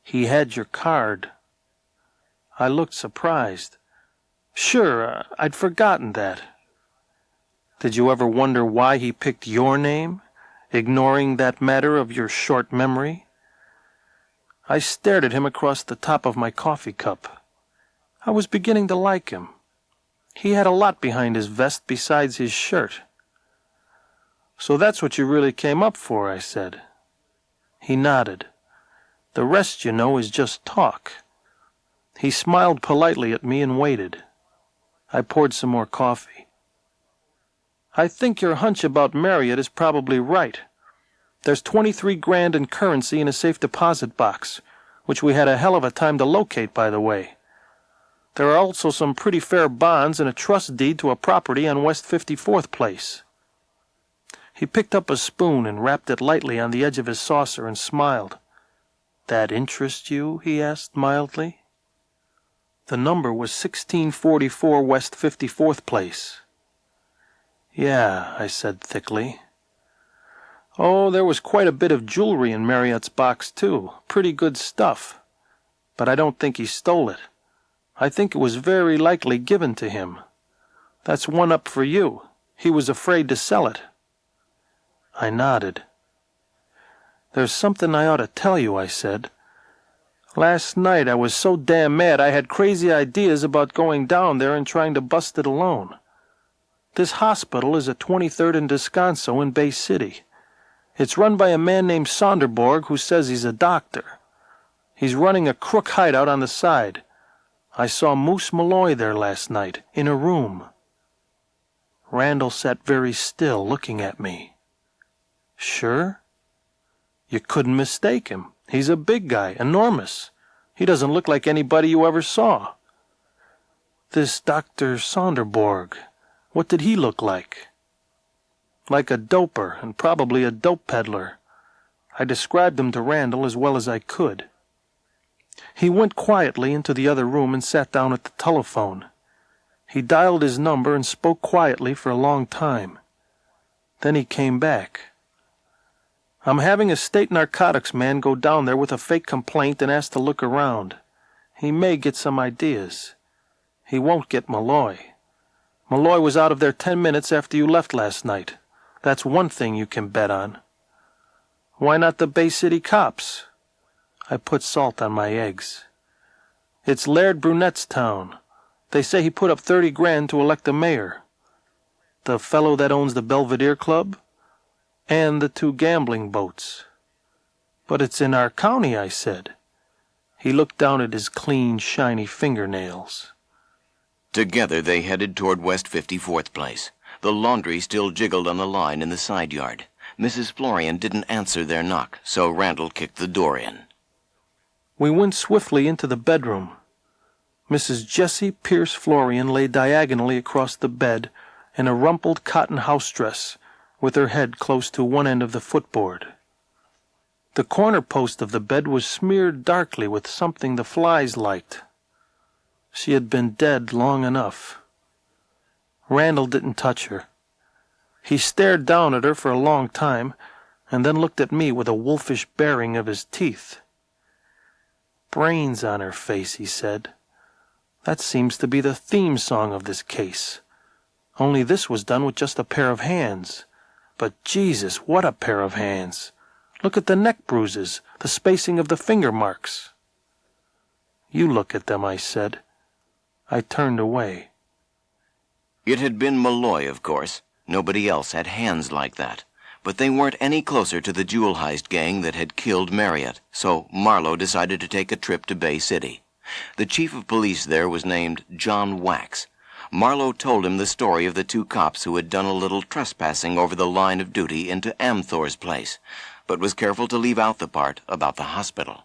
Speaker 2: He had your card. I looked surprised. Sure, I'd forgotten that. Did you ever wonder why he picked your name, ignoring that matter of your short memory? I stared at him across the top of my coffee cup. I was beginning to like him. He had a lot behind his vest besides his shirt. "So that's what you really came up for," I said. He nodded. "The rest, you know, is just talk." He smiled politely at me and waited. I poured some more coffee. "I think your hunch about Marriott is probably right. There's 23 grand in currency in a safe deposit box, which we had a hell of a time to locate, by the way. There are also some pretty fair bonds and a trust deed to a property on West 54th Place." He picked up a spoon and rapped it lightly on the edge of his saucer and smiled. "That interests you?" he asked mildly. The number was 1644 West 54th Place. "Yeah," I said thickly. "Oh, there was quite a bit of jewelry in Marriott's box, too. Pretty good stuff. But I don't think he stole it. I think it was very likely given to him. That's one up for you. He was afraid to sell it." I nodded. "There's something I ought to tell you," I said. "Last night I was so damn mad I had crazy ideas about going down there and trying to bust it alone. This hospital is at 23rd and Descanso in Bay City. It's run by a man named Sonderborg who says he's a doctor. He's running a crook hideout on the side. I saw Moose Malloy there last night, in a room." Randall sat very still, looking at me. "Sure?" "You couldn't mistake him. He's a big guy, enormous. He doesn't look like anybody you ever saw." "This Dr. Sonderborg, what did he look like?" "Like a doper, and probably a dope peddler." I described him to Randall as well as I could. He went quietly into the other room and sat down at the telephone. He dialed his number and spoke quietly for a long time. Then he came back. "I'm having a state narcotics man go down there with a fake complaint and ask to look around. He may get some ideas. He won't get Malloy. Malloy was out of there 10 minutes after you left last night. That's one thing you can bet on." "Why not the Bay City cops?" I put salt on my eggs. "It's Laird Brunette's town. They say he put up 30 grand to elect a mayor. The fellow that owns the Belvedere Club? And the 2 gambling boats." "But it's in our county," I said. He looked down at his clean, shiny fingernails.
Speaker 1: Together they headed toward West 54th Place. The laundry still jiggled on the line in the side yard. Mrs. Florian didn't answer their knock, so Randall kicked the door in.
Speaker 2: We went swiftly into the bedroom. Mrs. Jessie Pierce Florian lay diagonally across the bed in a rumpled cotton house dress, with her head close to one end of the footboard. The corner post of the bed was smeared darkly with something the flies liked. She had been dead long enough. Randall didn't touch her. He stared down at her for a long time, and then looked at me with a wolfish baring of his teeth. "Brains on her face," he said. "That seems to be the theme song of this case. Only this was done with just a pair of hands. But Jesus, what a pair of hands! Look at the neck bruises, the spacing of the finger marks." "You look at them," I said. I turned away.
Speaker 1: It had been Malloy, of course. Nobody else had hands like that. But they weren't any closer to the jewel heist gang that had killed Marriott, so Marlowe decided to take a trip to Bay City. The chief of police there was named John Wax. Marlowe told him the story of the two cops who had done a little trespassing over the line of duty into Amthor's place, but was careful to leave out the part about the hospital.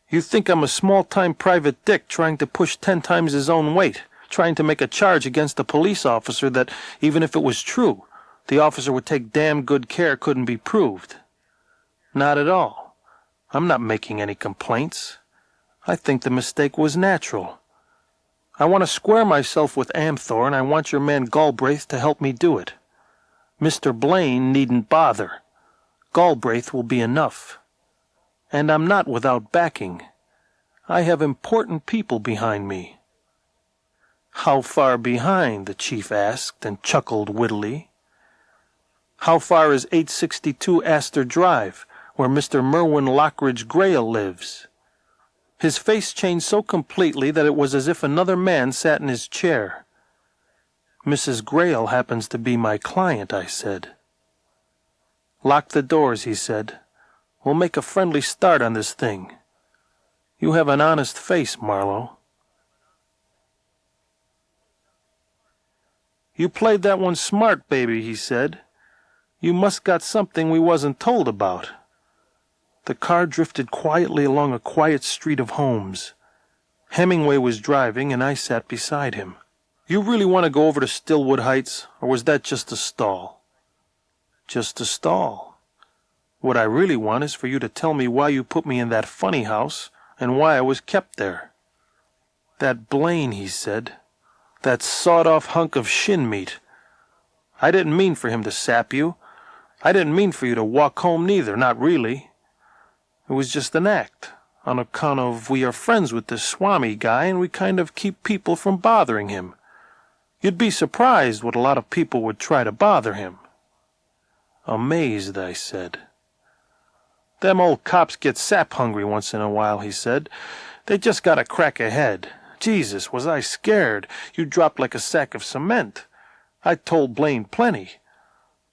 Speaker 2: You think I'm a small-time private dick trying to push 10 times his own weight, trying to make a charge against a police officer that, even if it was true, the officer would take damn good care couldn't be proved. Not at all. I'm not making any complaints. I think the mistake was natural. I want to square myself with Amthor, and I want your man Galbraith to help me do it. Mr. Blaine needn't bother. Galbraith will be enough. And I'm not without backing. I have important people behind me. How far behind? The chief asked, and chuckled wittily. How far is 862 Astor Drive, where Mr. Merwin Lockridge Grail lives? His face changed so completely that it was as if another man sat in his chair. Mrs. Grail happens to be my client, I said. Lock the doors, he said. We'll make a friendly start on this thing. You have an honest face, Marlowe. You played that one smart, baby, he said. You must got something we wasn't told about. The car drifted quietly along a quiet street of homes. Hemingway was driving, and I sat beside him. You really want to go over to Stillwood Heights, or was that just a stall? Just a stall. What I really want is for you to tell me why you put me in that funny house, and why I was kept there. That Blaine, he said. That sawed-off hunk of shin meat. I didn't mean for him to sap you. I didn't mean for you to walk home neither, not really. It was just an act, on account of we are friends with this Swami guy and we kind of keep people from bothering him. You'd be surprised what a lot of people would try to bother him. Amazed, I said. Them old cops get sap-hungry once in a while, he said. They just got a crack ahead. Jesus, was I scared. You dropped like a sack of cement. I told Blaine plenty.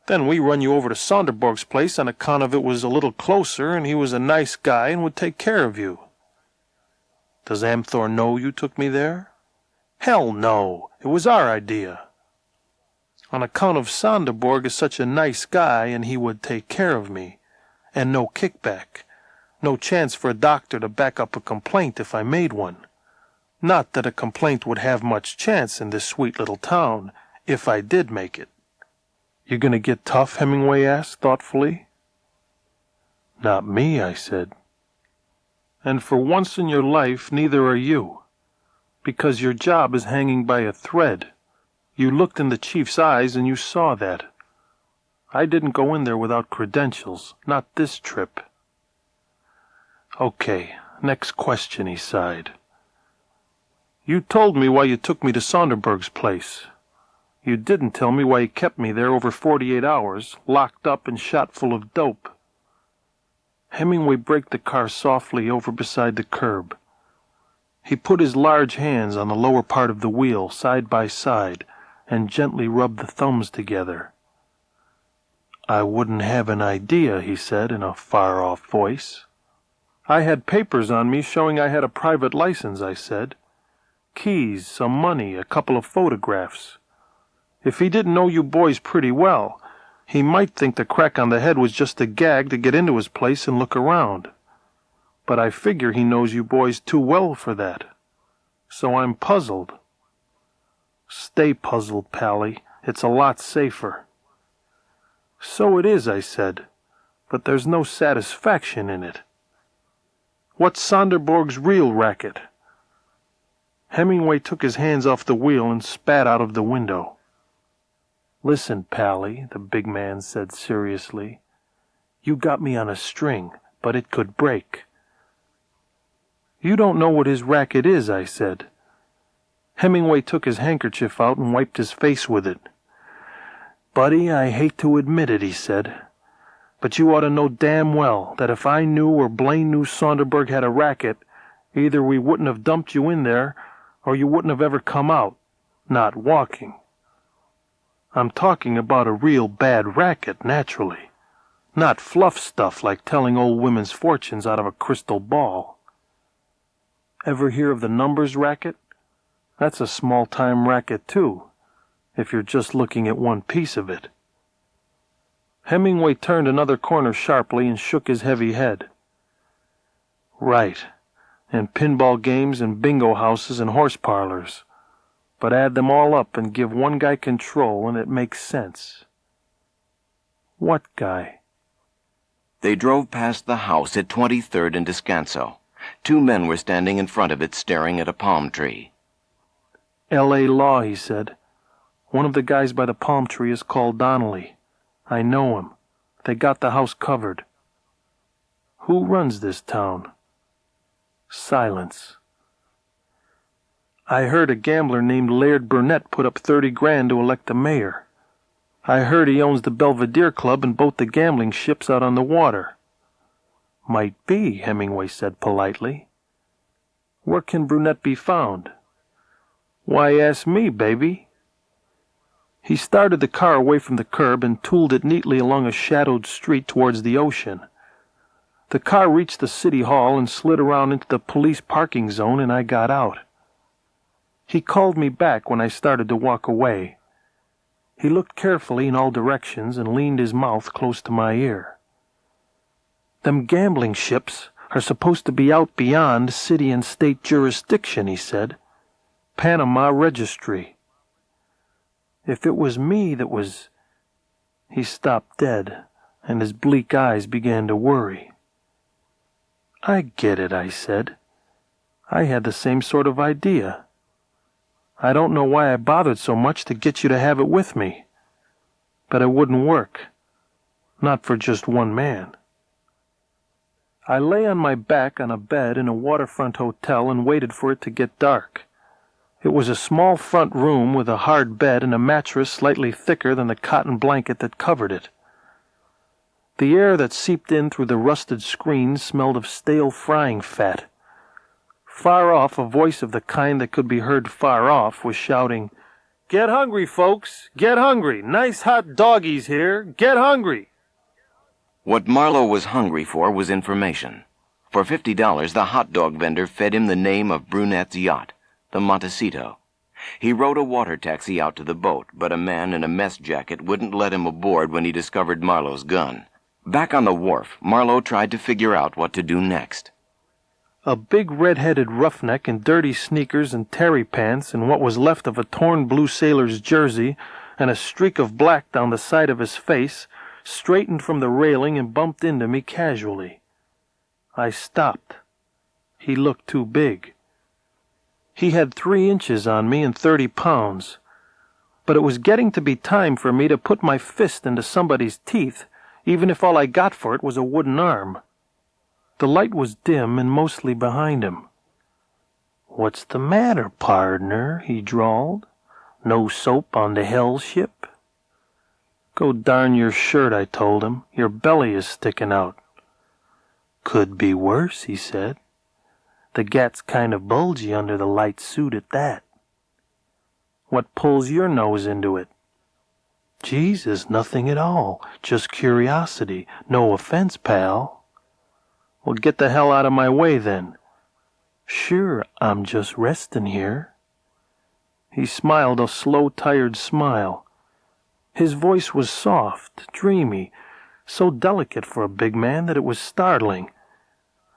Speaker 2: Then we run you over to Sonderborg's place on account of it was a little closer and he was a nice guy and would take care of you. Does Amthor know you took me there? Hell no. It was our idea. On account of Sonderborg is such a nice guy and he would take care of me. And no kickback. No chance for a doctor to back up a complaint if I made one. Not that a complaint would have much chance in this sweet little town, if I did make it. You gonna get tough? Hemingway asked thoughtfully. Not me, I said. And for once in your life, neither are you. Because your job is hanging by a thread. You looked in the chief's eyes and you saw that. I didn't go in there without credentials, not this trip. Okay, next question, he sighed. You told me why you took me to Sonderberg's place. You didn't tell me why he kept me there over 48 hours, locked up and shot full of dope. Hemingway braked the car softly over beside the curb. He put his large hands on the lower part of the wheel, side by side, and gently rubbed the thumbs together. I wouldn't have an idea, he said in a far-off voice. I had papers on me showing I had a private license, I said. Keys, some money, a couple of photographs. If he didn't know you boys pretty well, he might think the crack on the head was just a gag to get into his place and look around. But I figure he knows you boys too well for that. So I'm puzzled. Stay puzzled, Pally. It's a lot safer. So it is, I said, but there's no satisfaction in it. What's Sonderborg's real racket? Hemingway took his hands off the wheel and spat out of the window. Listen, Pally, the big man said seriously. You got me on a string, but it could break. You don't know what his racket is, I said. Hemingway took his handkerchief out and wiped his face with it. Buddy, I hate to admit it, he said, but you ought to know damn well that if I knew or Blaine knew Sonderberg had a racket, either we wouldn't have dumped you in there or you wouldn't have ever come out, not walking. I'm talking about a real bad racket, naturally. Not fluff stuff like telling old women's fortunes out of a crystal ball. Ever hear of the numbers racket? That's a small-time racket, too, if you're just looking at one piece of it. Hemingway turned another corner sharply and shook his heavy head. Right, and pinball games and bingo houses and horse parlors. But add them all up and give one guy control and it makes sense. What guy?
Speaker 1: They drove past the house at 23rd and Descanso. 2 men were standing in front of it staring at a palm tree.
Speaker 2: L.A. Law, he said. One of the guys by the palm tree is called Donnelly. I know him. They got the house covered. Who runs this town? Silence. I heard a gambler named Laird Burnett put up 30 grand to elect the mayor. I heard he owns the Belvedere Club and both the gambling ships out on the water. Might be, Hemingway said politely. Where can Burnett be found? Why ask me, baby? He started the car away from the curb and tooled it neatly along a shadowed street towards the ocean. The car reached the city hall and slid around into the police parking zone, and I got out. He called me back when I started to walk away. He looked carefully in all directions and leaned his mouth close to my ear. Them gambling ships are supposed to be out beyond city and state jurisdiction, he said. Panama Registry. If it was me that was... He stopped dead, and his bleak eyes began to worry. I get it, I said. I had the same sort of idea. I don't know why I bothered so much to get you to have it with me. But it wouldn't work. Not for just one man. I lay on my back on a bed in a waterfront hotel and waited for it to get dark. It was a small front room with a hard bed and a mattress slightly thicker than the cotton blanket that covered it. The air that seeped in through the rusted screens smelled of stale frying fat. Far off, a voice of the kind that could be heard far off was shouting, "Get hungry, folks! Get hungry! Nice hot doggies here! Get hungry!"
Speaker 1: What Marlowe was hungry for was information. For $50, the hot dog vendor fed him the name of Brunette's yacht, the Montecito. He rode a water taxi out to the boat, but a man in a mess jacket wouldn't let him aboard when he discovered Marlowe's gun. Back on the wharf, Marlowe tried to figure out what to do next.
Speaker 2: A big red-headed roughneck in dirty sneakers and terry pants and what was left of a torn blue sailor's jersey and a streak of black down the side of his face straightened from the railing and bumped into me casually. I stopped. He looked too big. He had 3 inches on me and 30 pounds. But it was getting to be time for me to put my fist into somebody's teeth, even if all I got for it was a wooden arm. The light was dim and mostly behind him. "What's the matter, pardner?" he drawled. "No soap on the hell ship?" "Go darn your shirt," I told him. "Your belly is sticking out." "Could be worse," he said. "The gat's kind of bulgy under the light suit at that." "What pulls your nose into it?" "Jesus, nothing at all. Just curiosity. No offense, pal." "Well, get the hell out of my way, then." "Sure, I'm just resting here." He smiled a slow, tired smile. His voice was soft, dreamy, so delicate for a big man that it was startling.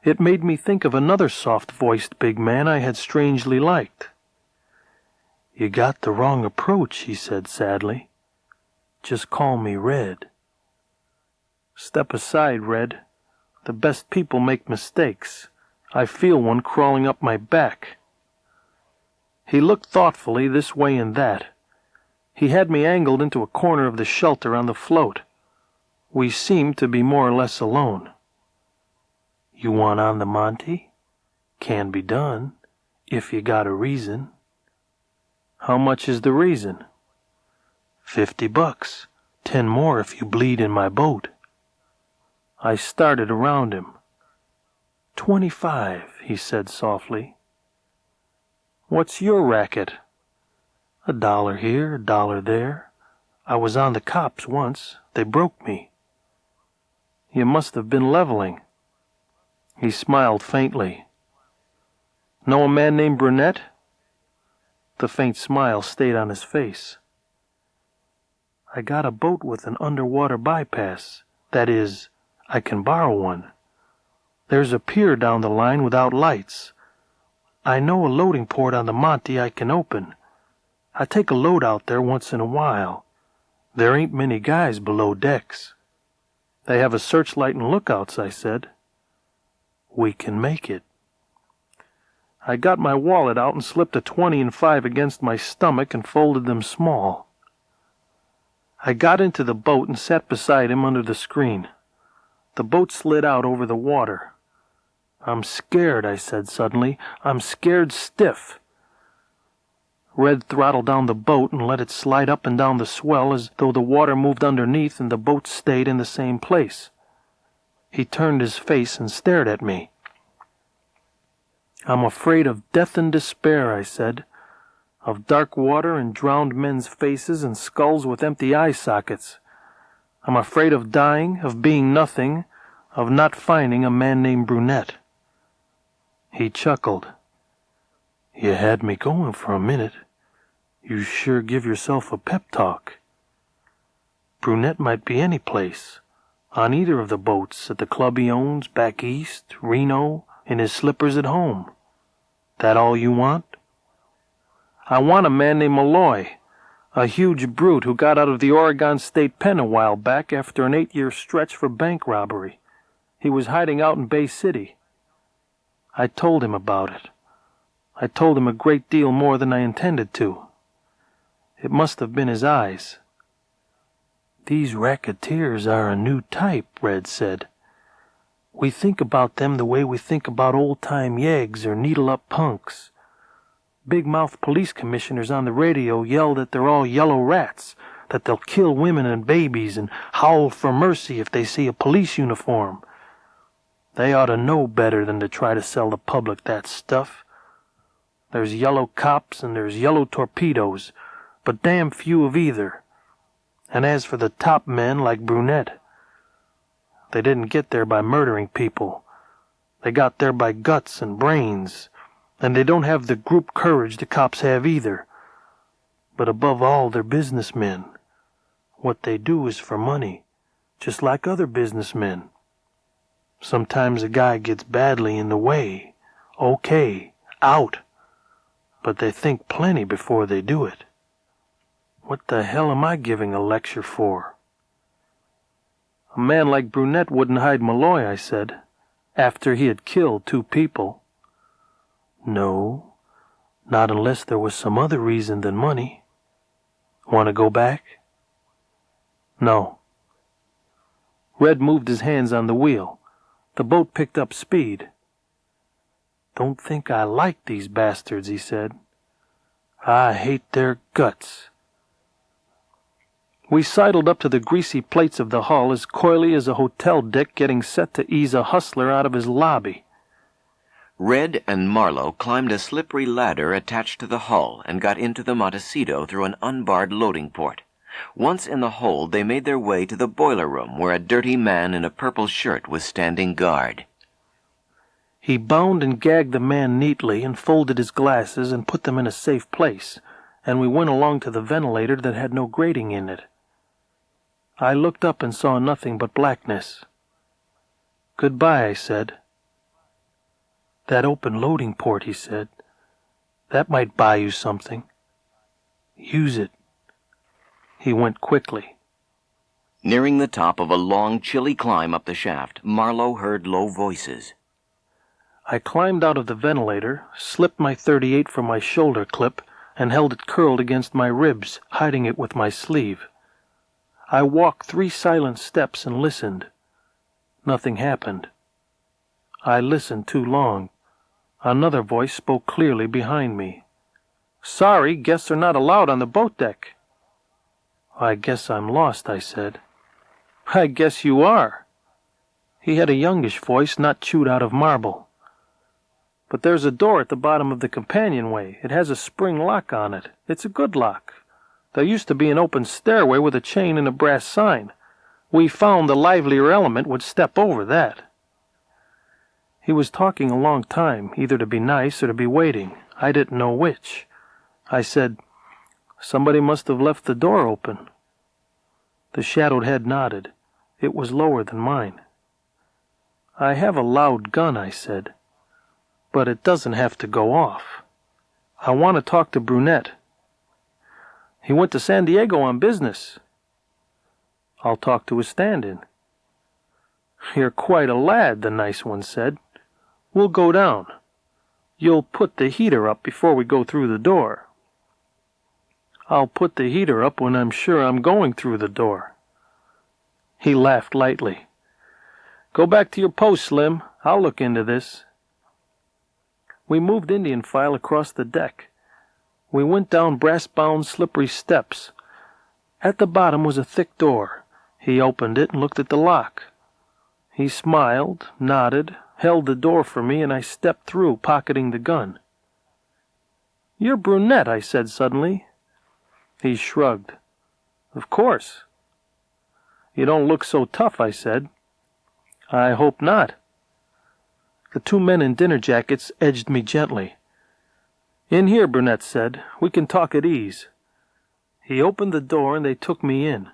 Speaker 2: It made me think of another soft-voiced big man I had strangely liked. "You got the wrong approach," he said sadly. "Just call me Red." "Step aside, Red. The best people make mistakes. I feel one crawling up my back." He looked thoughtfully this way and that. He had me angled into a corner of the shelter on the float. We seemed to be more or less alone. "You want on the Monte? Can be done, if you got a reason." "How much is the reason?" $50. 10 more if you bleed in my boat." I started around him. 25, he said softly. "What's your racket?" $1 here, $1 there. I was on the cops once. They broke me." "You must have been leveling." He smiled faintly. Know a man named Brunette?" The faint smile stayed on his face. "I got a boat with an underwater bypass. That is, I can borrow one. There's a pier down the line without lights. I know a loading port on the Monte I can open. I take a load out there once in a while. There ain't many guys below decks." "They have a searchlight and lookouts," I said. "We can make it." I got my wallet out and slipped a 20 and 5 against my stomach and folded them small. I got into the boat and sat beside him under the screen. The boat slid out over the water. "I'm scared," I said suddenly. "I'm scared stiff." Red throttled down the boat and let it slide up and down the swell as though the water moved underneath and the boat stayed in the same place. He turned his face and stared at me. "I'm afraid of death and despair," I said, "of dark water and drowned men's faces and skulls with empty eye sockets. I'm afraid of dying, of being nothing, of not finding a man named Brunette." He chuckled. "You had me going for a minute. You sure give yourself a pep talk. Brunette might be any place, on either of the boats, at the club he owns, back east, Reno, in his slippers at home. That all you want?" "I want a man named Malloy, a huge brute who got out of the Oregon State Pen a while back after an 8-year stretch for bank robbery. He was hiding out in Bay City." I told him about it. I told him a great deal more than I intended to. It must have been his eyes. "These racketeers are a new type," Red said. "We think about them the way we think about old-time yeggs or needle-up punks. Big-mouth police commissioners on the radio yell that they're all yellow rats, that they'll kill women and babies and howl for mercy if they see a police uniform. They ought to know better than to try to sell the public that stuff. There's yellow cops and there's yellow torpedoes, but damn few of either. And as for the top men like Brunette, they didn't get there by murdering people. They got there by guts and brains, and they don't have the group courage the cops have either. But above all, they're businessmen. What they do is for money, just like other businessmen. Sometimes a guy gets badly in the way. Okay, out. But they think plenty before they do it. What the hell am I giving a lecture for?" "A man like Brunette wouldn't hide Malloy," I said, "after he had killed 2 people. "No, not unless there was some other reason than money. Want to go back?" "No." Red moved his hands on the wheel. The boat picked up speed. "Don't think I like these bastards," he said. "I hate their guts." We sidled up to the greasy plates of the hull as coyly as a hotel dick getting set to ease a hustler out of his lobby.
Speaker 1: Red and Marlowe climbed a slippery ladder attached to the hull and got into the Montecito through an unbarred loading port. Once in the hold, they made their way to the boiler room where a dirty man in a purple shirt was standing guard.
Speaker 2: He bound and gagged the man neatly and folded his glasses and put them in a safe place, and we went along to the ventilator that had no grating in it. I looked up and saw nothing but blackness. "Goodbye," I said. "That open loading port," he said. "That might buy you something. Use it." He went quickly.
Speaker 1: Nearing the top of a long, chilly climb up the shaft, Marlowe heard low voices.
Speaker 2: I climbed out of the ventilator, slipped my .38 from my shoulder clip, and held it curled against my ribs, hiding it with my sleeve. I walked 3 silent steps and listened. Nothing happened. I listened too long. Another voice spoke clearly behind me. "Sorry, guests are not allowed on the boat deck." "I guess I'm lost," I said. "I guess you are." He had a youngish voice not chewed out of marble. "But there's a door at the bottom of the companionway. It has a spring lock on it. It's a good lock. There used to be an open stairway with a chain and a brass sign. We found the livelier element would step over that." He He was talking a long time, either to be nice or to be waiting. I didn't know which. I said, "Somebody must have left the door open." The shadowed head nodded. It was lower than mine. "I have a loud gun," I said, "but it doesn't have to go off. I want to talk to Brunette." "He went to San Diego on business." "I'll talk to his stand-in." "You're quite a lad," the nice one said. "We'll go down. You'll put the heater up before we go through the door." "I'll put the heater up when I'm sure I'm going through the door." He laughed lightly. "Go back to your post, Slim. I'll look into this." We moved Indian file across the deck. We went down brass-bound slippery steps. At the bottom was a thick door. He opened it and looked at the lock. He smiled, nodded, held the door for me, and I stepped through, pocketing the gun. "You're Brunette," I said suddenly. He shrugged. "Of course." "You don't look so tough," I said. "I hope not." The two men in dinner jackets edged me gently. "In here," Brunette said. "We can talk at ease." He opened the door and they took me in.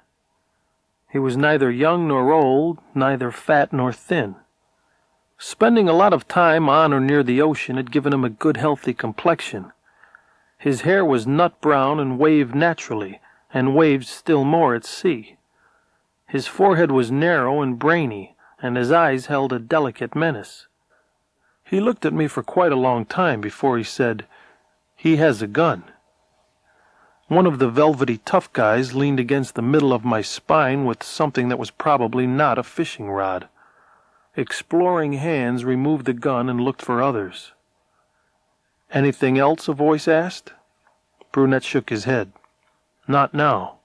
Speaker 2: He was neither young nor old, neither fat nor thin. Spending a lot of time on or near the ocean had given him a good healthy complexion. His hair was nut brown and waved naturally, and waved still more at sea. His forehead was narrow and brainy, and his eyes held a delicate menace. He looked at me for quite a long time before he said, "He has a gun." One of the velvety tough guys leaned against the middle of my spine with something that was probably not a fishing rod. Exploring hands removed the gun and looked for others. "Anything else?" a voice asked. Brunette shook his head. "Not now."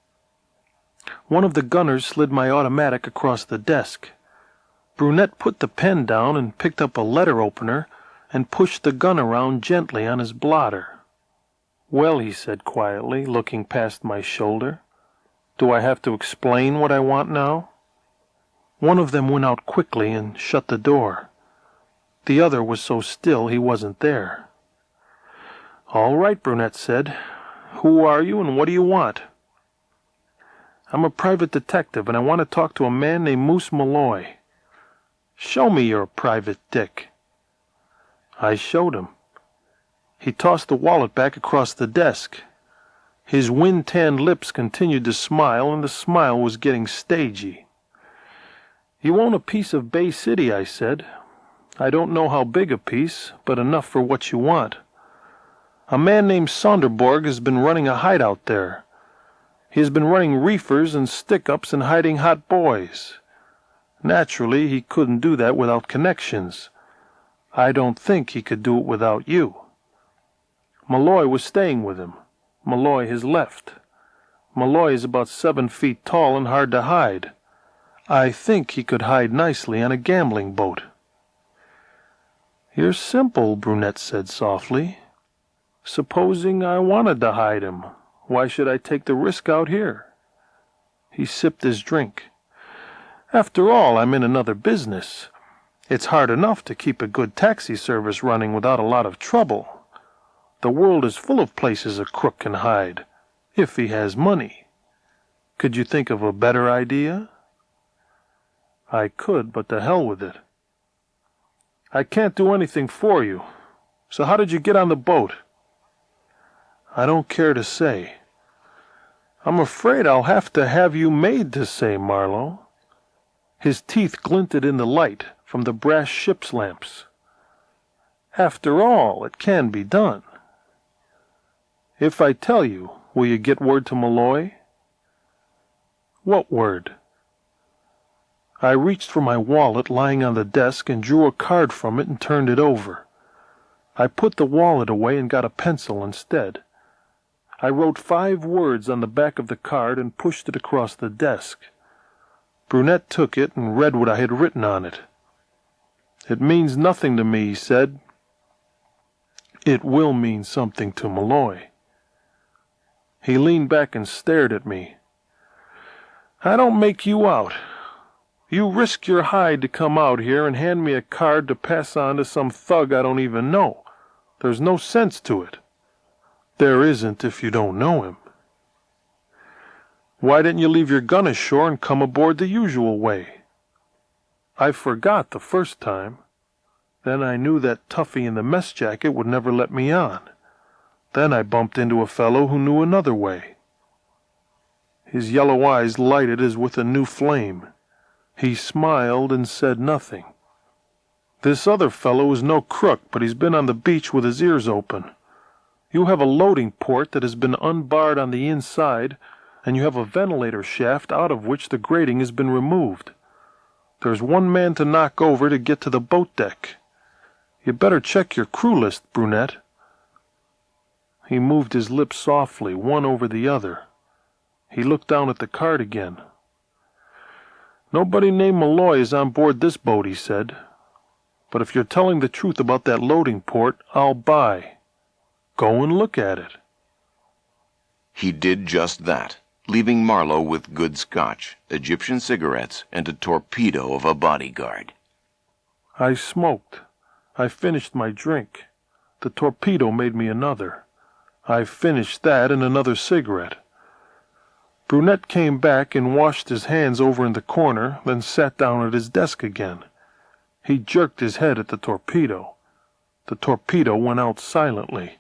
Speaker 2: One of the gunners slid my automatic across the desk. Brunette put the pen down and picked up a letter opener and pushed the gun around gently on his blotter. "Well," he said quietly, looking past my shoulder, "do I have to explain what I want now?" One of them went out quickly and shut the door. The other was so still he wasn't there. "All right," Brunette said. "Who are you and what do you want?" "I'm a private detective and I want to talk to a man named Moose Malloy." "Show me your private dick." I showed him. He tossed the wallet back across the desk. His wind-tanned lips continued to smile, and the smile was getting stagey. "You own a piece of Bay City," I said. "I don't know how big a piece, but enough for what you want. A man named Sonderborg has been running a hideout there. He has been running reefers and stick-ups and hiding hot boys. Naturally, he couldn't do that without connections. I don't think he could do it without you. Malloy was staying with him. Malloy has left. Malloy is about 7 feet tall and hard to hide. I think he could hide nicely on a gambling boat." "You're simple," Brunette said softly. "Supposing I wanted to hide him, why should I take the risk out here?" He sipped his drink. "After all, I'm in another business. It's hard enough to keep a good taxi service running without a lot of trouble. The world is full of places a crook can hide, if he has money. Could you think of a better idea?" I could, but to hell with it. "I can't do anything for you. So how did you get on the boat?" "I don't care to say." "I'm afraid I'll have you made to say, Marlowe." His teeth glinted in the light from the brass ship's lamps. "After all, it can be done." "If I tell you, will you get word to Malloy?" "What word?" I reached for my wallet lying on the desk and drew a card from it and turned it over. I put the wallet away and got a pencil instead. I wrote 5 words on the back of the card and pushed it across the desk. Brunette took it and read what I had written on it. "It means nothing to me," he said. "It will mean something to Malloy." He leaned back and stared at me. "I don't make you out. You risk your hide to come out here and hand me a card to pass on to some thug I don't even know. There's no sense to it. There isn't if you don't know him. Why didn't you leave your gun ashore and come aboard the usual way? I forgot the first time. Then I knew that toughie in the mess jacket would never let me on. Then I bumped into a fellow who knew another way. His yellow eyes lighted as with a new flame. He smiled and said nothing. This other fellow is no crook, but he's been on the beach with his ears open. You have a loading port that has been unbarred on the inside, and you have a ventilator shaft out of which the grating has been removed. There's one man to knock over to get to the boat deck. You better check your crew list, brunette. He moved his lips softly, one over the other. He looked down at the card again. Nobody named Malloy is on board this boat, he said. But if you're telling the truth about that loading port, I'll buy. Go and look at it.
Speaker 1: He did just that, leaving Marlowe with good scotch, Egyptian cigarettes, and a torpedo of a bodyguard.
Speaker 2: I smoked. I finished my drink. The torpedo made me another. I finished that and another cigarette. Brunette came back and washed his hands over in the corner, then sat down at his desk again. He jerked his head at the torpedo. The torpedo went out silently.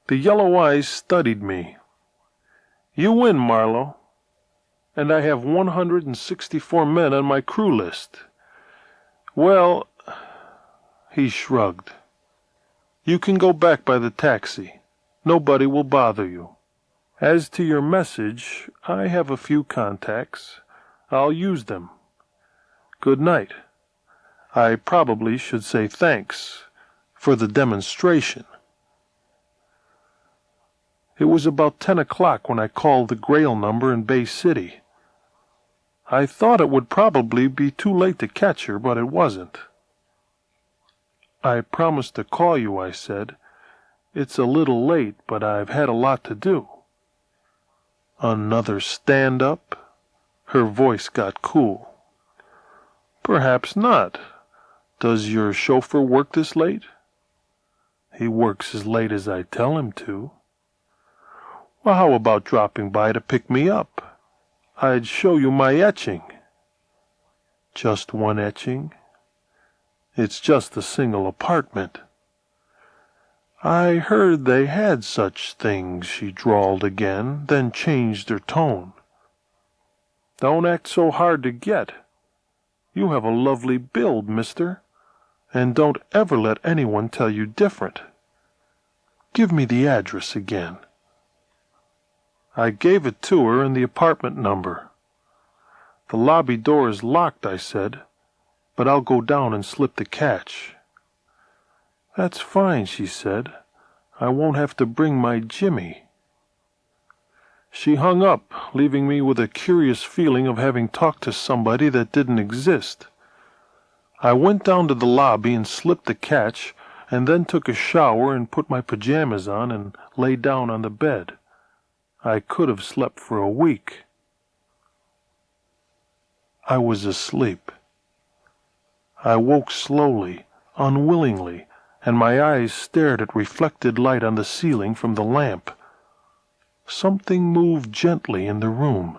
Speaker 2: The yellow eyes studied me. You win, Marlowe. And I have 164 men on my crew list. Well, he shrugged. You can go back by the taxi. Nobody will bother you. As to your message, I have a few contacts. I'll use them. Good night. I probably should say thanks for the demonstration. It was about 10 o'clock when I called the Grail number in Bay City. I thought it would probably be too late to catch her, but it wasn't. I promised to call you, I said. It's a little late, but I've had a lot to do. Another stand-up? Her voice got cool. Perhaps not. Does your chauffeur work this late? He works as late as I tell him to. Well, how about dropping by to pick me up? I'd show you my etching. Just one etching? It's just a single apartment. I heard they had such things, she drawled again, then changed her tone. Don't act so hard to get. You have a lovely build, mister, and don't ever let anyone tell you different. Give me the address again. I gave it to her and the apartment number. The lobby door is locked, I said, but I'll go down and slip the catch. That's fine, she said. I won't have to bring my Jimmy. She hung up, leaving me with a curious feeling of having talked to somebody that didn't exist. I went down to the lobby and slipped the catch, and then took a shower and put my pajamas on and lay down on the bed. I could have slept for a week. I was asleep. I woke slowly, unwillingly, and my eyes stared at reflected light on the ceiling from the lamp. Something moved gently in the room.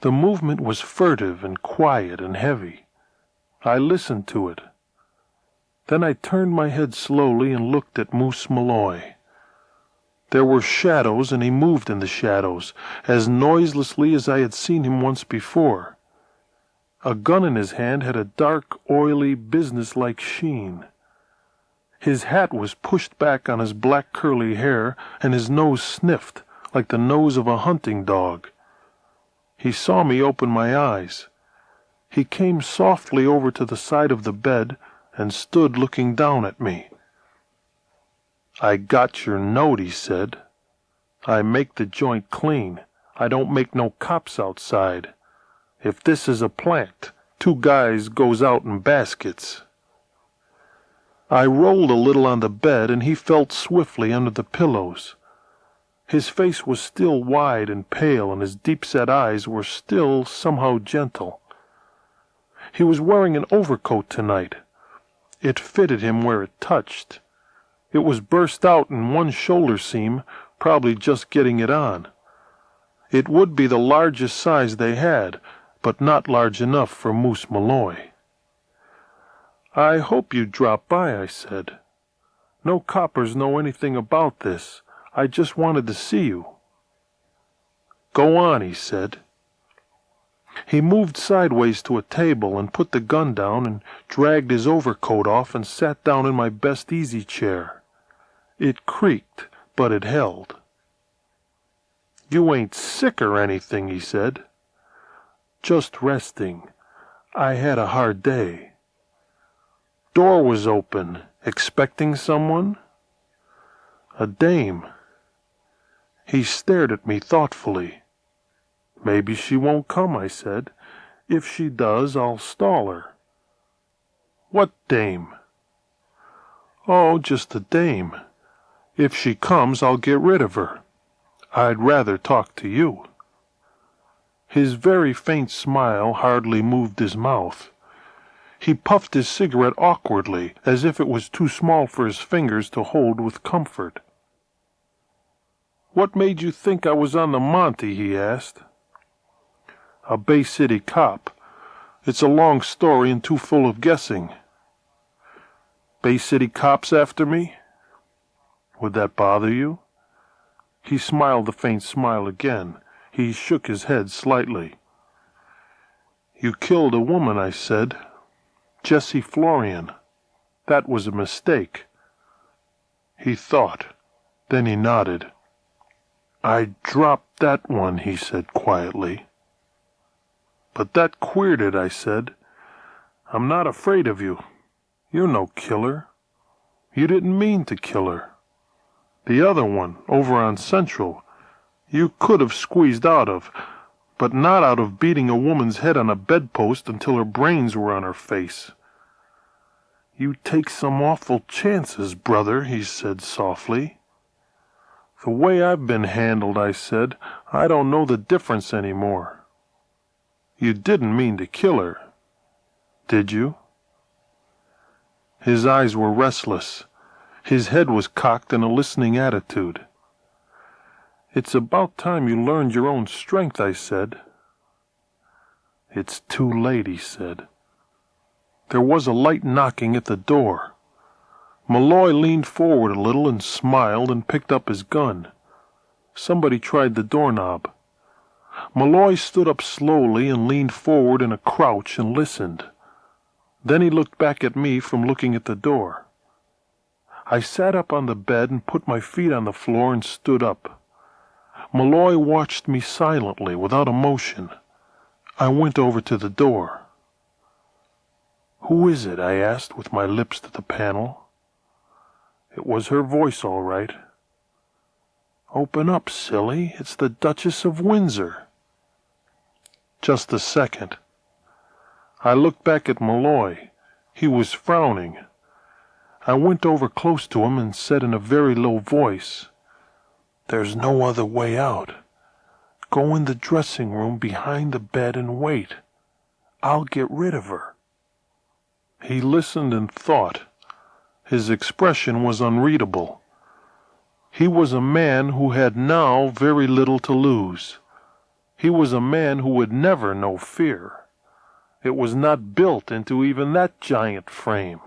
Speaker 2: The movement was furtive and quiet and heavy. I listened to it. Then I turned my head slowly and looked at Moose Malloy. There were shadows, and he moved in the shadows, as noiselessly as I had seen him once before. A gun in his hand had a dark, oily, businesslike sheen. His hat was pushed back on his black curly hair, and his nose sniffed, like the nose of a hunting dog. He saw me open my eyes. He came softly over to the side of the bed and stood looking down at me. I got your note, he said. I make the joint clean. I don't make no cops outside. If this is a plant, 2 guys goes out in baskets. I rolled a little on the bed, and he felt swiftly under the pillows. His face was still wide and pale, and his deep-set eyes were still somehow gentle. He was wearing an overcoat tonight. It fitted him where it touched. It was burst out in one shoulder seam, probably just getting it on. It would be the largest size they had, but not large enough for Moose Malloy. "I hope you'd drop by," I said. "No coppers know anything about this. I just wanted to see you." "Go on," he said. He moved sideways to a table and put the gun down and dragged his overcoat off and sat down in my best easy chair. It creaked, but it held. "You ain't sick or anything," he said. "Just resting. I had a hard day." Door was open. Expecting someone? A dame. He stared at me thoughtfully. "Maybe she won't come," I said. "If she does, I'll stall her." "What dame?" "Oh, just a dame. If she comes, I'll get rid of her. I'd rather talk to you." His very faint smile hardly moved his mouth. He puffed his cigarette awkwardly, as if it was too small for his fingers to hold with comfort. "What made you think I was on the Monte?" he asked. "A Bay City cop. It's a long story and too full of guessing." "Bay City cops after me?" "Would that bother you?" He smiled the faint smile again. He shook his head slightly. "You killed a woman," I said. "Jessie Florian. That was a mistake." He thought. Then he nodded. "I dropped that one," he said quietly. "But that queered it," I said. "I'm not afraid of you. You're no killer. You didn't mean to kill her. The other one, over on Central, you could have squeezed out of, but not out of beating a woman's head on a bedpost until her brains were on her face." "You take some awful chances, brother," he said softly. "The way I've been handled," I said, "I don't know the difference anymore." "You didn't mean to kill her, did you?" His eyes were restless. His head was cocked in a listening attitude. "It's about time you learned your own strength," I said. "It's too late," he said. There was a light knocking at the door. Malloy leaned forward a little and smiled and picked up his gun. Somebody tried the doorknob. Malloy stood up slowly and leaned forward in a crouch and listened. Then he looked back at me from looking at the door. I sat up on the bed and put my feet on the floor and stood up. Malloy watched me silently, without emotion. I went over to the door. "Who is it?" I asked, with my lips to the panel. It was her voice, all right. "Open up, silly. It's the Duchess of Windsor." "Just a second." I looked back at Malloy. He was frowning. I went over close to him and said in a very low voice, "There's no other way out. Go in the dressing room behind the bed and wait. I'll get rid of her." He listened and thought. His expression was unreadable. He was a man who had now very little to lose. He was a man who would never know fear. It was not built into even that giant frame.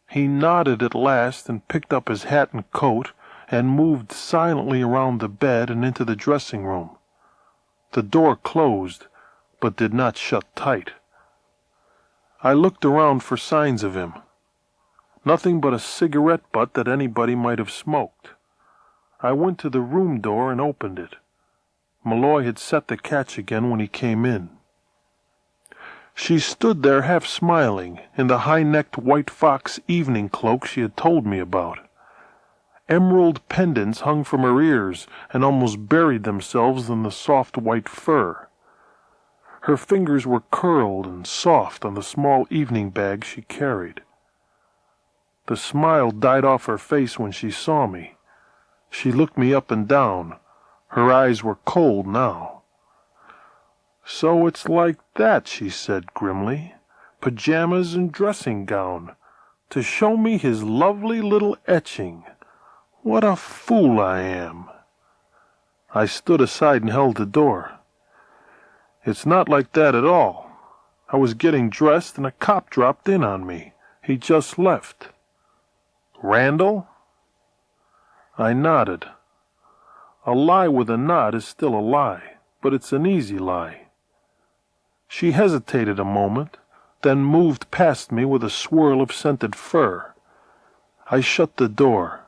Speaker 2: He nodded at last and picked up his hat and coat and moved silently around the bed and into the dressing room. The door closed, but did not shut tight. I looked around for signs of him. Nothing but a cigarette butt that anybody might have smoked. I went to the room door and opened it. Malloy had set the catch again when he came in. She stood there half smiling, in the high-necked white fox evening cloak she had told me about. Emerald pendants hung from her ears and almost buried themselves in the soft white fur. Her fingers were curled and soft on the small evening bag she carried. The smile died off her face when she saw me. She looked me up and down. Her eyes were cold now. "So it's like that," she said grimly. "Pajamas and dressing gown, to show me his lovely little etching. What a fool I am." I stood aside and held the door. "It's not like that at all. I was getting dressed and a cop dropped in on me. He just left." "Randall?" I nodded. A lie with a nod is still a lie, but it's an easy lie. She hesitated a moment, then moved past me with a swirl of scented fur. I shut the door.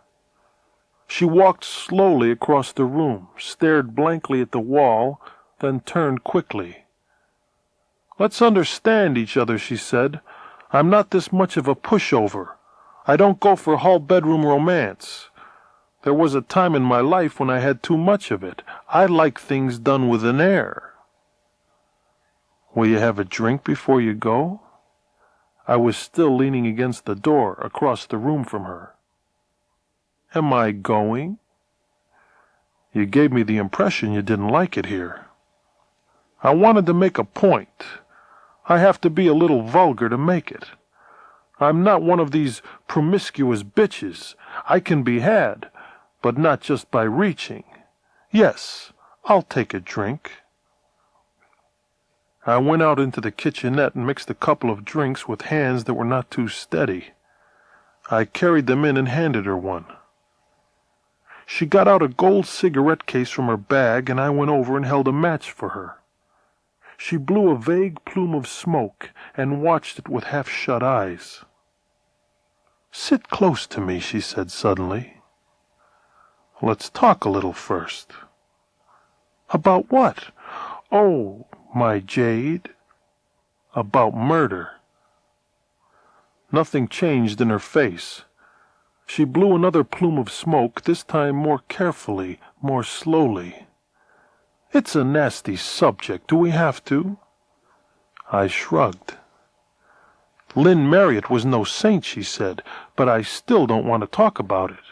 Speaker 2: She walked slowly across the room, stared blankly at the wall, then turned quickly. "Let's understand each other," she said. "I'm not this much of a pushover. I don't go for hall-bedroom romance. There was a time in my life when I had too much of it. I like things done with an air." "Will you have a drink before you go?" I was still leaning against the door, across the room from her. "Am I going?" "You gave me the impression you didn't like it here." "I wanted to make a point. I have to be a little vulgar to make it. I'm not one of these promiscuous bitches. I can be had, but not just by reaching. Yes, I'll take a drink." I went out into the kitchenette and mixed a couple of drinks with hands that were not too steady. I carried them in and handed her one. She got out a gold cigarette case from her bag, and I went over and held a match for her. She blew a vague plume of smoke and watched it with half-shut eyes. "Sit close to me," she said suddenly. "Let's talk a little first." "About what?" "Oh, my jade." "About murder." Nothing changed in her face. She blew another plume of smoke, this time more carefully, more slowly. "It's a nasty subject. Do we have to?" I shrugged. "Lynn Marriott was no saint," she said, "but I still don't want to talk about it."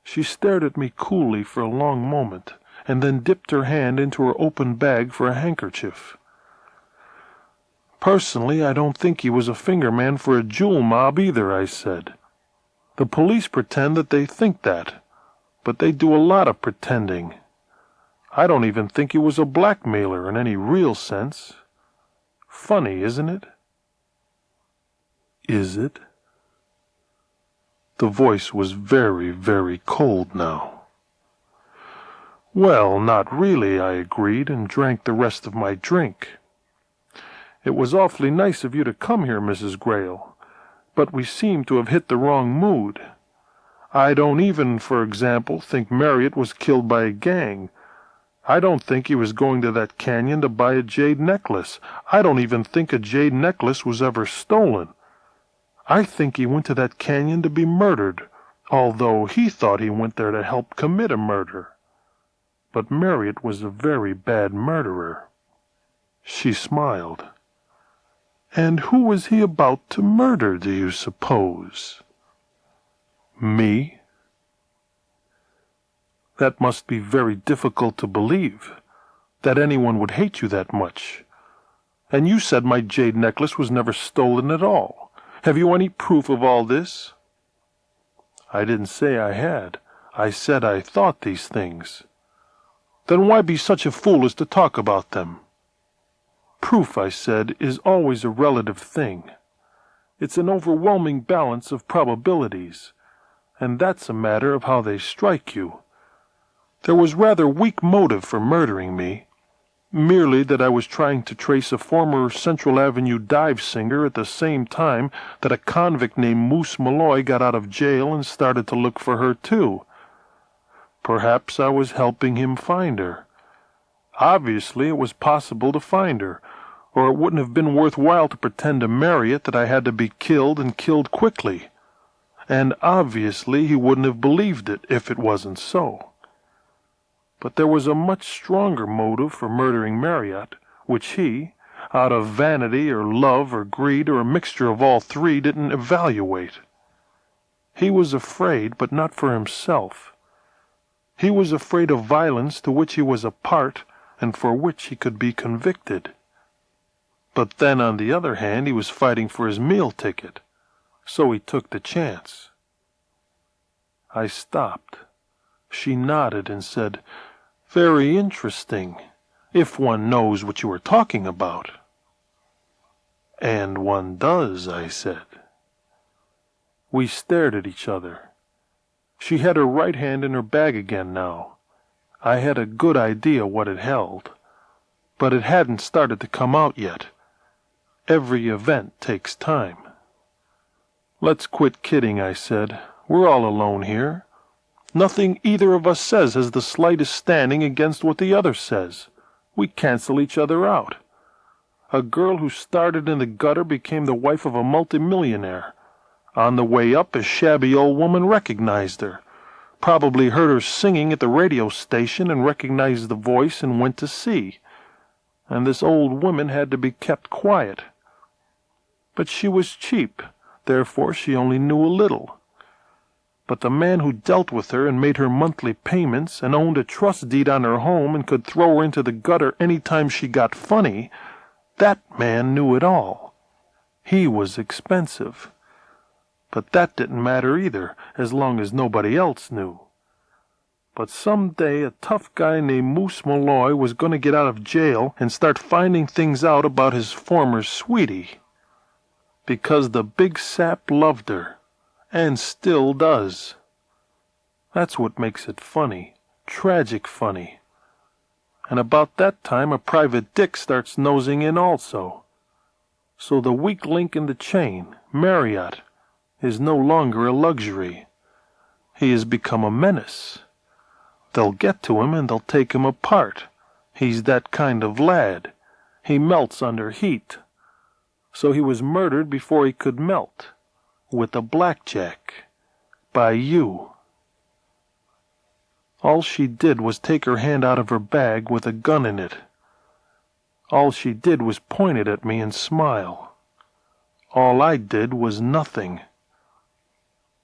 Speaker 2: She stared at me coolly for a long moment, and then dipped her hand into her open bag for a handkerchief. "Personally, I don't think he was a fingerman for a jewel mob either," I said. "The police pretend that they think that, but they do a lot of pretending. I don't even think he was a blackmailer in any real sense. Funny, isn't it?" "Is it?" The voice was very, very cold now. "Well, not really," I agreed, and drank the rest of my drink. "It was awfully nice of you to come here, Mrs. Grail, but we seem to have hit the wrong mood. I don't even, for example, think Marriott was killed by a gang. I don't think he was going to that canyon to buy a jade necklace. I don't even think a jade necklace was ever stolen. I think he went to that canyon to be murdered, although he thought he went there to help commit a murder. But Marriott was a very bad murderer." She smiled. "And who was he about to murder, do you suppose?" "Me?" "That must be very difficult to believe, that anyone would hate you that much. And you said my jade necklace was never stolen at all. Have you any proof of all this?" "I didn't say I had. I said I thought these things." "Then why be such a fool as to talk about them?" "Proof," I said, "is always a relative thing. It's an overwhelming balance of probabilities, and that's a matter of how they strike you. There was rather weak motive for murdering me, merely that I was trying to trace a former Central Avenue dive singer at the same time that a convict named Moose Malloy got out of jail and started to look for her too. Perhaps I was helping him find her. Obviously it was possible to find her, or it wouldn't have been worthwhile to pretend to Marriott that I had to be killed and killed quickly. And obviously he wouldn't have believed it if it wasn't so. But there was a much stronger motive for murdering Marriott, which he, out of vanity or love or greed or a mixture of all three, didn't evaluate. He was afraid, but not for himself. He was afraid of violence to which he was a part, and for which he could be convicted. But then, on the other hand, he was fighting for his meal ticket, so he took the chance. I stopped. She nodded and said, "Very interesting, if one knows what you are talking about." "And one does," I said. We stared at each other. She had her right hand in her bag again now. I had a good idea what it held, but it hadn't started to come out yet. Every event takes time. "Let's quit kidding," I said. "We're all alone here. Nothing either of us says has the slightest standing against what the other says. We cancel each other out. A girl who started in the gutter became the wife of a multimillionaire. On the way up, a shabby old woman recognized her. Probably heard her singing at the radio station and recognized the voice and went to see. And this old woman had to be kept quiet. But she was cheap, therefore she only knew a little. But the man who dealt with her and made her monthly payments and owned a trust deed on her home and could throw her into the gutter any time she got funny, that man knew it all. He was expensive. But that didn't matter either, as long as nobody else knew. But someday a tough guy named Moose Malloy was going to get out of jail and start finding things out about his former sweetie. Because the big sap loved her, and still does. That's what makes it funny, tragic funny. And about that time a private dick starts nosing in also. So the weak link in the chain, Marriott, is no longer a luxury. He has become a menace. They'll get to him and they'll take him apart. He's that kind of lad. He melts under heat. So he was murdered before he could melt. With a blackjack. By you. All she did was take her hand out of her bag with a gun in it. All she did was point it at me and smile. All I did was nothing.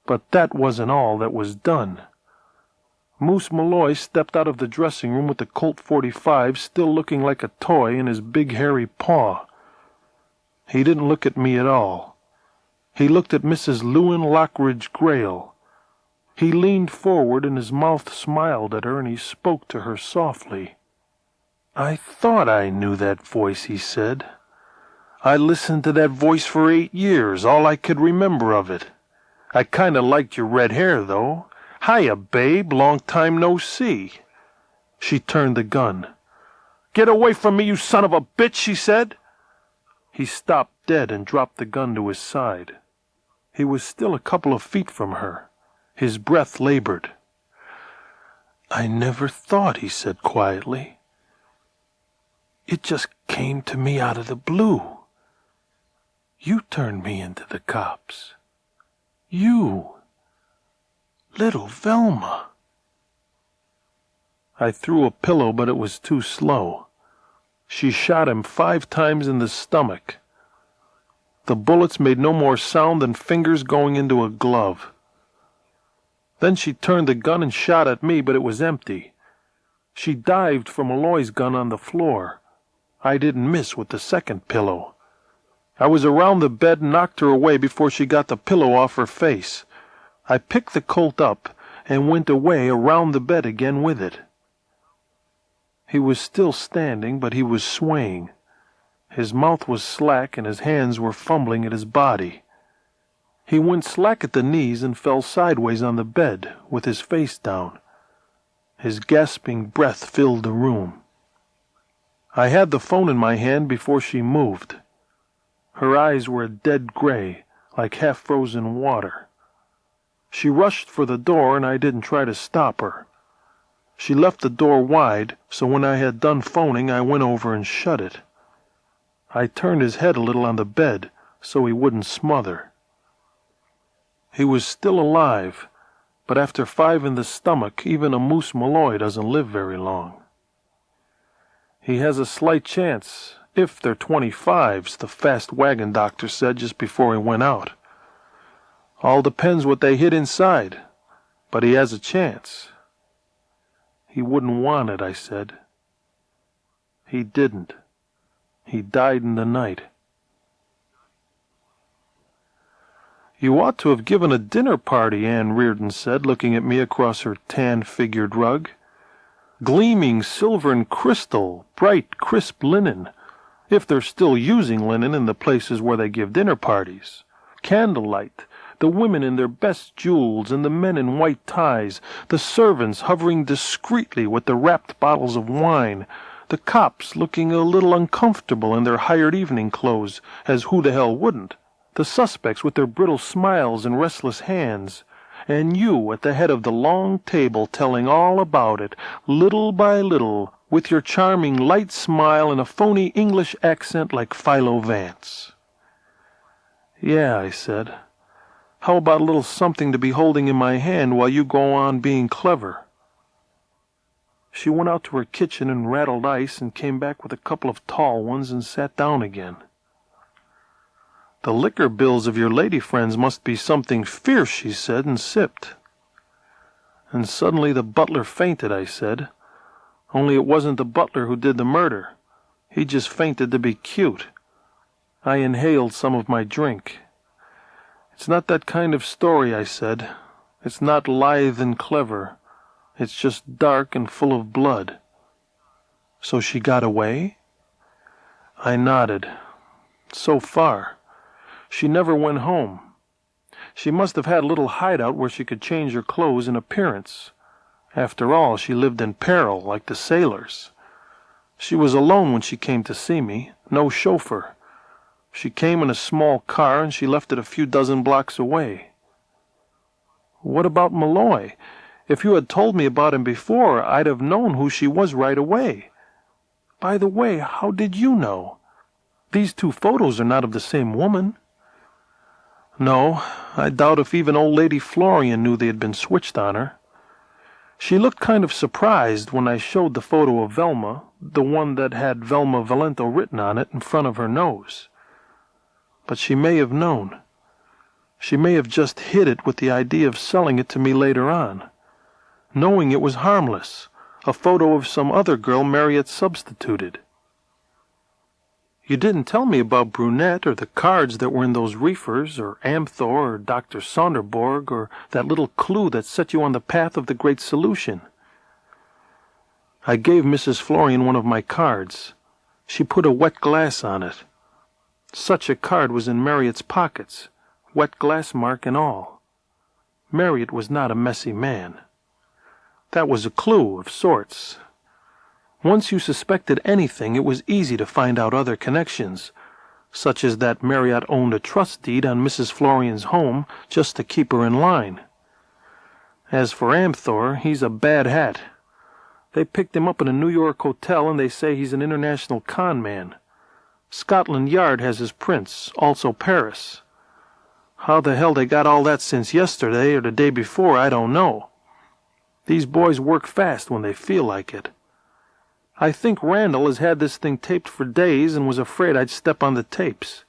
Speaker 2: But that wasn't all that was done. Moose Malloy stepped out of the dressing room with the Colt 45 still looking like a toy in his big hairy paw. He didn't look at me at all. He looked at Mrs. Lewin Lockridge Grail. He leaned forward and his mouth smiled at her and he spoke to her softly. "I thought I knew that voice," he said. "I listened to that voice for 8 years, all I could remember of it. I kinda liked your red hair, though. Hiya, babe, long time no see." She turned the gun. "Get away from me, you son of a bitch," she said. He stopped dead and dropped the gun to his side. He was still a couple of feet from her. His breath labored. "I never thought," he said quietly. "It just came to me out of the blue. You turned me into the cops. You. Little Velma." I threw a pillow, but it was too slow. She shot him 5 times in the stomach. The bullets made no more sound than fingers going into a glove. Then she turned the gun and shot at me, but it was empty. She dived for Malloy's gun on the floor. I didn't miss with the second pillow. I was around the bed and knocked her away before she got the pillow off her face. I picked the Colt up and went away around the bed again with it. He was still standing, but he was swaying. His mouth was slack and his hands were fumbling at his body. He went slack at the knees and fell sideways on the bed, with his face down. His gasping breath filled the room. I had the phone in my hand before she moved. Her eyes were a dead gray, like half-frozen water. She rushed for the door, and I didn't try to stop her. She left the door wide, so when I had done phoning, I went over and shut it. I turned his head a little on the bed, so he wouldn't smother. He was still alive, but after 5 in the stomach, even a Moose Malloy doesn't live very long. He has a slight chance, if they're 25s, the fast wagon doctor said just before he went out. All depends what they hid inside, but he has a chance. He wouldn't want it, I said. He didn't. He died in the night. "You ought to have given a dinner party," Ann Reardon said, looking at me across her tan-figured rug. "Gleaming silver and crystal, bright, crisp linen, if they're still using linen in the places where they give dinner parties. Candlelight, the women in their best jewels and the men in white ties, the servants hovering discreetly with the wrapped bottles of wine, the cops looking a little uncomfortable in their hired evening clothes, as who the hell wouldn't? The suspects with their brittle smiles and restless hands, and you at the head of the long table telling all about it, little by little, with your charming light smile and a phony English accent like Philo Vance." "Yeah," I said. "How about a little something to be holding in my hand while you go on being clever?" She went out to her kitchen and rattled ice and came back with a couple of tall ones and sat down again. "The liquor bills of your lady friends must be something fierce," she said, and sipped. "And suddenly the butler fainted," I said. "Only it wasn't the butler who did the murder. He just fainted to be cute." I inhaled some of my drink. "It's not that kind of story," I said. "It's not lithe and clever. It's just dark and full of blood." "So she got away?" I nodded. "So far. She never went home. She must have had a little hideout where she could change her clothes and appearance. After all, she lived in peril, like the sailors. She was alone when she came to see me, no chauffeur. She came in a small car, and she left it a few dozen blocks away." "What about Malloy? If you had told me about him before, I'd have known who she was right away. By the way, how did you know? These two photos are not of the same woman." "No, I doubt if even old lady Florian knew they had been switched on her. She looked kind of surprised when I showed the photo of Velma, the one that had Velma Valento written on it in front of her nose. But she may have known. She may have just hid it with the idea of selling it to me later on, knowing it was harmless, a photo of some other girl Marriott substituted." "You didn't tell me about Brunette or the cards that were in those reefers, or Amthor or Dr. Sonderborg, or that little clue that set you on the path of the great solution." "I gave Mrs. Florian one of my cards. She put a wet glass on it. Such a card was in Marriott's pockets, wet glass mark and all. Marriott was not a messy man. That was a clue of sorts. Once you suspected anything, it was easy to find out other connections, such as that Marriott owned a trust deed on Mrs. Florian's home just to keep her in line. As for Amthor, he's a bad hat. They picked him up in a New York hotel, and they say he's an international con man. Scotland Yard has his prints, also Paris. How the hell they got all that since yesterday or the day before, I don't know. These boys work fast when they feel like it. I think Randall has had this thing taped for days and was afraid I'd step on the tapes.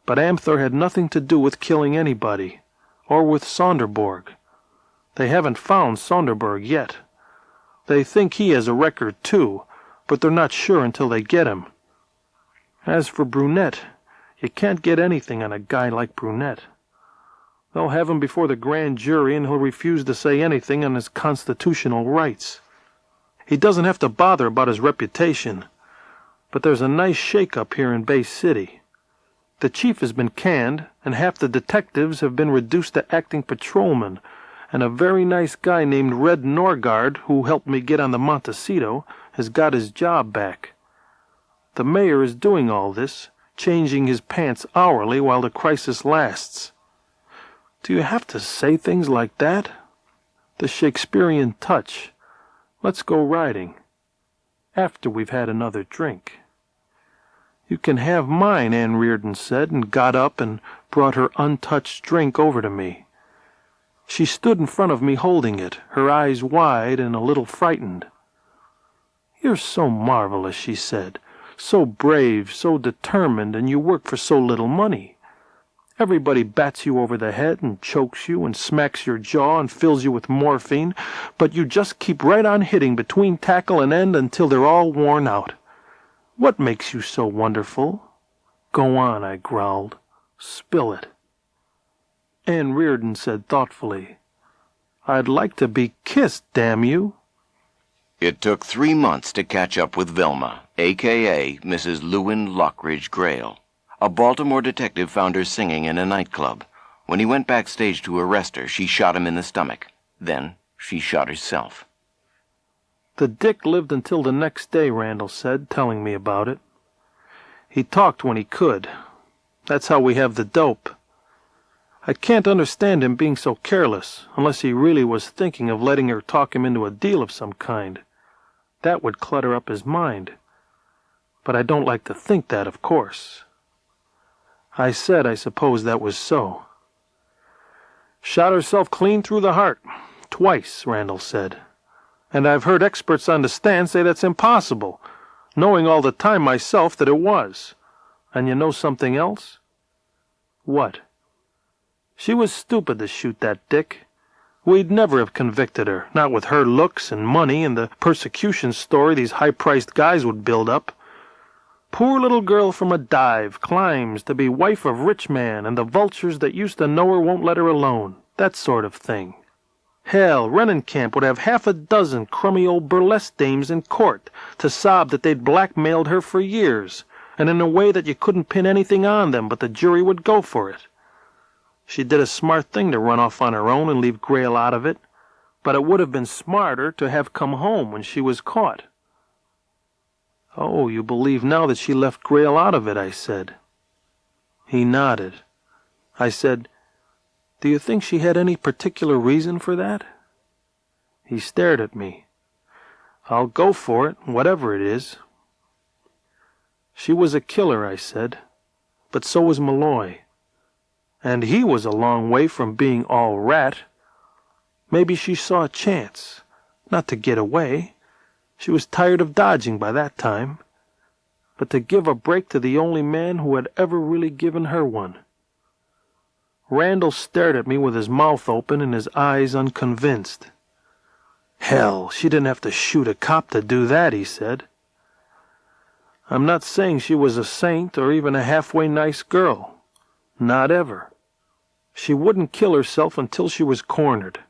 Speaker 2: But Amthor had nothing to do with killing anybody, or with Sonderborg. They haven't found Sonderborg yet. They think he has a record, too, but they're not sure until they get him. As for Brunette, you can't get anything on a guy like Brunette. They'll have him before the grand jury, and he'll refuse to say anything on his constitutional rights. He doesn't have to bother about his reputation, but there's a nice shake-up here in Bay City. The chief has been canned, and half the detectives have been reduced to acting patrolmen, and a very nice guy named Red Norgard, who helped me get on the Montecito, has got his job back. The mayor is doing all this, changing his pants hourly while the crisis lasts. Do you have to say things like that? The Shakespearean touch. Let's go riding. After we've had another drink." "You can have mine," Ann Reardon said, and got up and brought her untouched drink over to me. She stood in front of me holding it, her eyes wide and a little frightened. "You're so marvelous," she said. "So brave, so determined, and you work for so little money. Everybody bats you over the head and chokes you and smacks your jaw and fills you with morphine, but you just keep right on hitting between tackle and end until they're all worn out. What makes you so wonderful? Go on, I growled. Spill it. Ann Reardon said thoughtfully, I'd like to be kissed, damn you.
Speaker 1: It took 3 months to catch up with Velma, a.k.a. Mrs. Lewin Lockridge Grail. A Baltimore detective found her singing in a nightclub. When he went backstage to arrest her, she shot him in the stomach. Then she shot herself.
Speaker 2: The dick lived until the next day, Randall said, telling me about it. He talked when he could. That's how we have the dope. I can't understand him being so careless, unless he really was thinking of letting her talk him into a deal of some kind. That would clutter up his mind. But I don't like to think that, of course. I said I suppose that was so. Shot herself clean through the heart. Twice, Randall said. And I've heard experts on the stand say that's impossible, knowing all the time myself that it was. And you know something else? What? She was stupid to shoot that dick. We'd never have convicted her, not with her looks and money and the persecution story these high-priced guys would build up. Poor little girl from a dive climbs to be wife of rich man, and the vultures that used to know her won't let her alone. That sort of thing. Hell, Rennenkamp would have half a dozen crummy old burlesque dames in court to sob that they'd blackmailed her for years, and in a way that you couldn't pin anything on them but the jury would go for it. She did a smart thing to run off on her own and leave Grail out of it, but it would have been smarter to have come home when she was caught. Oh, you believe now that she left Grail out of it, I said. He nodded. I said, Do you think she had any particular reason for that? He stared at me. I'll go for it, whatever it is. She was a killer, I said, but so was Malloy. And he was a long way from being all rat. Maybe she saw a chance, not to get away. She was tired of dodging by that time, but to give a break to the only man who had ever really given her one. Randall stared at me with his mouth open and his eyes unconvinced. Hell, she didn't have to shoot a cop to do that, he said. I'm not saying she was a saint or even a halfway nice girl. Not ever. She wouldn't kill herself until she was cornered.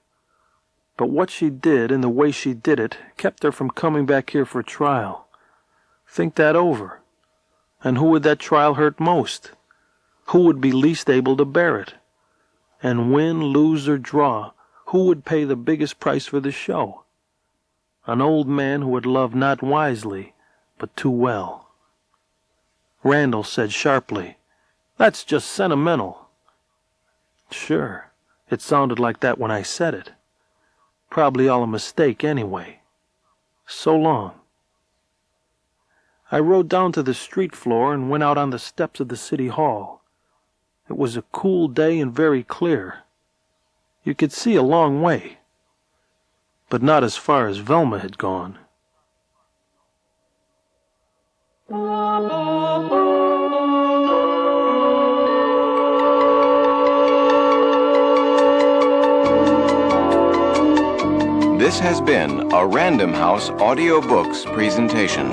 Speaker 2: But what she did and the way she did it kept her from coming back here for trial. Think that over. And who would that trial hurt most? Who would be least able to bear it? And win, lose, or draw, who would pay the biggest price for the show? An old man who had loved not wisely, but too well. Randall said sharply, That's just sentimental. Sure, it sounded like that when I said it. Probably all a mistake anyway. So long. I rode down to the street floor and went out on the steps of the city hall. It was a cool day and very clear. You could see a long way, but not as far as Velma had gone.
Speaker 1: This has been a Random House Audiobooks presentation.